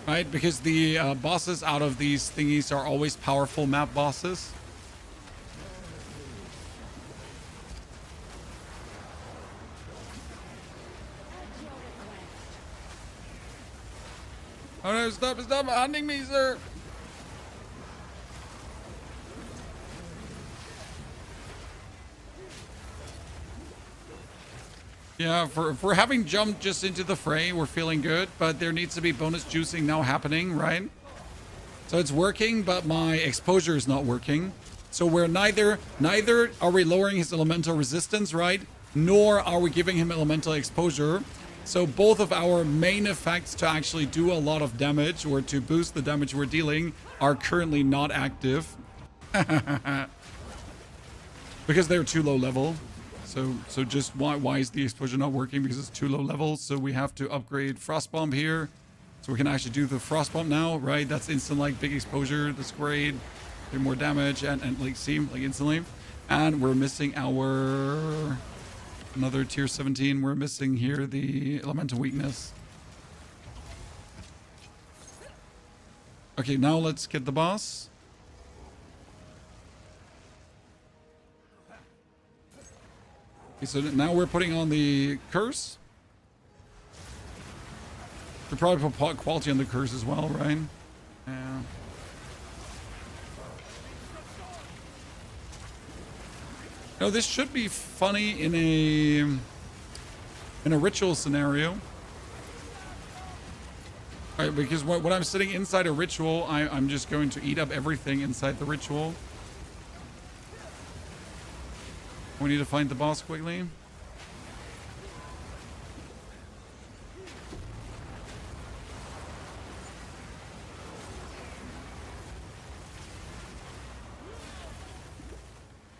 Right? Because the bosses out of these thingies are always powerful map bosses. Oh no, stop hunting me, sir. Yeah, for having jumped just into the fray, we're feeling good, but there needs to be bonus juicing now happening, right? So it's working, but my exposure is not working. So we're neither are we lowering his elemental resistance, right? Nor are we giving him elemental exposure. So both of our main effects to actually do a lot of damage or to boost the damage we're dealing are currently not active. Because they're too low level. So just why is the exposure not working? Because it's too low level. So we have to upgrade Frost Bomb here. So we can actually do the Frost Bomb now, right? That's instant, like, big exposure. That's great. Do more damage and like, seem like instantly. And we're missing our... Another tier 17. We're missing here the elemental weakness. Okay, now let's get the boss. Okay, so now we're putting on the curse. We'll probably put quality on the curse as well, right? Yeah. No, this should be funny in a ritual scenario. Right, because when I'm sitting inside a ritual, I'm just going to eat up everything inside the ritual. We need to find the boss quickly.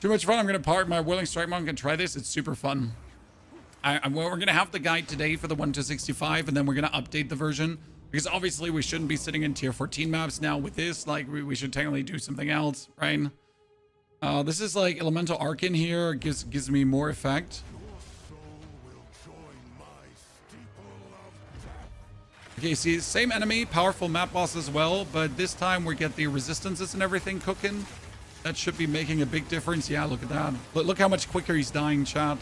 Too much fun. I'm going to park my Willing Strike Monk and try this. It's super fun. We're going to have the guide today for the 1 to 65, and then we're going to update the version. Because obviously we shouldn't be sitting in tier 14 maps now with this. Like, we should technically do something else, right? This is like Elemental Arcane here. Gives me more effect. Okay, see, same enemy, powerful map boss as well, but this time we get the resistances and everything cooking. That should be making a big difference. Yeah, look at that. Look how much quicker he's dying, chat.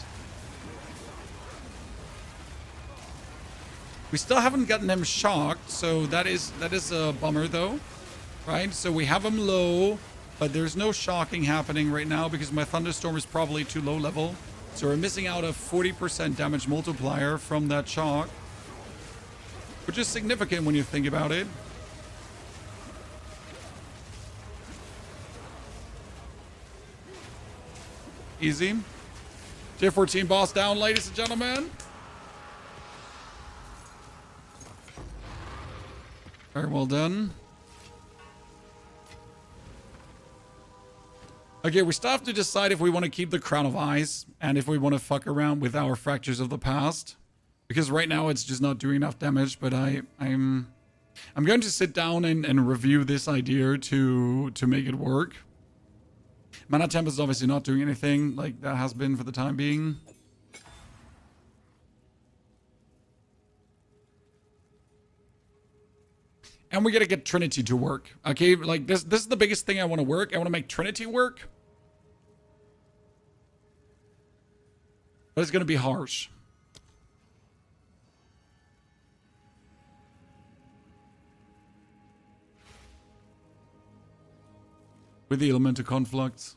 We still haven't gotten him shocked, so that is a bummer though, right? So we have him low, but there's no shocking happening right now because my Thunderstorm is probably too low level. So we're missing out a 40% damage multiplier from that shock, which is significant when you think about it. Easy. Tier 14 boss down, ladies and gentlemen. Very well done. Okay, we still have to decide if we want to keep the Crown of Ice and if we want to fuck around with our Fractures of the Past. Because right now it's just not doing enough damage, but I'm going to sit down and review this idea to make it work. Mana Temp is obviously not doing anything like that has been for the time being. And we gotta get Trinity to work. Okay, like this is the biggest thing I want to work. I want to make Trinity work. But it's gonna be harsh. With the elemental conflicts.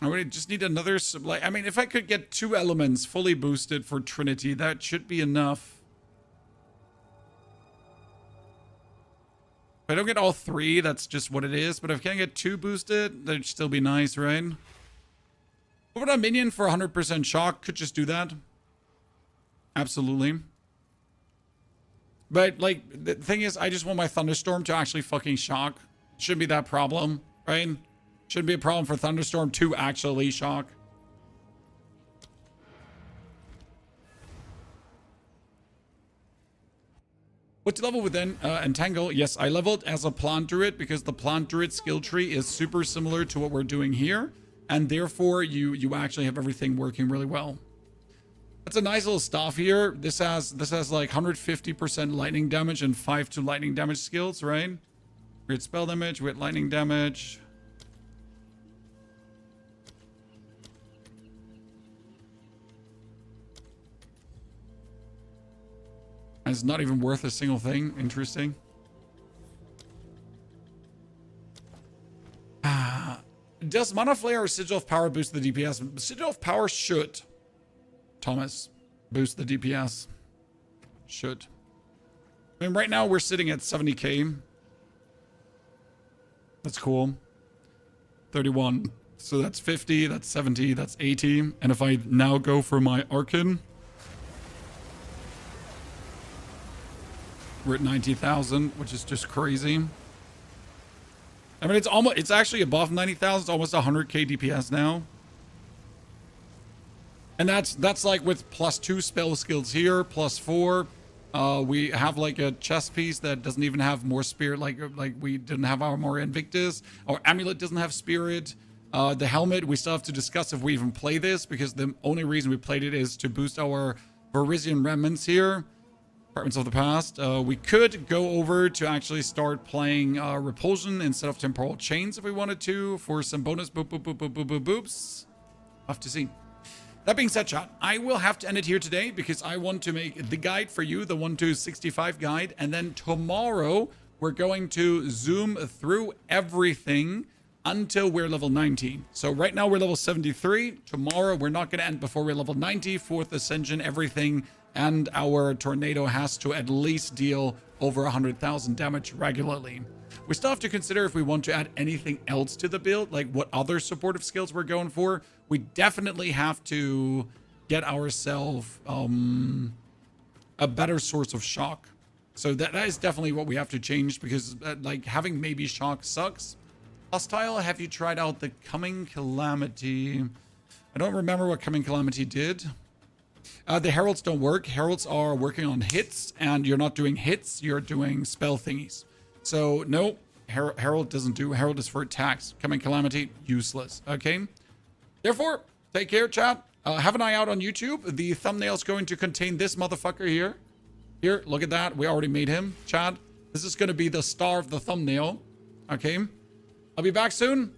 I would just need another, like, I mean, if I could get 2 elements fully boosted for Trinity, that should be enough. If I don't get all 3, that's just what it is. But if I can get 2 boosted, that'd still be nice, right? What about a minion for 100% shock? Could just do that. Absolutely. But, like, the thing is, I just want my Thunderstorm to actually fucking shock. Shouldn't be that problem, right? Shouldn't be a problem for Thunderstorm to actually shock. What to level within Entangle? Yes, I leveled as a Plant Druid because the Plant Druid skill tree is super similar to what we're doing here. And therefore, you actually have everything working really well. That's a nice little stuff here. This has like 150% lightning damage and 5 to lightning damage skills, right? We had spell damage, we had lightning damage. And it's not even worth a single thing. Interesting. Does Mana Flare or Sigil of Power boost the DPS? Sigil of Power should. Thomas, boost the DPS. Should. I mean, right now we're sitting at 70k. That's cool. 31. So that's 50, that's 70, that's 80. And if I now go for my Arcan, we're at 90,000, which is just crazy. I mean, it's actually above 90,000. It's almost 100k DPS now. And that's like with +2 spell skills here, +4. We have like a chest piece that doesn't even have more spirit, like we didn't have our more Invictus. Our amulet doesn't have spirit. The helmet, we still have to discuss if we even play this, because the only reason we played it is to boost our Varisian remnants here. Departments of the Past. We could go over to actually start playing Repulsion instead of Temporal Chains if we wanted to, for some bonus boops. Have to see. That being said, chat, I will have to end it here today because I want to make the guide for you, the 1 to 65 guide, and then tomorrow we're going to zoom through everything until we're level 90. So right now we're level 73. Tomorrow we're not going to end before we're level 90, 4th Ascension, everything. And our Tornado has to at least deal over 100,000 damage regularly. We still have to consider if we want to add anything else to the build, like what other supportive skills we're going for. We definitely have to get ourselves a better source of shock. So that is definitely what we have to change, because like having maybe shock sucks. Hostile, have you tried out the Coming Calamity? I don't remember what Coming Calamity did. The Heralds don't work. Heralds are working on hits, and you're not doing hits, you're doing spell thingies. So, no, Herald doesn't do. Herald is for attacks. Coming Calamity, useless. Okay? Therefore, take care, chat. Have an eye out on YouTube. The thumbnail's going to contain this motherfucker here. Here, look at that. We already made him, chat. This is going to be the star of the thumbnail. Okay? I'll be back soon.